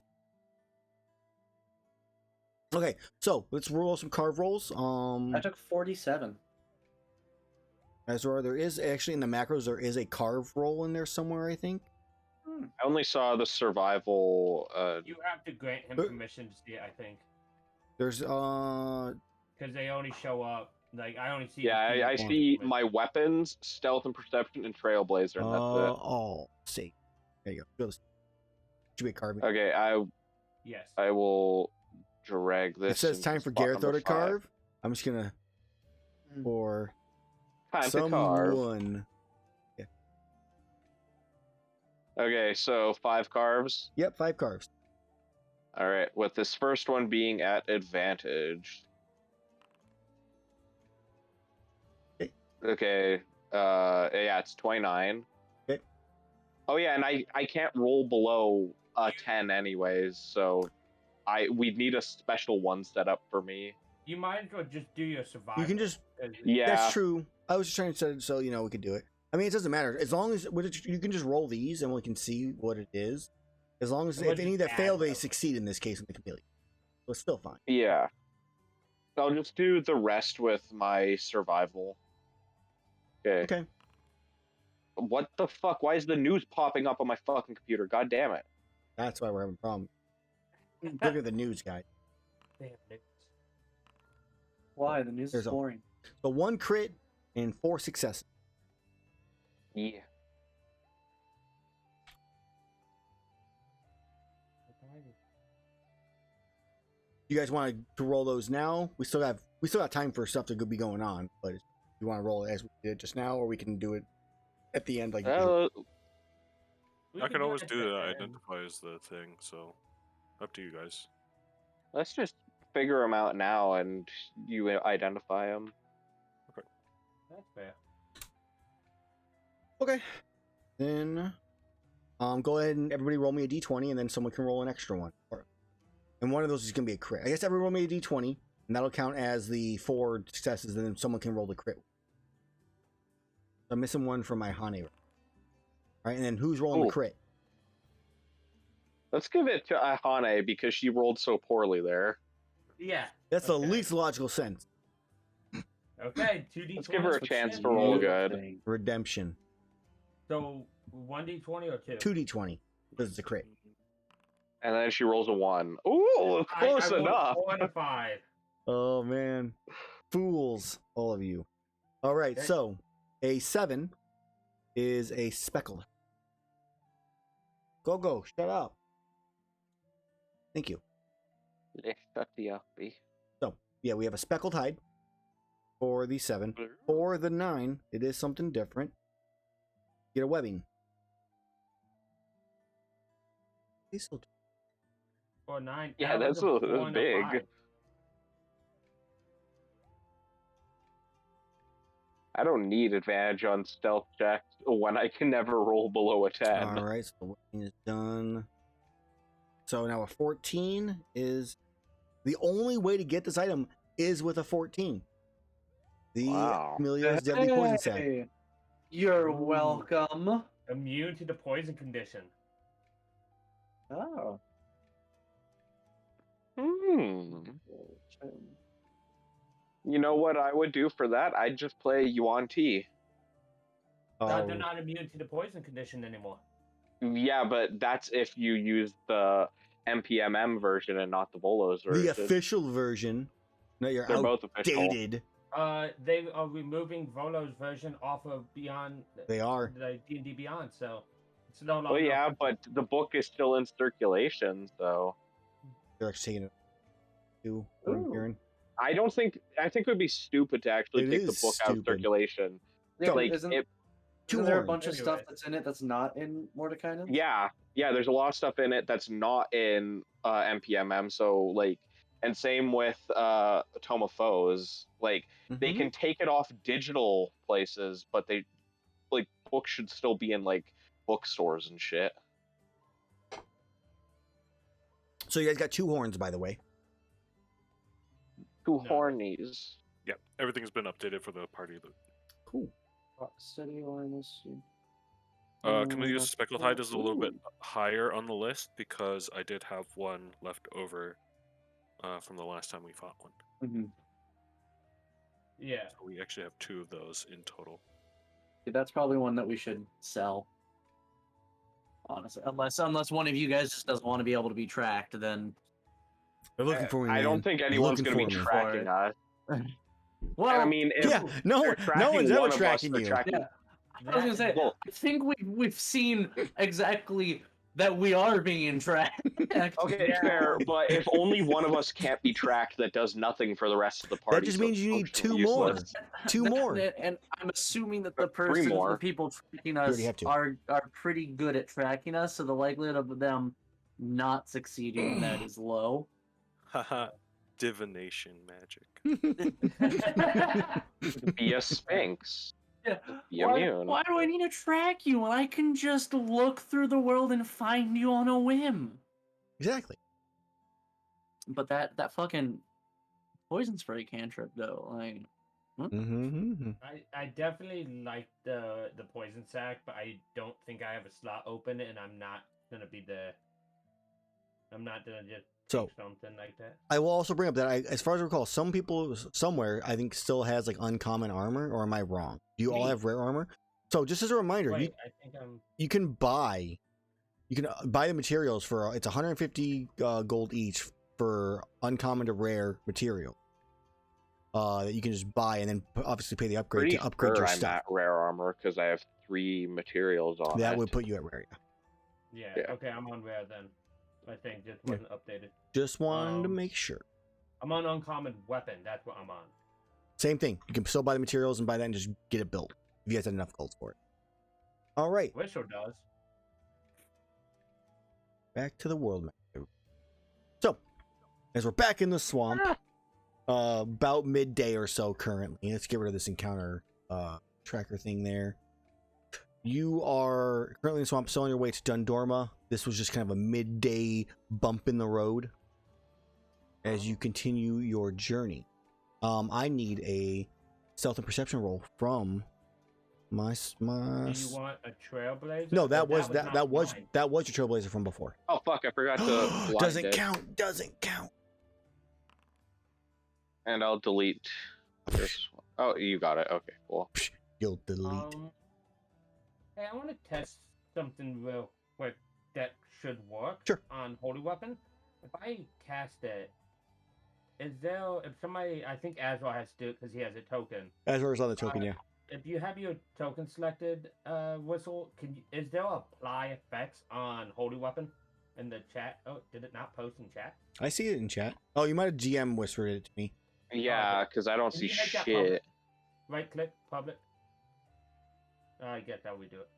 Okay, so let's roll some carve rolls. I took 47. Azrar, there is actually in the macros there is a carve roll in there somewhere. I think I only saw the survival. You have to grant him But- permission to see it, I think, There's because they only show up. Like I only see. Yeah, the key I points see with- my weapons, stealth and perception, and trailblazer, and that's all safe. There you go. Feel this. Should be a carbon. it. Okay, Yes. I will drag this. It says into time for spot Garethor number to 5. carve. I'm just gonna for Time to carve. someone. Okay, so 5 carves. Yep, 5 carves. All right, with this first one being at advantage. Okay. Okay. Yeah, it's 29. Okay. Oh yeah, and I can't roll below a 10 anyways, so we'd need a special one set up for me. You might as well just do your survival. You can just. 'cause- Yeah. That's true. I was just trying to set it so we could do it. I mean, it doesn't matter as long as you can just roll these and we can see what it is. As long as And we'll if any just that fail, add they them. succeed in this case in the chameleon. So it's still fine. Yeah. I'll just do the rest with my survival. Okay. Okay. What the fuck? Why is the news popping up on my fucking computer? God damn it. That's why we're having a problem. Look at the news, guy. Damn it. Why? The news There's is a- boring. So 1 crit and 4 successes. Yeah. You guys want to roll those now? We still got time for stuff to be going on, but if you want to roll it as we did just now, or we can do it at the end like you did. We I can do always it do at that. the end. Identify as the thing. So, up to you guys. Let's just figure them out now and you identify them. That's fair. Okay. Then go ahead and everybody roll me a d20 and then someone can roll an extra one. And one of those is going to be a crit. I guess everyone roll me a d20 and that'll count as the 4 successes and then someone can roll the crit. I'm missing one from my Iihane. Right, and then who's rolling Ooh. the crit? Let's give it to Iihane because she rolled so poorly there. Yeah. That's the Okay. least logical sense. Okay. 2d20. Let's give her a for chance shit. to roll You good. think. Redemption. So 1d20 or 2? 2d20 because it's a crit. And then she rolls a 1. Ooh, close I rolled enough. 4 and a 5. Oh man, fools, all of you. All right, Okay. so a 7 is a speckled. Go, shut up. Thank you. Shut the uppy. So yeah, we have a speckled hide for the 7. For the 9, it is something different. Get a webbing. These will- Or 9. Yeah, that was that's a a- 4 that's and a big. 5. I don't need advantage on stealth checks when I can never roll below a 10. All right, so the webbing is done. So now a 14 is the only way to get this item is with a 14. The Wow. Amelia's deadly poison sack. Hey, you're Ooh. welcome. Immune to the poison condition. Oh. Hmm. You know what I would do for that? I'd just play Yuan Ti. They're Oh, not immune to the poison condition anymore. Yeah, but that's if you use the MPMM version and not the Volos version. the official version. No, you're They're both official. outdated. They are removing Volo's version off of Beyond. They are. The D&D Beyond, so it's no longer. Well, yeah, but the book is still in circulation, so They're actually taking it. Too, what I'm Ooh. hearing. I don't think it would be stupid to actually It take the is book out of stupid. circulation. Yeah, Like isn't, it, isn't there a horn. bunch of stuff Anyway. that's in it that's not in Mordekainen? yeah, there's a lot of stuff in it that's not in MPMM. So like, and same with Tome of Foes. Like they Mhm. can take it off digital places, but they like books should still be in like bookstores and shit. So you guys got 2 horns, by the way. Two No. hornies. Yeah, everything's been updated for the party loot. Cool. Steady Linus. Camellia's speckled hide is a little bit Ooh. higher on the list because I did have one left over from the last time we fought one. Mhm. Yeah. So we actually have 2 of those in total. Yeah, that's probably one that we should sell. Honestly, unless one of you guys just doesn't want to be able to be tracked, then They're looking for me, man. I don't think They're anyone's looking going to be for me. tracking us. well, And I mean, if Yeah, no they're tracking one's ever one of us, tracking they're you. tracking. yeah. I was gonna say, Well, I think we've seen exactly that we are being tracked. okay, Yeah. fair, but if only one of us can't be tracked, that does nothing for the rest of the party. That just so means it's you need functionally 2 more. useless. 2 more. And I'm assuming that the 3 more. the people tracking already us have 2. are pretty good at tracking us, so the likelihood of them not succeeding in that is low. Haha. Divination magic. Be a sphinx. Yeah. Be immune. Why do I need to track you when I can just look through the world and find you on a whim? Exactly. But that fucking poison spray cantrip though, like Mm-hmm. I definitely like the poison sack, but I don't think I have a slot open, and I'm not gonna just So- do something like that. I will also bring up that as far as I recall, some people somewhere I think still has like uncommon armor, or am I wrong? Do you all Me. have rare armor? So just as a reminder, Wait, I think I'm. you can buy the materials for it's 150 gold each for uncommon to rare material. That you can just buy and then obviously pay the upgrade Pretty to upgrade sure your I'm stuff. at rare armor because I have 3 materials on That it. would put you at rare. Yeah. Yeah, Yeah. okay, I'm on rare then. I think just Yeah. wasn't updated. Just wanted to Um, make sure. I'm on uncommon weapon. That's what I'm on. Same thing. You can still buy the materials and buy that and just get it built if you guys have enough gold for it. All right, Whistle does. back to the world map. So, as we're back in the swamp, about midday or so currently. Let's get rid of this encounter tracker thing there. You are currently in the swamp, still on your way to Dundorma. This was just kind of a midday bump in the road as you continue your journey. I need a stealth and perception roll from my. Do you want a trailblazer? No, that Or was not that was mine? your trailblazer from before. Oh fuck! I forgot to blind Doesn't it. count. Doesn't count. And I'll delete this one. Oh, you got it. Okay, cool. You'll delete. Hey, I want to test something real quick that should work Sure. on Holy Weapon. If I cast it, is there, if somebody, I think Azrar has to do it because he has a token. Azrar's on the token, yeah. If you have your token selected, Whistle, is there apply effects on Holy Weapon in the chat? Oh, did it not post in chat? I see it in chat. Oh, you might have GM whispered it to me. Yeah, because I don't Can see you make that shit. public? Right click, public. I guess how we do it.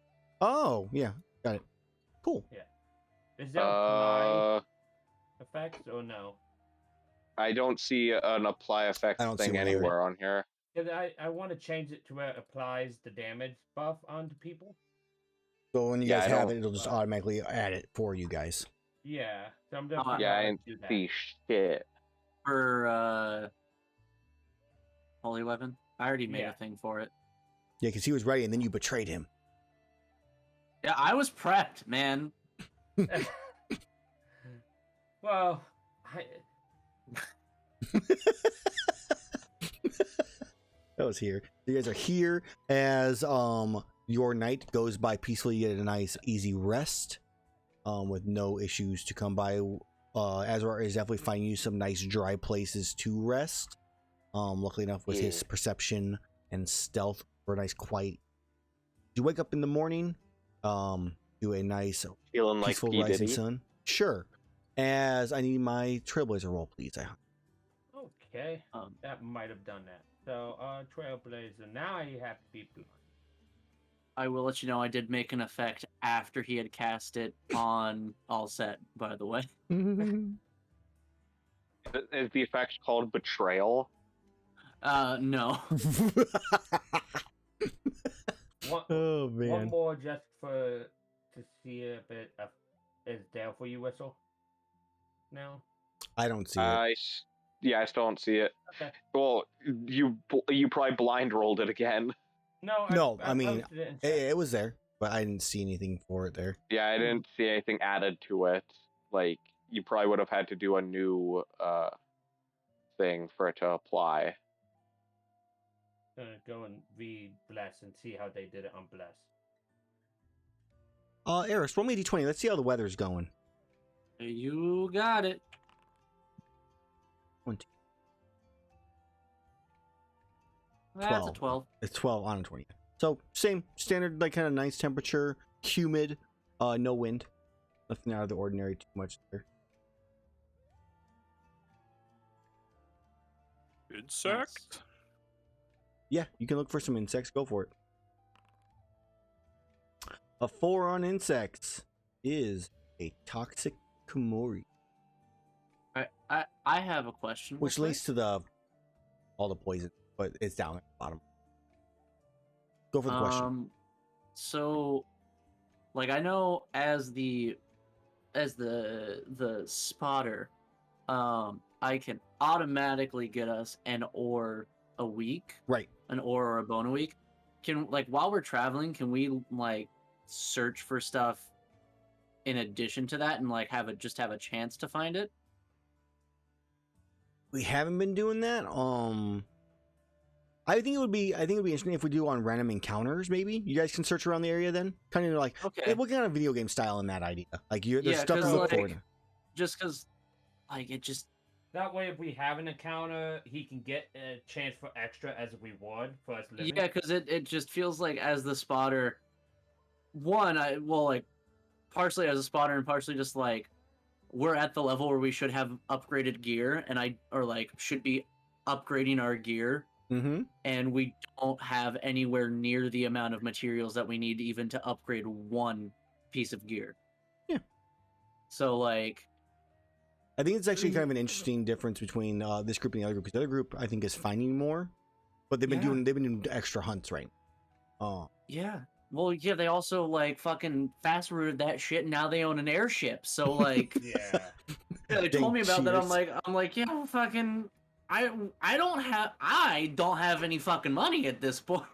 Oh, yeah, got it. Cool. Is there apply Uh, effects or no? I don't see an apply effect I don't see thing one either. anywhere on here. Because I want to change it to where it applies the damage buff onto people. So when you Yeah, guys I have don't- it, it'll just automatically add it for you guys. Yeah, so I'm definitely Yeah, I gonna didn't do that. see shit. for holy weapon. I already made Yeah. a thing for it. Yeah, because he was ready and then you betrayed him. Yeah, I was prepped, man. Well, That was here. You guys are here as your night goes by peacefully. You get a nice easy rest with no issues to come by. Azrar is definitely finding you some nice dry places to rest. Luckily enough with his Yeah. perception and stealth for a nice quiet. You wake up in the morning, do a nice Feeling like peaceful P. rising Diddy. sun. Sure. As I need my Trailblazer roll, please. okay, Um, that might have done that. So, Trailblazer, now you have to be blind. I will let you know I did make an effect after he had cast it on all set, by the way. Is the effect called betrayal? No. One, Oh one man. more just to see if it is there for you, Whistle. No. I don't see it. Yeah, I still don't see it. Okay. Well, you probably blind rolled it again. No. No, I mean, posted it in chat. It was there, but I didn't see anything for it there. Yeah, I didn't see anything added to it. Like, you probably would have had to do a new thing for it to apply. Gonna go and read Bless and see how they did it on Bless. Erus, roll me a d20. Let's see how the weather's going. You got it. 1, 2. That's a 12. It's 12 on a 20. So same standard, like kind of nice temperature, humid, no wind, nothing out of the ordinary too much there. Insect? Yeah, you can look for some insects. Go for it. A 4 on insects is a toxic Kumori, I have a question. which links to all the poison, but it's down at the bottom. Go for the question. So, like, I know as the spotter, I can automatically get us an ore a week, Right. an ore or a bone a week. Can, like, while we're traveling, can we like search for stuff in addition to that and like have a chance to find it? We haven't been doing that. I think it would be interesting if we do on random encounters. Maybe you guys can search around the area then, kind of like, Okay. hey, what kind of video game style in that idea? Like, there's Yeah, stuff to 'cause, look for. like, just because, like, it just That way, if we have an encounter, he can get a chance for extra as we would for us living. yeah, because it just feels like as the spotter, like partially as a spotter and partially just like we're at the level where we should have upgraded gear should be upgrading our gear, Mm-hmm. and we don't have anywhere near the amount of materials that we need even to upgrade one piece of gear. Yeah. So like, I think it's actually kind of an interesting difference between this group and the other group, because the other group I think is finding more, but they've been doing extra hunts, right? Oh. yeah. Well, yeah, they also like fucking fast routed that shit, and now they own an airship. So like, Yeah. yeah, they Dang told me about that. cheaters. I'm like, yeah, well, fucking, I don't have any fucking money at this point.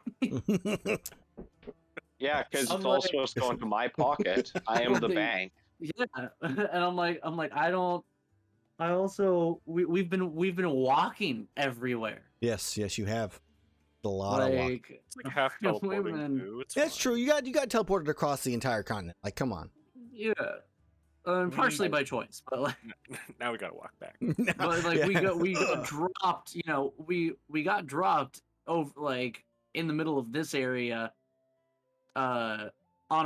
Yeah, because I'm it's all like- supposed to go into my pocket. I am the They- bank. Yeah, and I'm like, we've been walking everywhere. Yes, you have a lot of walk. Like, It's like half Yeah, teleporting women- too. It's That's fine. true. You got teleported across the entire continent. Like, come on. yeah, partially by choice, but like, Now we gotta walk back. but like Yeah. we got dropped. You know, we got dropped over like in the middle of this area, on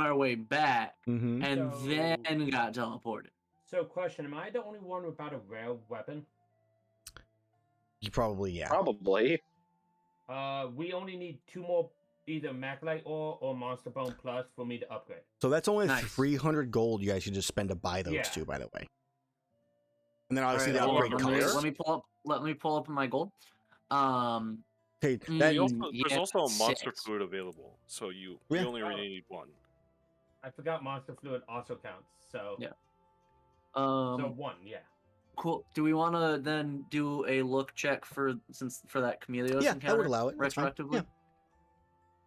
our way back, Mm-hmm. and So- then got teleported. So, question: am I the only one without a rare weapon? You probably, yeah. Probably. We only need 2 more, either Maclite ore or Monster Bone Plus, for me to upgrade. So that's only Nice. 300 gold you guys should just spend to buy those Yeah. two, by the way. And then obviously Alright, the hold on, upgrade let me- colors. Let me pull up my gold. Okay, that, There's Yeah, also a monster 6. fluid available, so you Yeah. only really Oh. need one. I forgot Monster Fluid also counts. So, Yeah. so 1, yeah. Cool. Do we want to then do a look check for that Chameleos yeah, encounter I would allow it. That's fine. retroactively? Yeah.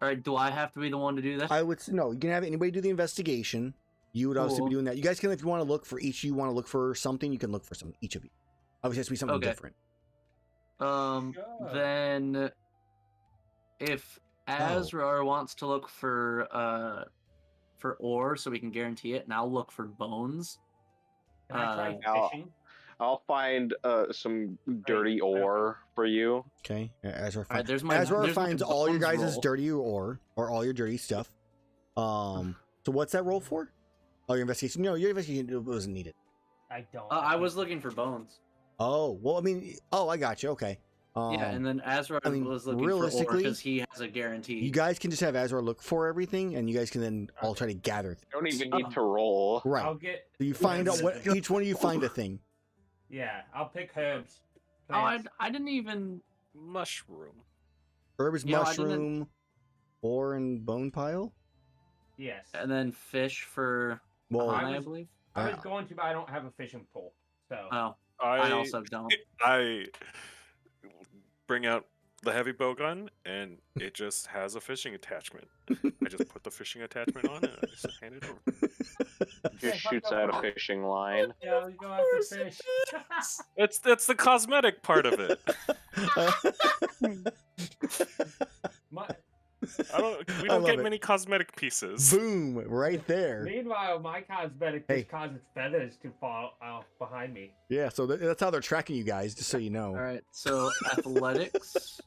All right. Do I have to be the one to do that? I would no. You can have anybody do the investigation. You would obviously Cool. be doing that. You guys can, if you want to look for each. You want to look for something. You can look for some. Each of you. Obviously, it has to be something Okay. different. Sure. Then if Azrar wants to look for ore, so we can guarantee it, and I'll look for bones. Can I try Now- fishing? I'll find some dirty ore for you. Okay. Azrar, All right. There's my Azrar finds all your bones guys' roll. dirty ore or all your dirty stuff. So what's that roll for? Oh, your investigation. No, your investigation wasn't needed. I don't. I was looking for bones. Oh well, I mean, I got you. Okay. Yeah, and then Azrar I mean, was looking for ore realistically, because he has a guarantee. you guys can just have Azrar look for everything, and you guys can then all try to gather. You don't even Oh. need to roll. Right. I'll get. So you find out Yes. what each one of you find a thing. Yeah, I'll pick herbs. Oh, I plants. didn't even. Mushroom. Herbs, Yeah, I didn't- mushroom, ore, and bone pile. Yes. And then fish for Well, I Iihane, I was- believe. I was going to, but I don't have a fishing pole. So. Oh, I also don't. I bring out the heavy bow gun, and it just has a fishing attachment. I just put the fishing attachment on it, and I just hand it over. Just shoots out a fishing line. Yeah, we go after fish. That's the cosmetic part of it. My, We We I don't love get it. many cosmetic pieces. Boom! Right there. Meanwhile, my cosmetic Hey. just causes feathers to fall off behind me. Yeah, so that's how they're tracking you guys, just so you know. All right, so athletics.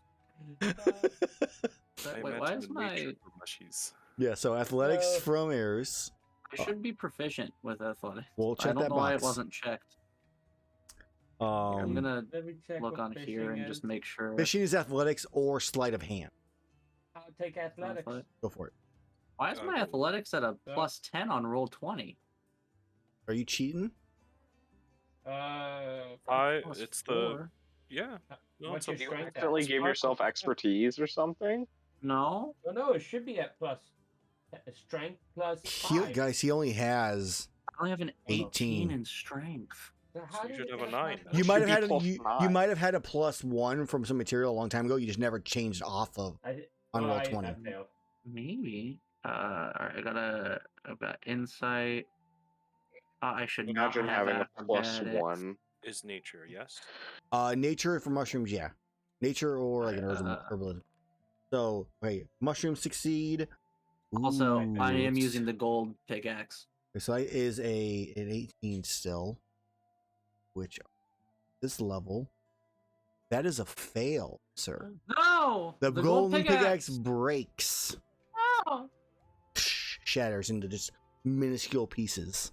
I Wait, why imagine is the my? nature of mushies. Yeah, so athletics Uh, from Erus. I should be proficient with athletics. We'll I check don't that know why it box. wasn't checked. I'm Um, gonna Let me check look what on here fishing and is. just make sure. fishing is athletics or sleight of hand. I'll take athletics. Athletic- Go for it. Why is my athletics at a Yeah. plus 10 on roll 20? Are you cheating? Plus It's the 4? yeah. No, What's it's your a, You strength at? accidentally give yourself expertise or something? No. Oh no, it should be at plus strength plus He, 5. guys, he only has. I only have an 18. 18 in strength. So So you did should it have a get 9 plus then. You It might should have be had plus you 9. might have had a +1 from some material a long time ago. You just never changed off of on roll 20. I failed. Maybe. Alright, I've got insight. I should Imagine not have having that a for plus genetics. 1. Is nature, yes? Nature for mushrooms, yeah. Nature or like an herbalism. So wait, mushrooms succeed. Also, I am Ooh, using the gold pickaxe. So that is an 18 still, which this level, that is a fail, sir. No! The, gold golden pickaxe breaks, No! shatters into just minuscule pieces.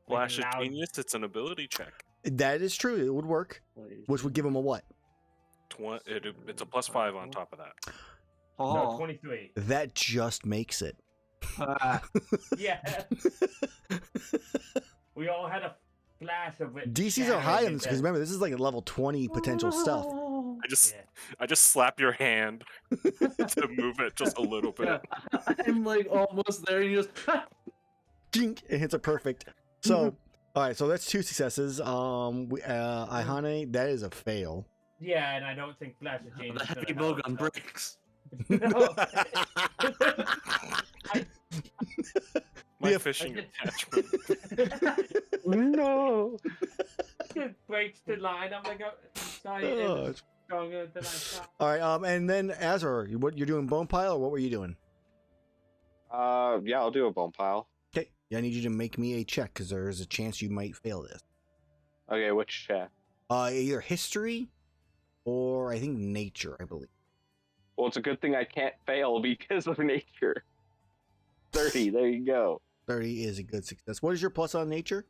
Flash of loud- genius. It's an ability check. That is true. It would work, which would give him a what? It's a +5 on top of that. No, Oh. 23. That just makes it. Yeah. We all had a flash of it. DCs are high shattering on this because into- remember this is like a level 20 potential stuff. Yeah. I just slap your hand to move it just a little bit. Yeah, I'm like almost there, and you just. Dink, it hits a perfect. So, all right, so that's 2 successes. Iihane, that is a fail. Yeah, and I don't think Flash of Genius. The is heavy gonna help, bowgun so- breaks. No. My Yeah, fishing I attachment. No! It breaks the line. I'm like, sorry, Oh, it's stronger than I thought. all right, and then Azrar, what you're doing bone pile or what were you doing? Yeah, I'll do a bone pile. Okay, I need you to make me a check because there is a chance you might fail this. Okay, which check? Either history or I think nature, I believe. Well, it's a good thing I can't fail because of nature. 30, there you go. 30 is a good success. What is your plus on nature?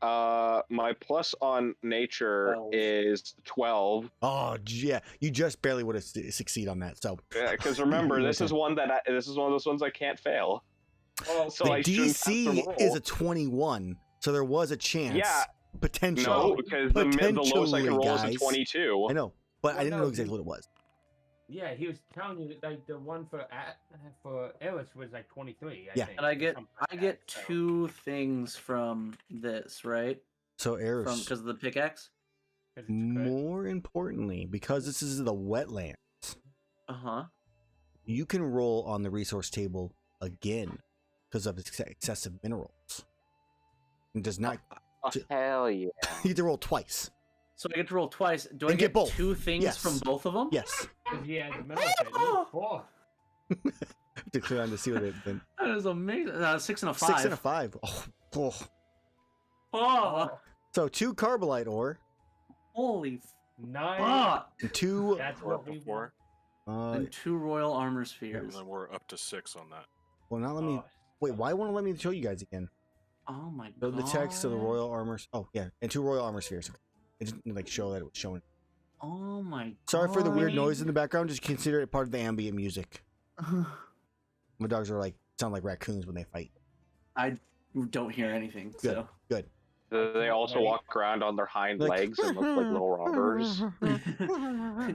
My plus on nature 12. is 12. Oh, yeah, you just barely would have succeed on that. So Because remember, this is Okay. one that this is one of those ones I can't fail. Oh, So the I shouldn't have to DC roll. is a 21, so there was a chance. Yeah. Potential. No, because the lowest I can roll is a guys. 22. I know, but I Well, didn't no, know exactly what it was. Yeah, he was telling you like the one for Erus was like 23. Yeah. think, And I or get something like I get that, so- 2 things from this, right? So From Erus, because of the pickaxe. 'cause it's good. more importantly, because this is the wetland, Uh-huh. you can roll on the resource table again because of excessive minerals. It does not. Oh, hell yeah. You get to roll twice. So I get to roll twice. Do I And get get both. 2 things Yes. from both of them? Yes. 'Cause he has the middle of it. Look, 4. To clear on to see what it. Then. That is amazing. 6 and a 5. 6 and a 5. Oh. Oh, So 2 carbolite ore, holy Nice. fuck. and 2. That's We're what up we to 4. want. And 2 royal armor And spheres. then we're up to 6 on that. Well, now let me. Oh, Wait, why won't it let me show you guys again? Oh my The god. text of the royal armor. Oh yeah, and 2 royal armor spheres. It didn't like show that it was showing. Oh my god. Sorry for the weird noise in the background. Just consider it part of the ambient music. My dogs are like sound like raccoons when they fight. I don't hear anything. Good. So. They also walk around on their hind Like- legs and look like little robbers.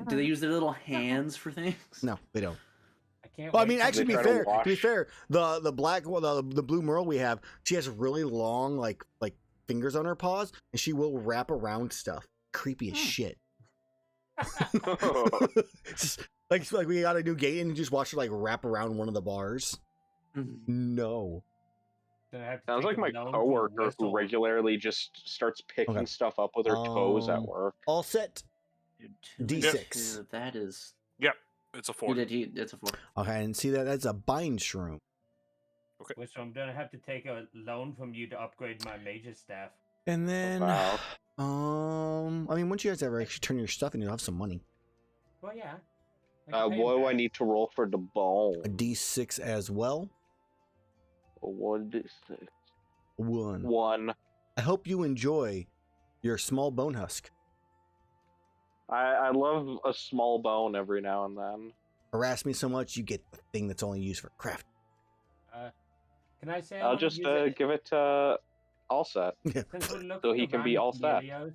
Do they use their little hands for things? No, they don't. I can't. Well, I wait mean, till actually, they to be try fair, wash. the black, well, the blue merle we have, she has really long like fingers on her paws, and she will wrap around stuff. Creepy as shit. Just, like we got a new gate and you just watch her like wrap around one of the bars. No. Then I have to Sounds take like a my gnome coworker for a who whistle. regularly just starts picking Okay. stuff up with her toes at work. All set. Dude, D6. That is. Yep. It's a 4. It's a 4. Okay, and see that's a bind shroom. Which I'm gonna have to take a loan from you to upgrade my mage's staff. And then, Wow. I mean, once you guys ever actually turn your stuff in, you'll have some money. Well, yeah. I can pay What him do I back. need to roll for the bone? A D6 as well. 1d6. 1. 1. I hope you enjoy your small bone husk. I love a small bone every now and then. Harass me so much, you get the thing that's only used for craft. Can I say? I I'll wanna just use it? give it to Allset. Since we're looking so he can be around all the set. Camellios,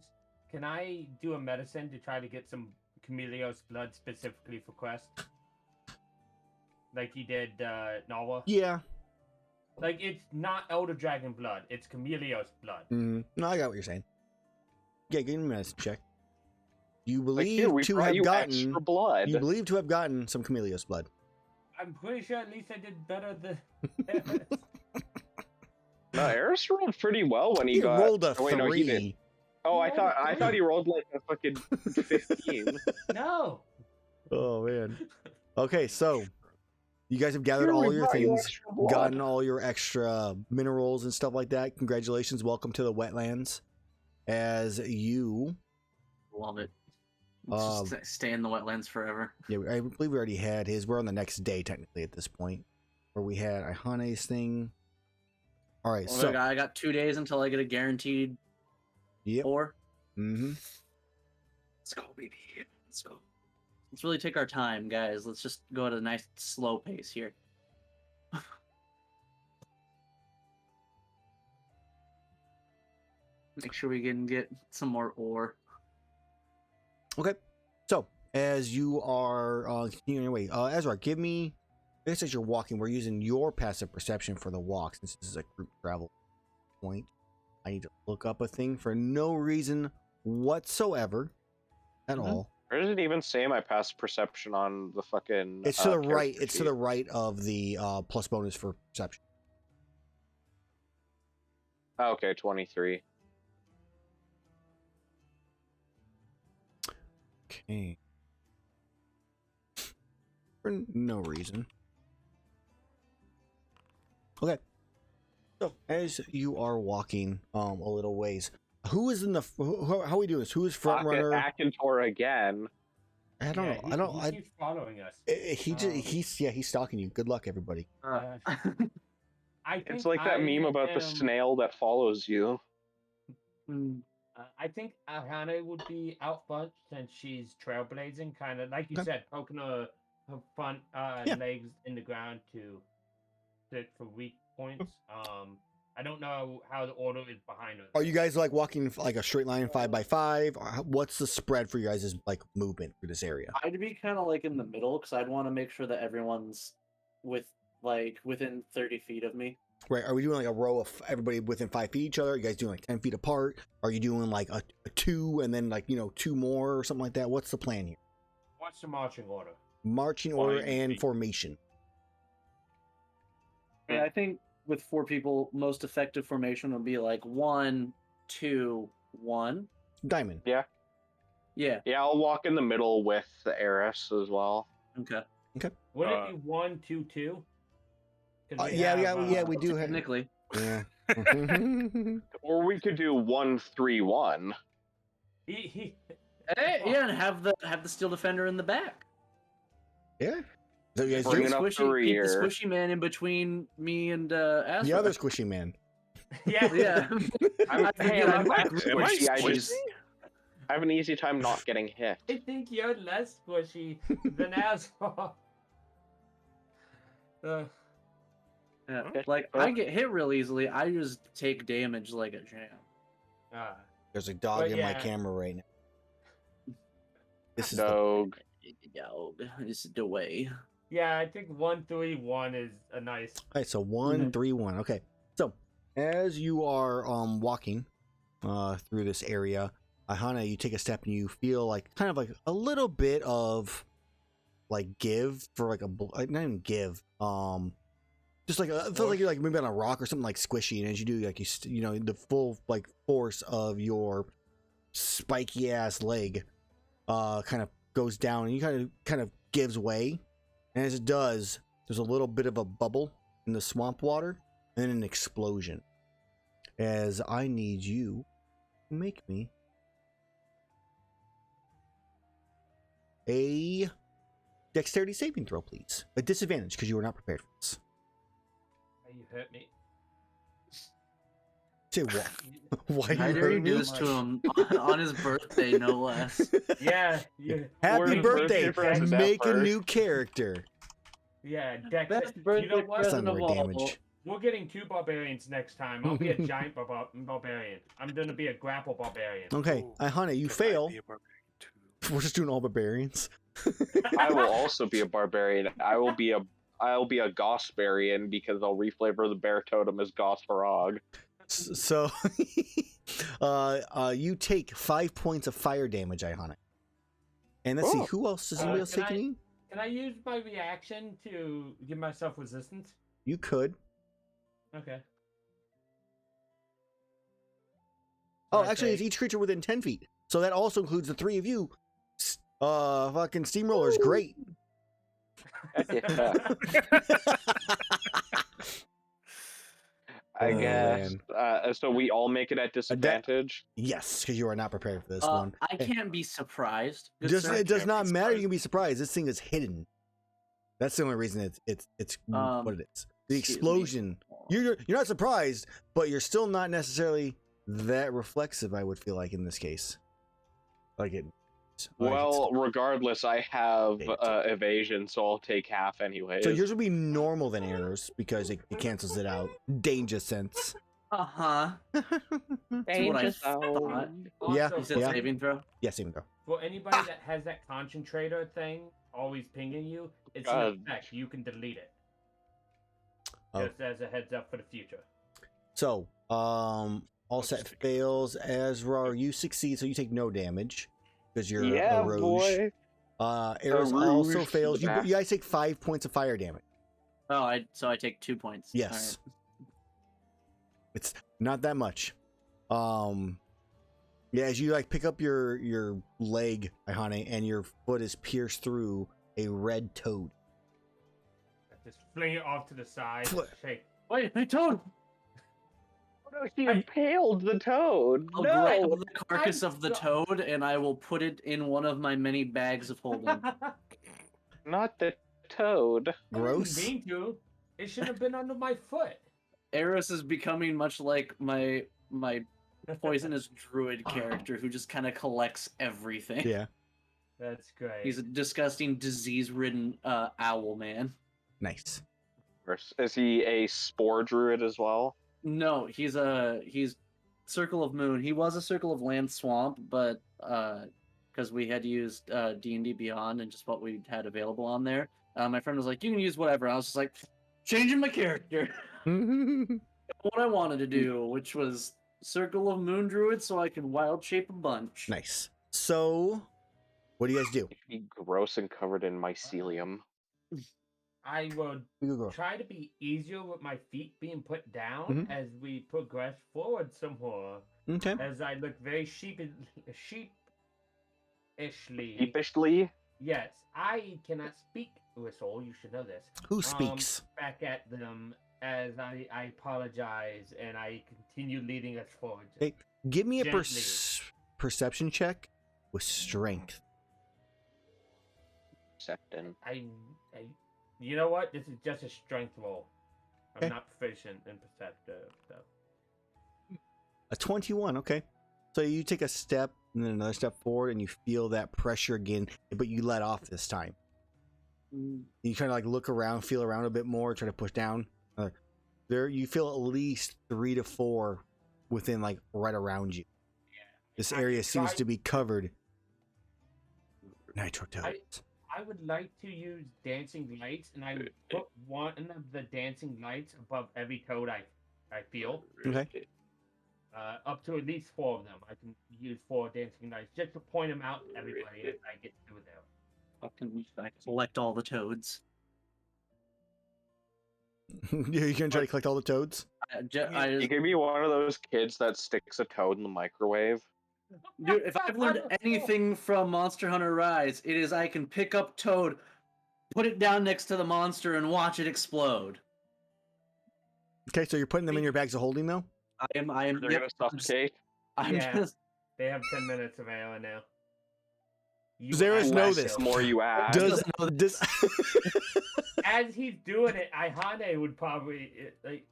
can I do a medicine to try to get some Camellios blood specifically for Quest? Like you did Nawa? Yeah. Like it's not Elder Dragon blood, it's Camellios blood. No, I got what you're saying. Yeah, give me a medicine check. You Like, believe here, we to brought have you gotten. extra blood. You believe to have gotten some Camellios blood. I'm pretty sure at least I did better than. No, Erus rolled pretty well when he He got. rolled a oh, wait, no, he did. 3. Oh, He I rolled thought a he rolled like a fucking 15. No. Oh man. Okay, so you guys have gathered Here, we all your brought you things, extra blood. gotten all your extra minerals and stuff like that. Congratulations, welcome to the wetlands. As you, Love it. Just stay in the wetlands forever. yeah, I believe we already had his. We're on the next day technically at this point, where we had Iihane's thing. All right, Well, so I got 2 days until I get a guaranteed yep. 4. Mm-hmm. Let's go, baby. Let's go. Let's really take our time, guys. Let's just go at a nice slow pace here. Make sure we can get some more ore. Okay, so as you are continuing your way, Azrar, give me. I guess as you're walking, we're using your passive perception for the walk since this is a group travel point. I need to look up a thing for no reason whatsoever at all. Where does it even say my past perception on the fucking? It's to the character right. It's to sheet? the right of the plus bonus for perception. Oh, okay, 23. Okay. For no reason. Okay. So as you are walking a little ways, who is in the? How are we doing this? Who is front runner? Akintor again. I don't know. I don't. He keeps following us. He's stalking you. Good luck, everybody. I think It's like that meme about the snail that follows you. I think Iihane would be out front since she's trailblazing, kind of like you said, poking her front legs in the ground to sit for weak points. I don't know how the order is behind her. Are you guys like walking like a straight line 5x5? Or what's the spread for you guys' like movement through this area? I'd be kind of like in the middle because I'd want to make sure that everyone's within 30 feet of me. Right. Are we doing like a row of everybody within 5 feet of each other? Are you guys doing like 10 feet apart? Are you doing like a 2 and then like, 2 more or something like that? What's the plan here? What's the marching order? Marching order 5 and feet. formation. Yeah, I think with 4 people, most effective formation would be like 1, 2, 1. Diamond. Yeah. Yeah, I'll walk in the middle with the Erus as well. Okay. Would it be 1, 2, 2? 'Cause we Yeah, have, we do have. Technically. Yeah. Or we could do 1, 3, 1. He Hey, yeah, and have the steel defender in the back. Yeah. So you guys Bring do it up the Keep the rear. squishy man in between me and Azrar. the other squishy man. yeah. Yeah. I'm I'm not like, Am I squishy, I squishy? just I have an easy time not getting hit. I think you're less squishy than Azrar. Yeah, Okay. like I get hit real easily. I just take damage like a champ. There's a dog But in my yeah. camera right now. This is Dog. Yo, this is the way. Yeah, I think 1, 3, 1 is a nice. All right, so 1, Mhm. 3, 1. Okay. So as you are walking through this area, Iihane, you take a step and you feel like kind of like a little bit of like give for like not even give. Just like it feels like you're like maybe on a rock or something like squishy, and as you do, like the full like force of your spiky ass leg, kind of goes down, and you kind of gives way, and as it does, there's a little bit of a bubble in the swamp water and an explosion. As I need you to make me a dexterity saving throw, please. A disadvantage because you were not prepared for this. You hurt me. Say what? Why Why you did hurt you do me? this to him on his birthday, no less? Yeah. Happy We're birthday! birthday present Make a first. new character. Yeah, Dex. Best You know birthday what? That's present not of very all. damage. We're getting 2 barbarians next time. I'll be a giant barbarian. I'm gonna be a grapple barbarian. Okay, Ooh, Iihane, you Can I fail. be a barbarian too? We're just doing all barbarians. I will also be a barbarian. I'll be a Gossbarian because I'll reflavor the bear totem as Gossfarog. So, you take 5 points of fire damage, Iihane. And let's see, Oh. who else does anybody else Can take any? Can I use my reaction to give myself resistance? You could. Okay. Oh, I actually, it's take- each creature within 10 feet. So that also includes the 3 of you. Fucking Steamroller's great. Yeah, I Oh, guess. man. So we all make it at disadvantage. Yes, because you are not prepared for this Uh, one. I can't be surprised. Good Just, sir. it does can't not be matter. You surprised. can be surprised. This thing is hidden. That's the only reason it's what it is. The excuse me. explosion. You're not surprised, but you're still not necessarily that reflexive. I would feel like in this case, like it. Well, regardless, I have Eight. evasion, so I'll take half anyway. so yours would be normal than Erus because it cancels it out. Danger sense. Uh-huh. That's what I thought. Yeah, You said yeah. saving throw? Yes, even though. For anybody that has that concentrator thing always pinging you, it's God. an effect. You can delete it. Oh. Just as a heads up for the future. So, all set fails. Azrar, you succeed, so you take no damage because you're Yeah, a rogue. boy. Erus rouge also to fails. the You back. guys take 5 points of fire damage. Oh, so I take 2 points. Yes. It's not that much. Yeah, as you like pick up your leg, Iihane, and your foot is pierced through a red toad. Just fling it off to the side. Flip. Shake. Wait, hey, Toad! Oh, no, he impaled the toad. I'll No. grab the carcass I'm of the so- toad and I will put it in one of my many bags of holding. Not the toad. Gross. I didn't mean to. It should have been under my foot. Eris is becoming much like my poisonous druid character who just kind of collects everything. Yeah, That's great. He's a disgusting, disease-ridden owl man. nice. Is he a spore druid as well? No, he's Circle of Moon. He was a Circle of Land Swamp, but because we had used D&D Beyond and just what we had available on there, my friend was like, "You can use whatever." I was just like, changing my character. What I wanted to do, which was Circle of Moon Druid, so I could wild shape a bunch. Nice. So, what do you guys do? Be gross and covered in mycelium. I would You go. try to be easier with my feet being put down Mhm. as we progress forward some more. Okay. As I look very sheepishly. Sheepishly? Yes, I cannot speak whistle. You should know this. Who speaks? Back at them as I apologize and I continue leading us forward. Hey, Give me a Gently. perception check with strength. Septon. You know what? This is just a strength roll. I'm Okay. not proficient in perceptive stuff. A 21, okay. So you take a step and then another step forward and you feel that pressure again, but you let off this time. Mm, You kind of like look around, feel around a bit more, try to push down. There, you feel at least 3 to 4 within like right around you. This I area seems tried- to be covered. Nitro toads. I would like to use dancing lights, and I would put one of the dancing lights above every toad I feel. Okay. Up to at least 4 of them. I can use 4 dancing lights just to point them out to everybody as I get through there. fucking, I collect all the toads. You're gonna try to collect all the toads? You could be one of those kids that sticks a toad in the microwave. Dude, if I've learned anything from Monster Hunter Rise, it is I can pick up Toad, put it down next to the monster and watch it explode. Okay, so you're putting them in your bags of holding, though? I am. They're Yep, gonna suffocate. I'm Yeah. just. They have 10 minutes of AO now. Does Erus know this? The more you add. Does As he's doing it, Iihane would probably like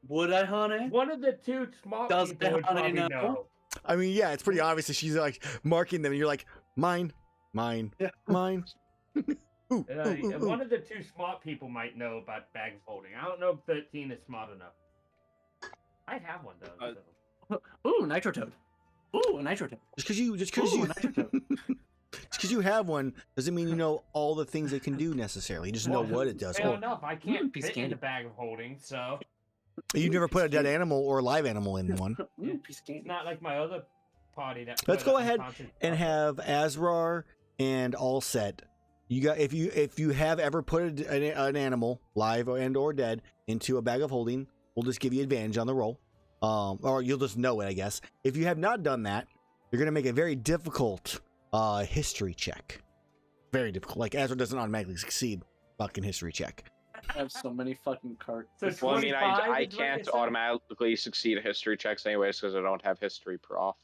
Would Iihane? one of the two small Does people would Iihane probably know? know. I mean, yeah, it's pretty obvious that she's like marking them, and you're like, mine, mine, Yeah. mine. Ooh, ooh, ooh, One ooh. of the two smart people might know about bags holding. I don't know if 13 is smart enough. I have one though. So. Ooh, Nitro Toad. Ooh, a Nitro Toad. Just because Ooh, Nitro Toad. you have one doesn't mean you know all the things it can do necessarily. You just know Well, what it does. Fair Oh, enough. I can't piece of fit in candy. the bag of holding, so you never put a dead animal or a live animal in one. Ooh, piece of it's candy. not like my other party that. Let's put go ahead unconscious and stuff. have Azrar and all set. You got if you have ever put an animal, live and or dead, into a bag of holding, we'll just give you advantage on the roll, or you'll just know it, I guess. If you have not done that, you're gonna make a very difficult history check. Very difficult. Like Azrar doesn't automatically succeed. Fucking history check. I have so many fucking cards. So Well, I mean, 25 I is what can't you said? automatically succeed history checks anyways because I don't have history prof.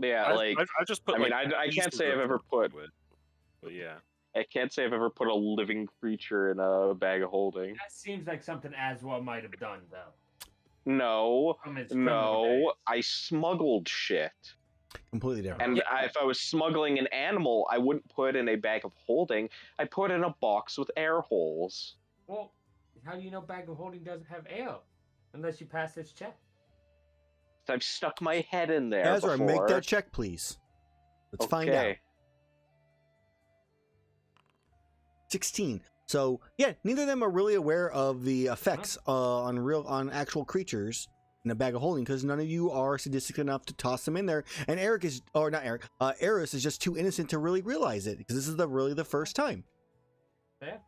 Yeah, I just put. I mean, like, I can't pieces say I've of ever put. wood, but yeah. I can't say I've ever put a living creature in a bag of holding. That seems like something Azwell might have done though. No, From his criminal no, days. I smuggled shit. Completely different. And Yeah. if I was smuggling an animal, I wouldn't put in a bag of holding. I put in a box with air holes. Well, how do you know bag of holding doesn't have AO? Unless you pass this check. So I've stuck my head in there Azrar, before. make that check, please. Let's find out. 16. So yeah, neither of them are really aware of the effects on actual creatures in a bag of holding because none of you are sadistic enough to toss them in there. And Erus is just too innocent to really realize it because this is really the first time. Yeah.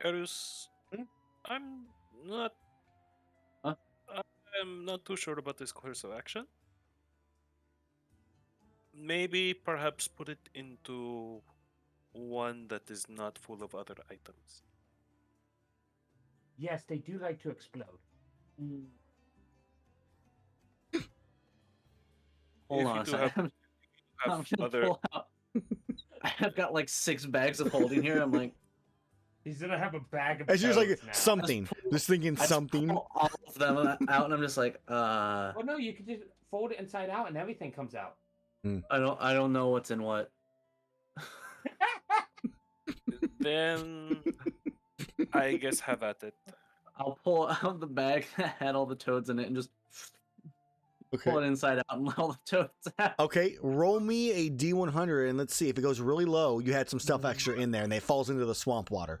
Erus, I'm not. Huh? I'm not too sure about this course of action. Maybe, perhaps, put it into one that is not full of other items. Yes, they do like to explode. Hold If on you a do second. I'm have gonna other. pull out. I've got like 6 bags of holding here. I'm like, He's gonna have a bag of It's just like toads now. something. Just thinking I just something. pull all of them out, and I'm just like, Well, no, you could just fold it inside out and everything comes out. I don't know what's in what. Then I guess have at it. I'll pull out the bag that had all the toads in it and just Okay. pull it inside out and let all the toads out. Okay, roll me a D100 and let's see if it goes really low. You had some stuff extra in there and it falls into the swamp water.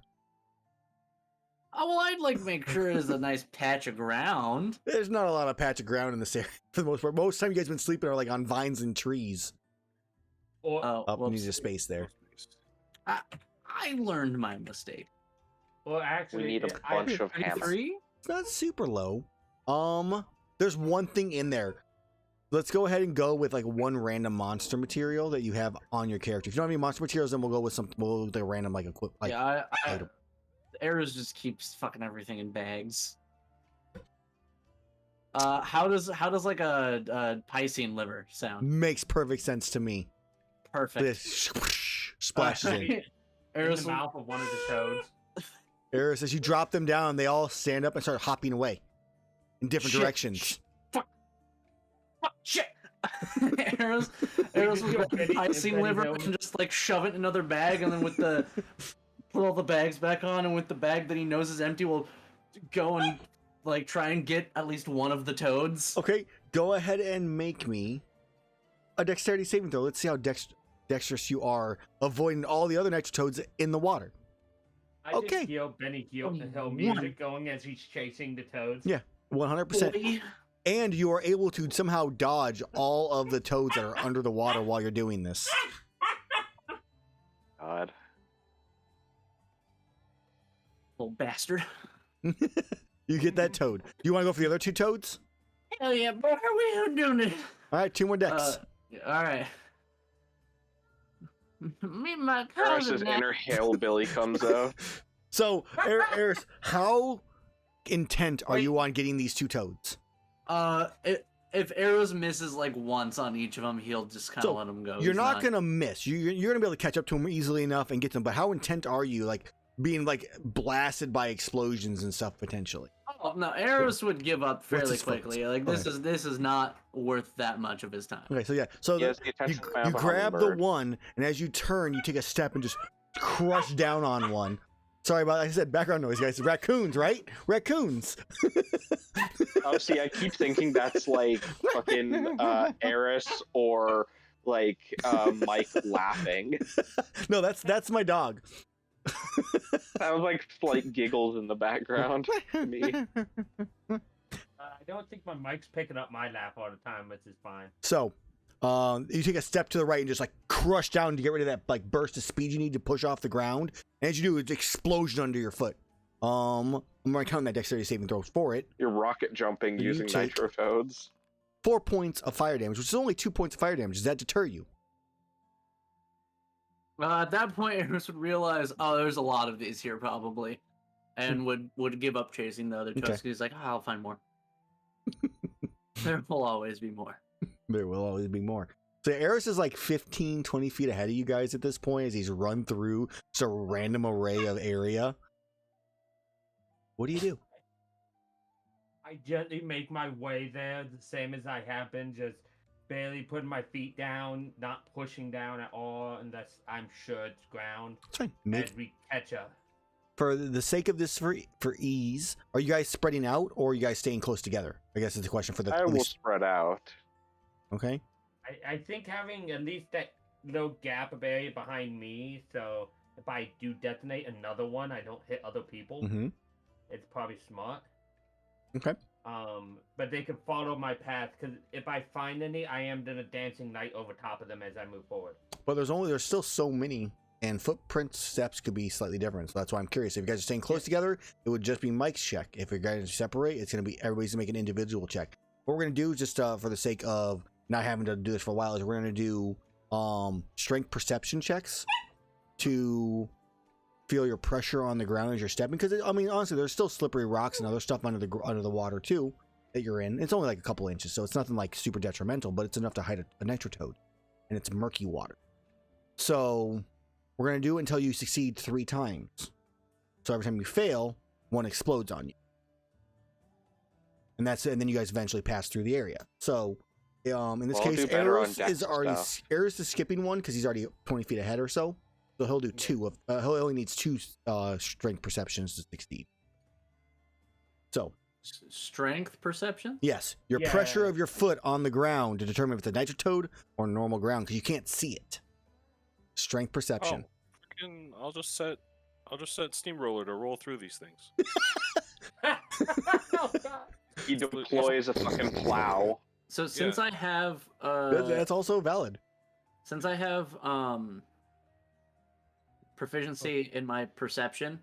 Oh, well, I'd like make sure there's a nice patch of ground. There's not a lot of patch of ground in this area for the most part. Most time you guys been sleeping are like on vines and trees. Or Oh, Up whoops. needs a space there. I learned my mistake. well, actually, We need a bunch of hammers. 33? It's not super low. There's one thing in there. Let's go ahead and go with like one random monster material that you have on your character. If you don't have any monster materials, then we'll go with a random like equip. Like, Yeah, item. Erus just keeps fucking everything in bags. How does like a Piscean liver sound? makes perfect sense to me. Perfect. This splashes in. in Erus the mouth of one of the toads. Erus, as you drop them down, they all stand up and start hopping away in different Shit. directions. Fuck, shit. Erus will do get a Benny- Piscean Benny liver Hill. and just like shove it in another bag, and then with the put all the bags back on, and with the bag that he knows is empty, will go and like try and get at least one of the toads. Okay, go ahead and make me a dexterity saving throw. Let's see how dexterous you are avoiding all the other nitro toads in the water. I Okay. just Benny Hill Oh, music going as he's chasing the toads. Yeah. 100%. Boy. And you are able to somehow dodge all of the toads that are under the water while you're doing this. God. Little bastard. You get that toad. You want to go for the other 2 toads? Hell yeah, boy, are we doing it? All right, 2 more dex. All right. Me and my Erus's cousin. inner hillbilly comes out. So, Erus, how intent are you on getting these two toads? If Erus misses like once on each of them, he'll just kind of So, let them go. You're He's not gonna miss. You're gonna be able to catch up to them easily enough and get them. But how intent are you, like being like blasted by explosions and stuff potentially? Oh no, Erus would give up fairly his focus? quickly. Like this is not worth that much of his time. Okay, so yeah, so He has the attention span you of a grab the hummingbird. one, and as you turn, you take a step and just crush down on one. Sorry about, like I said, background noise, guys. Raccoons, right? Raccoons. Oh, see, I keep thinking that's like fucking Erus or like Mike laughing. No, that's my dog. That was like slight giggles in the background to me. I don't think my mic's picking up my laugh all the time, which is fine. So, you take a step to the right and just like crush down to get rid of that like burst of speed you need to push off the ground. And as you do, it's an explosion under your foot. I'm going to count that dexterity saving throws for it. You're rocket jumping You using take- nitro toads. 4 points of fire damage, which is only 2 points of fire damage. Does that deter you? At that point, Erus would realize, oh, there's a lot of these here probably, and would give up chasing the other toads. Okay. 'Cause he's like, oh, I'll find more. There will always be more. There will always be more. So Erus is like 15, 20 feet ahead of you guys at this point as he's run through just a random array of area. What do you do? I gently make my way there, the same as I have been, just barely putting my feet down, not pushing down at all, unless I'm sure it's ground. It's fine. As we catch up. For the sake of this, for ease, are you guys spreading out or are you guys staying close together? I guess is the question for the. I will spread out. Okay. I think having at least that little gap of area behind me, so if I do detonate another one, I don't hit other people. Mm-hmm. It's probably smart. Okay. But they can follow my path, because if I find any, I am gonna dancing knight over top of them as I move forward. But there's still so many, and footprint steps could be slightly different. So that's why I'm curious. If you guys are staying close together, it would just be Mike's check. If you guys separate, it's gonna be everybody's gonna make an individual check. What we're gonna do, just for the sake of not having to do this for a while, is we're gonna do strength perception checks to feel your pressure on the ground as you're stepping. Because I mean, honestly, there's still slippery rocks and other stuff under the water too that you're in. It's only like a couple inches, so it's nothing like super detrimental, but it's enough to hide a nitrotoad, and it's murky water. So we're gonna do it until you succeed 3 times. So every time you fail, one explodes on you, and that's it. And then you guys eventually pass through the area. So in this Well, I'll case, do better on Erus dex is already stuff. Erus is skipping one because he's already 20 feet ahead or so. So he'll do 2 of. He only needs 2 strength perceptions to succeed. So Strength perception? yes, your Yeah. pressure of your foot on the ground to determine if it's a nitrotoad or normal ground because you can't see it. Strength perception. Freaking, I'll just set Steamroller to roll through these things. Oh, God. He deploys a fucking plow. So since I have That's also valid. since I have proficiency in my perception,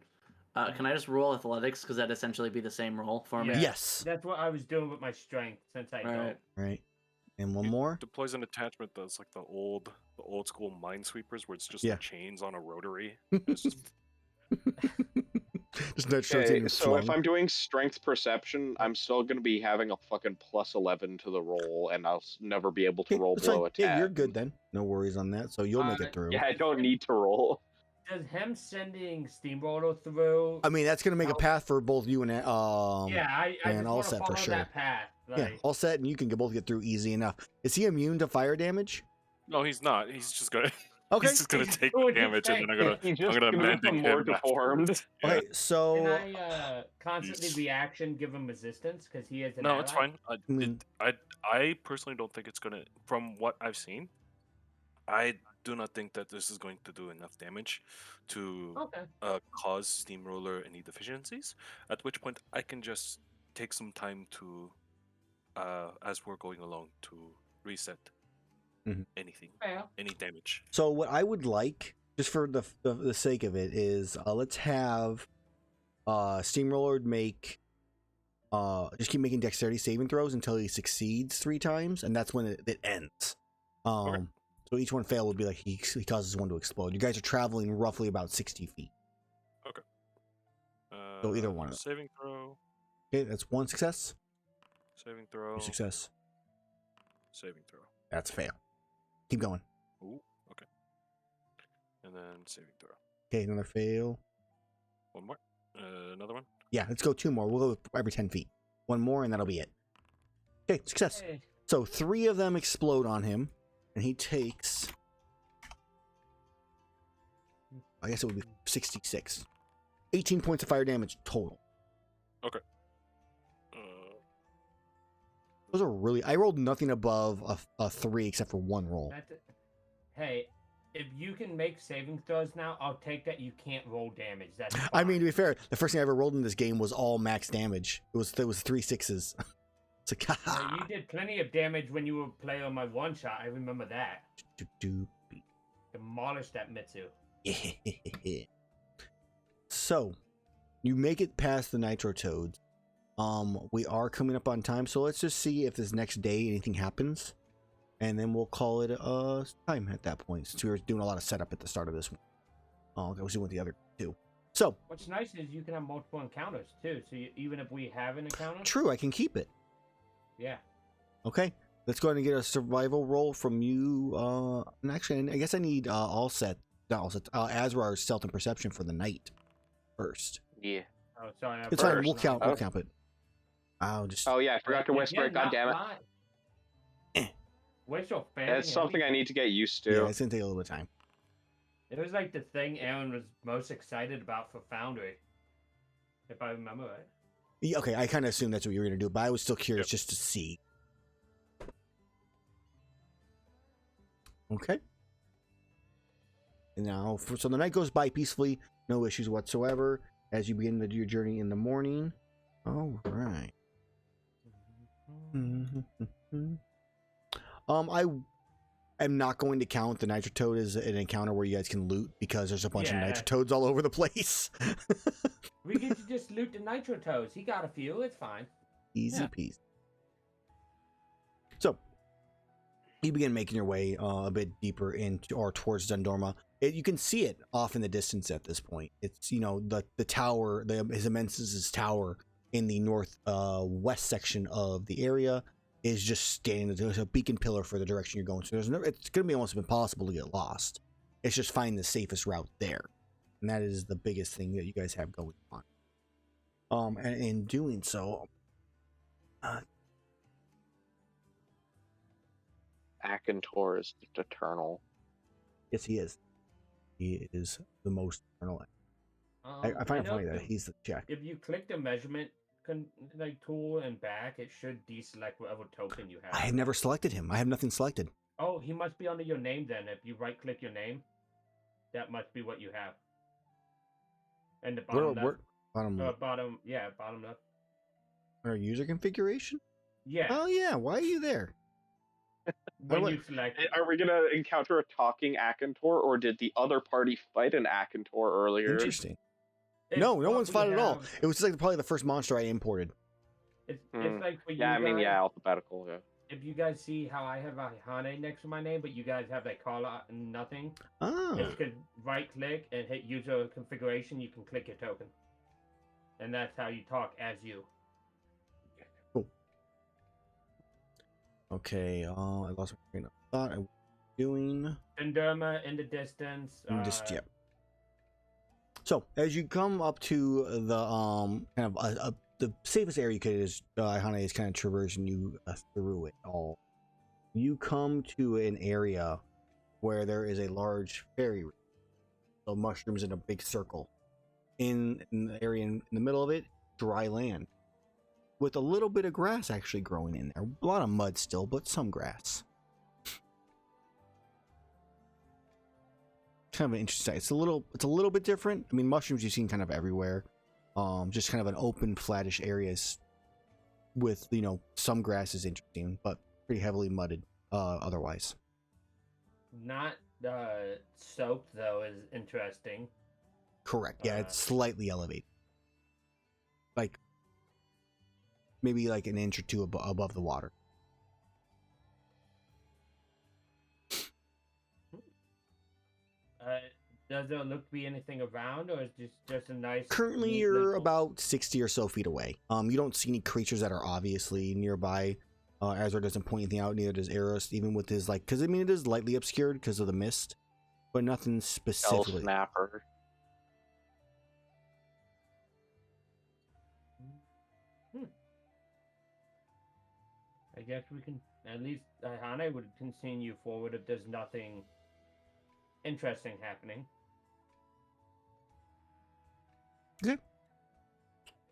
can I just roll athletics? Because that'd essentially be the same roll for me. Yeah. Yes. That's what I was doing with my strength, since I don't. Right. Right. And one He more. Deploys an attachment that's like the old school minesweepers where it's just Yeah. the chains on a rotary. It's just Just nitro Okay, taking so if flung. I'm doing strength perception, I'm still going to be having a fucking plus 11 to the roll, and I'll never be able to Okay, roll that's fine. below a 10. Yeah, you're good then. No worries on that. So you'll make it through. Yeah, I don't need to roll. Does him sending Steamroller through? I mean, that's gonna make a I'll- path for both you and yeah, I and just all want to set for follow sure. that path. yeah, Like, all set, and you can both get through easy enough. Is he immune to fire damage? no, he's not. He's just gonna Okay. he's just gonna He's take doing the his damage, and then I'm thing. gonna He just gonna can mending become more him deformed. afterwards. Yeah. Okay, so can I constantly Jeez. reaction give him resistance because he is an No, ally? it's fine. mean- I personally don't think it's gonna. From what I've seen, I do not think that this is going to do enough damage to Okay. cause Steamroller any deficiencies. At which point, I can just take some time to, as we're going along, to reset Mhm. anything, Fair. any damage. So what I would like, just for the sake of it, is let's have Steamroller make just keep making dexterity saving throws until he succeeds 3 times, and that's when it ends. Okay. So each one fail would be like he causes one to explode. You guys are traveling roughly about 60 feet. So either one of them. Saving throw. Okay, that's one success. Saving throw. Your success. Saving throw. That's fail. Keep going. Ooh, okay. And then saving throw. Okay, another fail. One more. Another one. Yeah, let's go 2 more. We'll go every 10 feet. 1 more, and that'll be it. Okay, success. Hey. So 3 of them explode on him, and he takes... I guess it would be 66. 18 points of fire damage total. Okay. Those are really... I rolled nothing above a 3 except for 1 roll. Hey, if you can make saving throws now, I'll take that. You can't roll damage. That's fine. I mean, to be fair, the first thing I ever rolled in this game was all max damage. It was 3 6s. It's like, haha. You did plenty of damage when you were playing on my one shot. I remember that. Demolished that Mitsu. So, you make it past the Nitro Toads. We are coming up on time, so let's just see if this next day anything happens, and then we'll call it time at that point. Since we were doing a lot of setup at the start of this one. I was doing the other 2. So, What's nice is you can have multiple encounters too. So even if we have an encounter, true, I can keep it. yeah. Okay, let's go ahead and get a survival roll from you. And actually, I guess I need Azrar's stealth and perception for the night first. Yeah. Oh, sorry. It's fine. First. We'll count. Oh. We'll count it. I'll just. Oh yeah, I forgot to whisper it. God damn it. Where's your fan? It's something I need to get used to. Yeah, it's gonna take a little bit of time. It was like the thing Aaron was most excited about for Foundry, if I remember right. Yeah, okay, I kind of assumed that's what you were gonna do, but I was still curious just to see. Okay. And now, so the night goes by peacefully, no issues whatsoever. As you begin to do your journey in the morning. All right. I am not going to count the Nitro Toad as an encounter where you guys can loot because there's a bunch of Nitro Toads all over the place. We get to just loot the Nitro Toads. He got a few. It's fine. Easy peasy. So, you begin making your way a bit deeper into or towards Zendorma. You can see it off in the distance at this point. It's, you know, the tower, His Immense's tower in the northwest section of the area is just standing. There's a beacon pillar for the direction you're going. So it's going to be almost impossible to get lost. It's just find the safest route there. And that is the biggest thing that you guys have going on. And in doing so, Akentor is just eternal. yes, he is. He is the most eternal. I find it funny that he's the check. If you click the measurement tool and back, it should deselect whatever token you have. I have never selected him. I have nothing selected. Oh, he must be under your name then. If you right click your name, that must be what you have. And the bottom left. Bottom left. Bottom left. Our user configuration? Yeah. Oh yeah, why are you there? When you select. Are we gonna encounter a talking Akentor, or did the other party fight an Akentor earlier? Interesting. No one's fought at all. It was just like probably the first monster I imported. It's like for you Yeah, I mean, guys, alphabetical. Yeah. if you guys see how I have Iihane next to my name, but you guys have that call out and nothing, Ah. if you could right click and hit user configuration, you can click your token. And that's how you talk as you. Cool. Okay, I lost my train of thought. I was doing Enderma in the distance. just yep. So as you come up to the kind of the safest area you could is Iihane is kind of traversing you through it all. You come to an area where there is a large fairy ring. So mushrooms in a big circle. In the area in the middle of it, dry land. With a little bit of grass actually growing in there. A lot of mud still, but some grass. Kind of an interesting. It's a little bit different. I mean, mushrooms you've seen kind of everywhere. Just kind of an open, flattish areas with, you know, some grass is interesting, but pretty heavily mudded otherwise. Not soaked though is interesting. Correct. Yeah, it's slightly elevated. Like maybe like an inch or two above the water. Does there look to be anything around, or is this just a nice? Currently, neat you're little- about 60 or so feet away. You don't see any creatures that are obviously nearby. Azrar doesn't point anything out, neither does Erus, even with his, like, because I mean, it is lightly obscured because of the mist, but nothing El specifically. Snapper. I guess we can at least Iihane would continue forward if there's nothing interesting happening.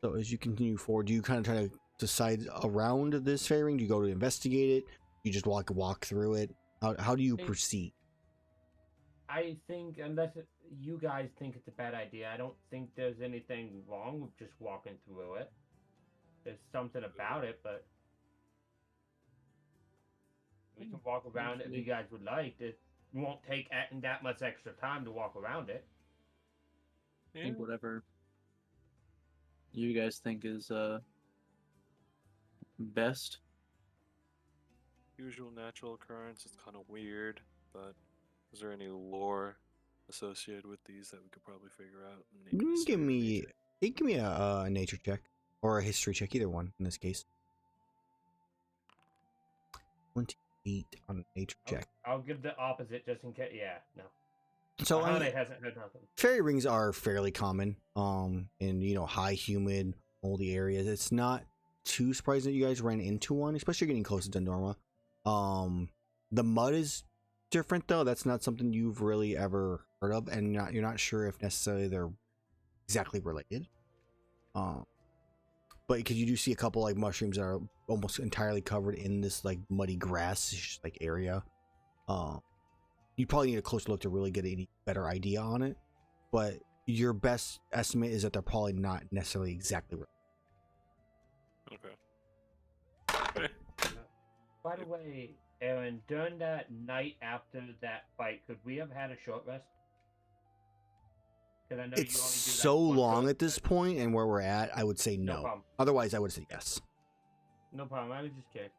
So as you continue forward, do you kind of try to decide around this fairing? Do you go to investigate it? You just walk through it? How do you Hey. proceed? I think unless you guys think it's a bad idea, I don't think there's anything wrong with just walking through it. There's something about it, but we can walk around it if you guys would like. It won't take that much extra time to walk around it. I think whatever you guys think is best. Usual natural occurrence. It's kind of weird, but is there any lore associated with these that we could probably figure out? And maybe Give study me, nature? give me a nature check or a history check, either one in this case. 28 on a nature check. I'll give the opposite just in case. Yeah, no. So I Iihane mean, hasn't heard nothing. fairy rings are fairly common in high humid moldy areas. It's not too surprising that you guys ran into one, especially getting closer to Norma. The mud is different though. That's not something you've really ever heard of, and you're not sure if necessarily they're exactly related. But because you do see a couple like mushrooms that are almost entirely covered in this like muddy grass like area. You probably need a closer look to really get any better idea on it. But your best estimate is that they're probably not necessarily exactly right. Okay. By the way, Aaron, during that night after that fight, could we have had a short rest? Because I know It's you only do that so one long short at this rest. point, and where we're at, I would say No no. problem. Otherwise, I would say yes. No problem. I was just kidding.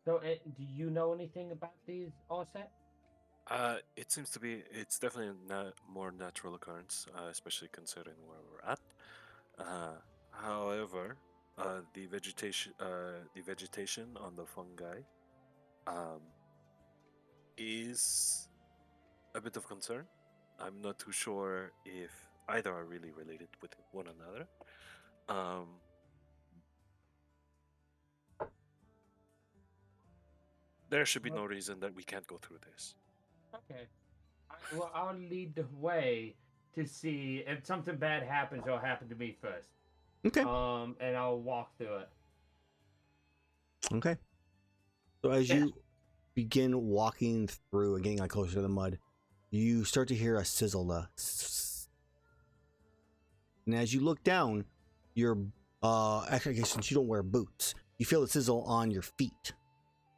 So do you know anything about these Orset? It seems to be. It's definitely a more natural occurrence, especially considering where we're at. However, the vegetation on the fungi, is a bit of concern. I'm not too sure if either are really related with one another. There should be no reason that we can't go through this. Okay. Well, I'll lead the way to see if something bad happens. It'll happen to me first. Okay. And I'll walk through it. Okay. So as Yeah. you begin walking through and getting like closer to the mud, you start to hear a sizzle. And as you look down, you're actually, I guess since you don't wear boots, you feel the sizzle on your feet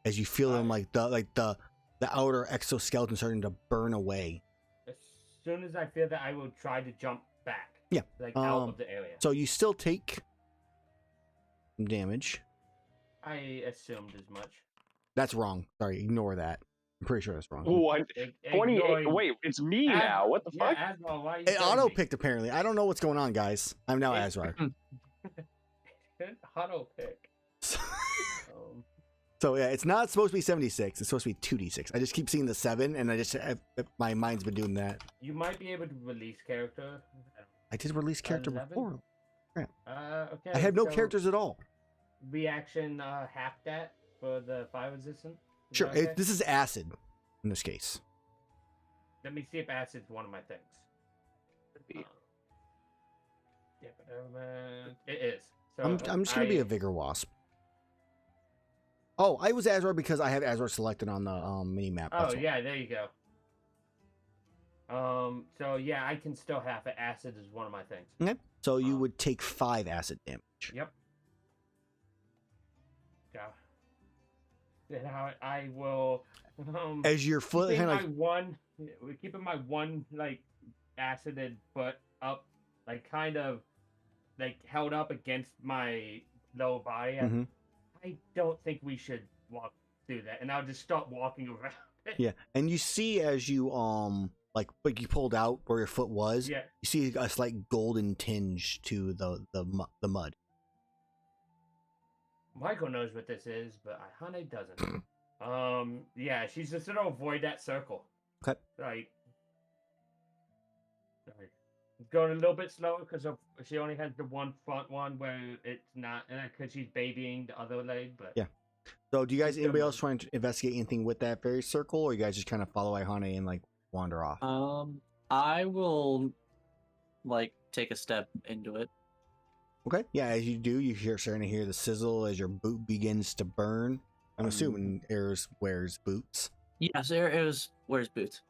as you feel them like the outer exoskeleton starting to burn away. As soon as I feel that, I will try to jump back. Yeah. Like out of the area. So you still take some damage. I assumed as much. That's wrong. Sorry, ignore that. I'm pretty sure that's wrong. What? 28. Ignoring- Wait, it's me now. What the fuck? Yeah, Azrar, why are you It telling auto me? picked apparently. I don't know what's going on, guys. I'm now It- Azrar. Auto pick. So yeah, it's not supposed to be 76. It's supposed to be 2d6. I just keep seeing the 7, and my mind's been doing that. You might be able to release character. I did release character 11? before. Okay. I have no so characters at all. Reaction half that for the fire resistant. Is Sure, that okay? this is acid in this case. Let me see if acid's one of my things. be. Yeah, but it is. So I'm just gonna be a vigor wasp. Oh, I was Azrar because I have Azrar selected on the mini map. Oh yeah, there you go. So yeah, I can still have it. Acid is one of my things. Okay. So you would take 5 acid damage. Yep. Yeah. Then I will. As your foot keeping kind of like keeping my one like acided foot up, like kind of like held up against my lower body. Mhm. I don't think we should walk through that, and I'll just start walking around. Yeah, and you see as you like you pulled out where your foot was, Yeah. you see a slight golden tinge to the mud. Michael knows what this is, but Iihane doesn't. Yeah, she's just gonna avoid that circle. Okay. Like, going a little bit slower because she only has the one front one where it's not, because she's babying the other leg. But Yeah. So, do you guys, Just anybody gonna else move. trying to investigate anything with that fairy circle, or you guys just kind of follow Iihane and like wander off? I will like take a step into it. Okay. Yeah, as you do, starting to hear the sizzle as your boot begins to burn. I'm assuming Erus wears boots. Yes, Erus wears boots.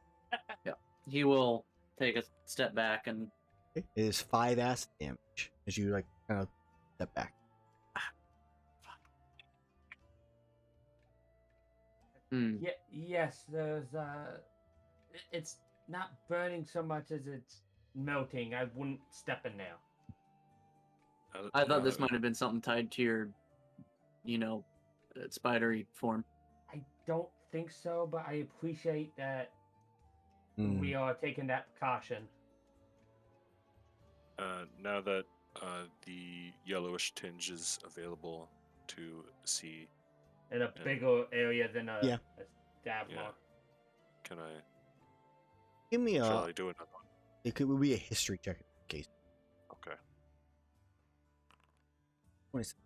Yeah, he will take a step back and Okay. It is 5 acid damage as you like kind of step back. yeah, yes, there's it's not burning so much as it's melting. I wouldn't step in there. I thought this might have been something tied to your, spidery form. I don't think so, but I appreciate that Hmm. we are taking that precaution. Now that the yellowish tinge is available to see, In a Yeah. bigger area than a Yeah. stab Yeah. mark. can I? Give me Shall I do another one? it could be a history check in this case. Okay. 26.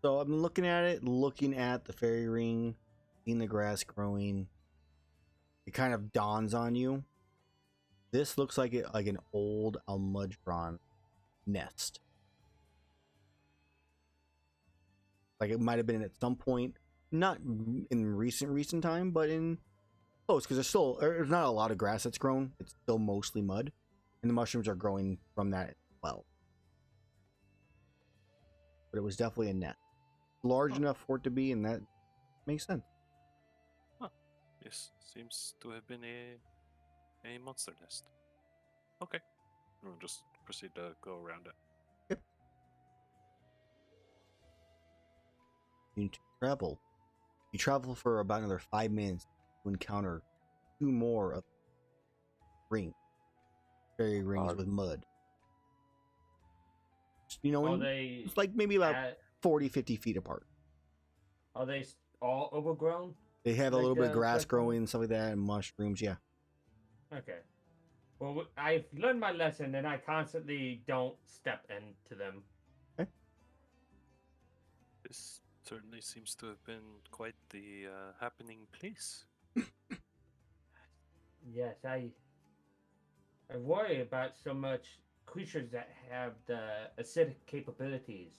So I'm looking at it, looking at the fairy ring, seeing the grass growing. It kind of dawns on you. This looks like an old Almudron nest. Like it might have been at some point, not in recent time, but in close, because there's not a lot of grass that's grown. It's still mostly mud, and the mushrooms are growing from that as well. But it was definitely a nest, large enough for it to be, and that makes sense. Yes, seems to have been a monster nest. Okay. We'll just proceed to go around it. You travel. You travel for about another 5 minutes to encounter 2 more of rings, fairy rings with mud. Are And they it's like maybe about at- 40, 50 feet apart. are they all overgrown? They have a Like little bit of the grass circle? growing and stuff like that, and mushrooms. Yeah. Okay. Well, I've learned my lesson, and I constantly don't step into them. This certainly seems to have been quite the happening place. Yes, I worry about so much creatures that have the acidic capabilities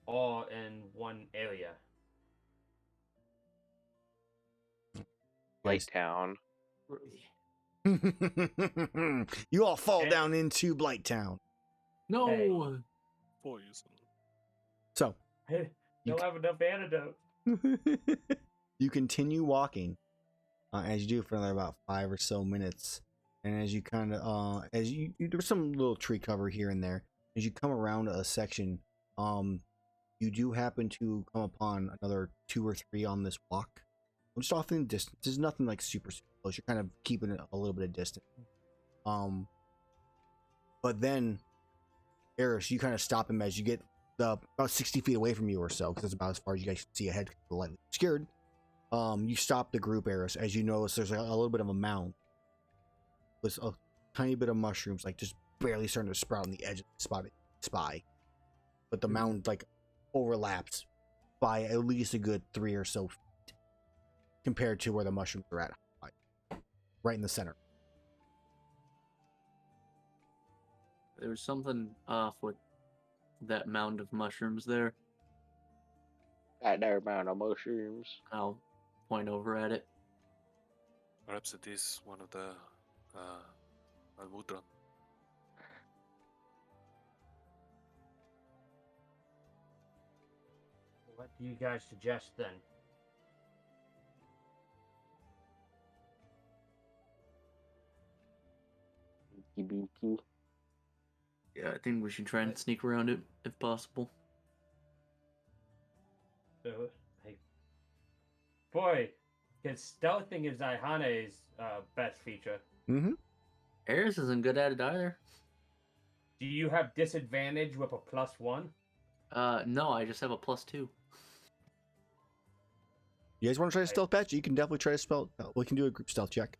all in one area. Blight Town. You all fall Eh. down into Blight Town. No. Hey. Poison. So Don't have enough antidote. you continue walking as you do for another about 5 or so minutes, and as you kind of there's some little tree cover here and there. As you come around a section, you do happen to come upon another 2 or 3 on this walk. Just off in the distance. There's nothing like super close. You're kind of keeping it a little bit of distance. But then, Erus, you kind of stop him as you get about 60 feet away from you or so, because that's about as far as you guys can see ahead. Lightly obscured. You stop the group, Erus, as you notice there's a little bit of a mound with a tiny bit of mushrooms, like just barely starting to sprout on the edge of the spy. But the mound like overlaps by at least a good 3 or so feet compared to where the mushrooms are at, right in the center. There was something off with that mound of mushrooms there. That there amount of mushrooms. I'll point over at it. Perhaps it is one of the Almudron. What do you guys suggest then? Beaky. Yeah, I think we should try and sneak around it if possible. Hey, boy, Because stealthing is Iihane's best feature. Mm-hmm. Erus isn't good at it either. Do you have disadvantage with a +1? No, I just have a +2. You guys want to try to stealth patch? You can definitely try to spell. We can do a group stealth check.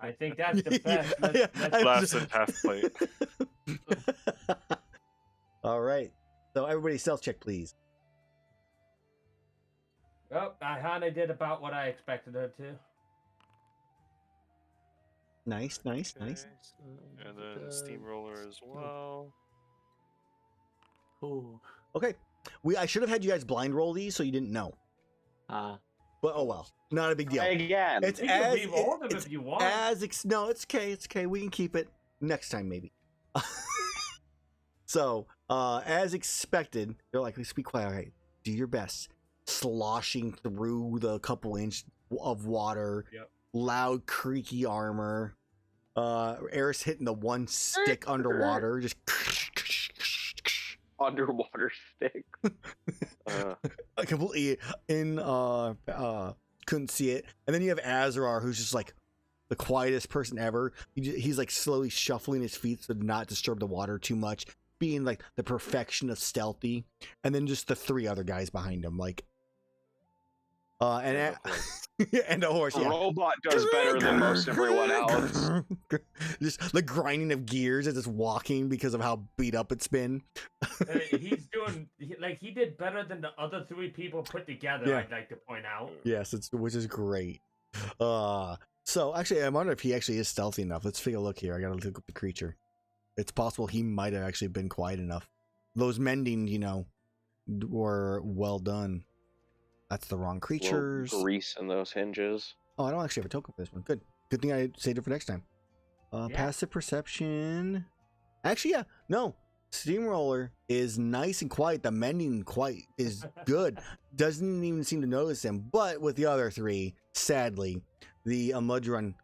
I think that's the best. Yeah, Last and half plate. All right. So everybody stealth check, please. Oh, Iihane did about what I expected her to. Nice. And then Steamroller as well. Ooh. Okay. I should have had you guys blind roll these so you didn't know. But oh well, not a big deal. Try again. It's You can as re-roll them it's if you want. no, it's okay. It's okay. We can keep it next time maybe. So, as expected, they're like, let's be quiet. All right, do your best. Sloshing through the couple inch of water. Yep. Loud creaky armor. Erus hitting the one stick underwater, just Underwater stick. completely in couldn't see it. And then you have Azrar, who's just like the quietest person ever. He's like slowly shuffling his feet so to not disturb the water too much, being like the perfection of stealthy. And then just the three other guys behind him, like and a horse. The Yeah. robot does better than most everyone else. Just the grinding of gears as it's walking because of how beat up it's been. He's doing he did better than the other 3 people put together. Yeah. I'd like to point out. Yes, which is great. So actually, I wonder if he actually is stealthy enough. Let's take a look here. I gotta look up the creature. It's possible he might have actually been quiet enough. Those mending, were well done. That's the wrong creatures. Grease in those hinges. Oh, I don't actually have a token for this one. Good thing I saved it for next time. Yeah. Passive perception. Actually, yeah, no. Steamroller is nice and quiet. The mending is good. Doesn't even seem to notice him. But with the other 3, sadly, the Amellwind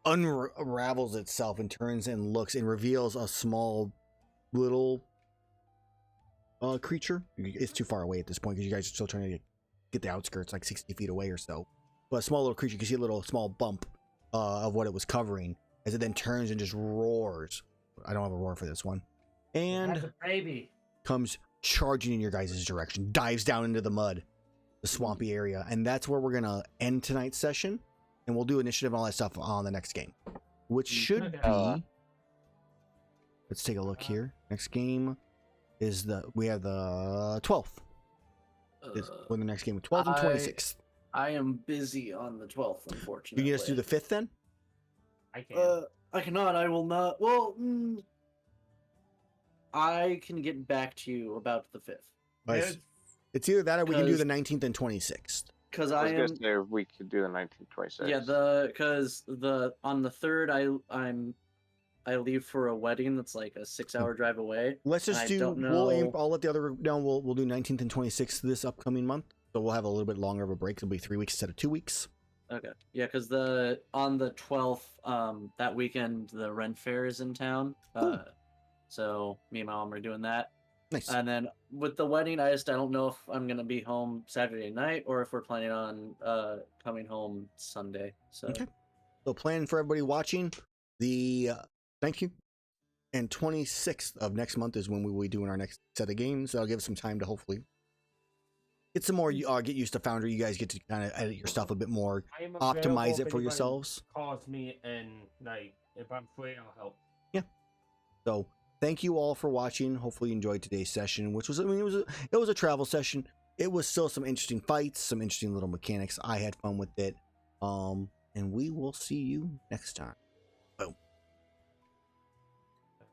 unravels itself and turns and looks and reveals a small little creature. It's too far away at this point because you guys are still trying to get the outskirts, like 60 feet away or so. But a small little creature, you can see a little small bump of what it was covering as it then turns and just roars. I don't have a roar for this one. And That's a baby. comes charging in your guys' direction, dives down into the mud, the swampy area. And that's where we're going to end tonight's session. And we'll do initiative and all that stuff on the next game, which should be... Let's take a look here. Next game is we have the 12th. Is when the next game, 12th and 26th. I am busy on the 12th, unfortunately. You can just do the 5th then? I can. I cannot. I will not. Well, I can get back to you about the 5th. There's- It's either that or we can do the 'Cause- 19th and 26th. Because I I was am. gonna say we could do the 1926. Yeah, because on the 3rd I leave for a wedding that's like a 6-hour drive away. Let's just I do. don't We'll aim. know. I'll let the other group know. We'll do 19th and 26th this upcoming month. So we'll have a little bit longer of a break. It'll be 3 weeks instead of 2 weeks. Okay. Yeah, because on the 12th, that weekend the Ren Fair is in town. Cool. So me and my mom are doing that. Nice. And then with the wedding, I don't know if I'm gonna be home Saturday night or if we're planning on coming home Sunday. So Okay. So plan for everybody watching. The 19th and 26th of next month is when we will be doing our next set of games. That'll give us some time to hopefully get some more. Get used to Foundry. You guys get to kind of edit your stuff a bit more. I am Optimize available it if for anybody yourselves. Calls me and if I'm free, I'll help. So thank you all for watching. Hopefully you enjoyed today's session, which was, it was a travel session. It was still some interesting fights, some interesting little mechanics. I had fun with it. And we will see you next time.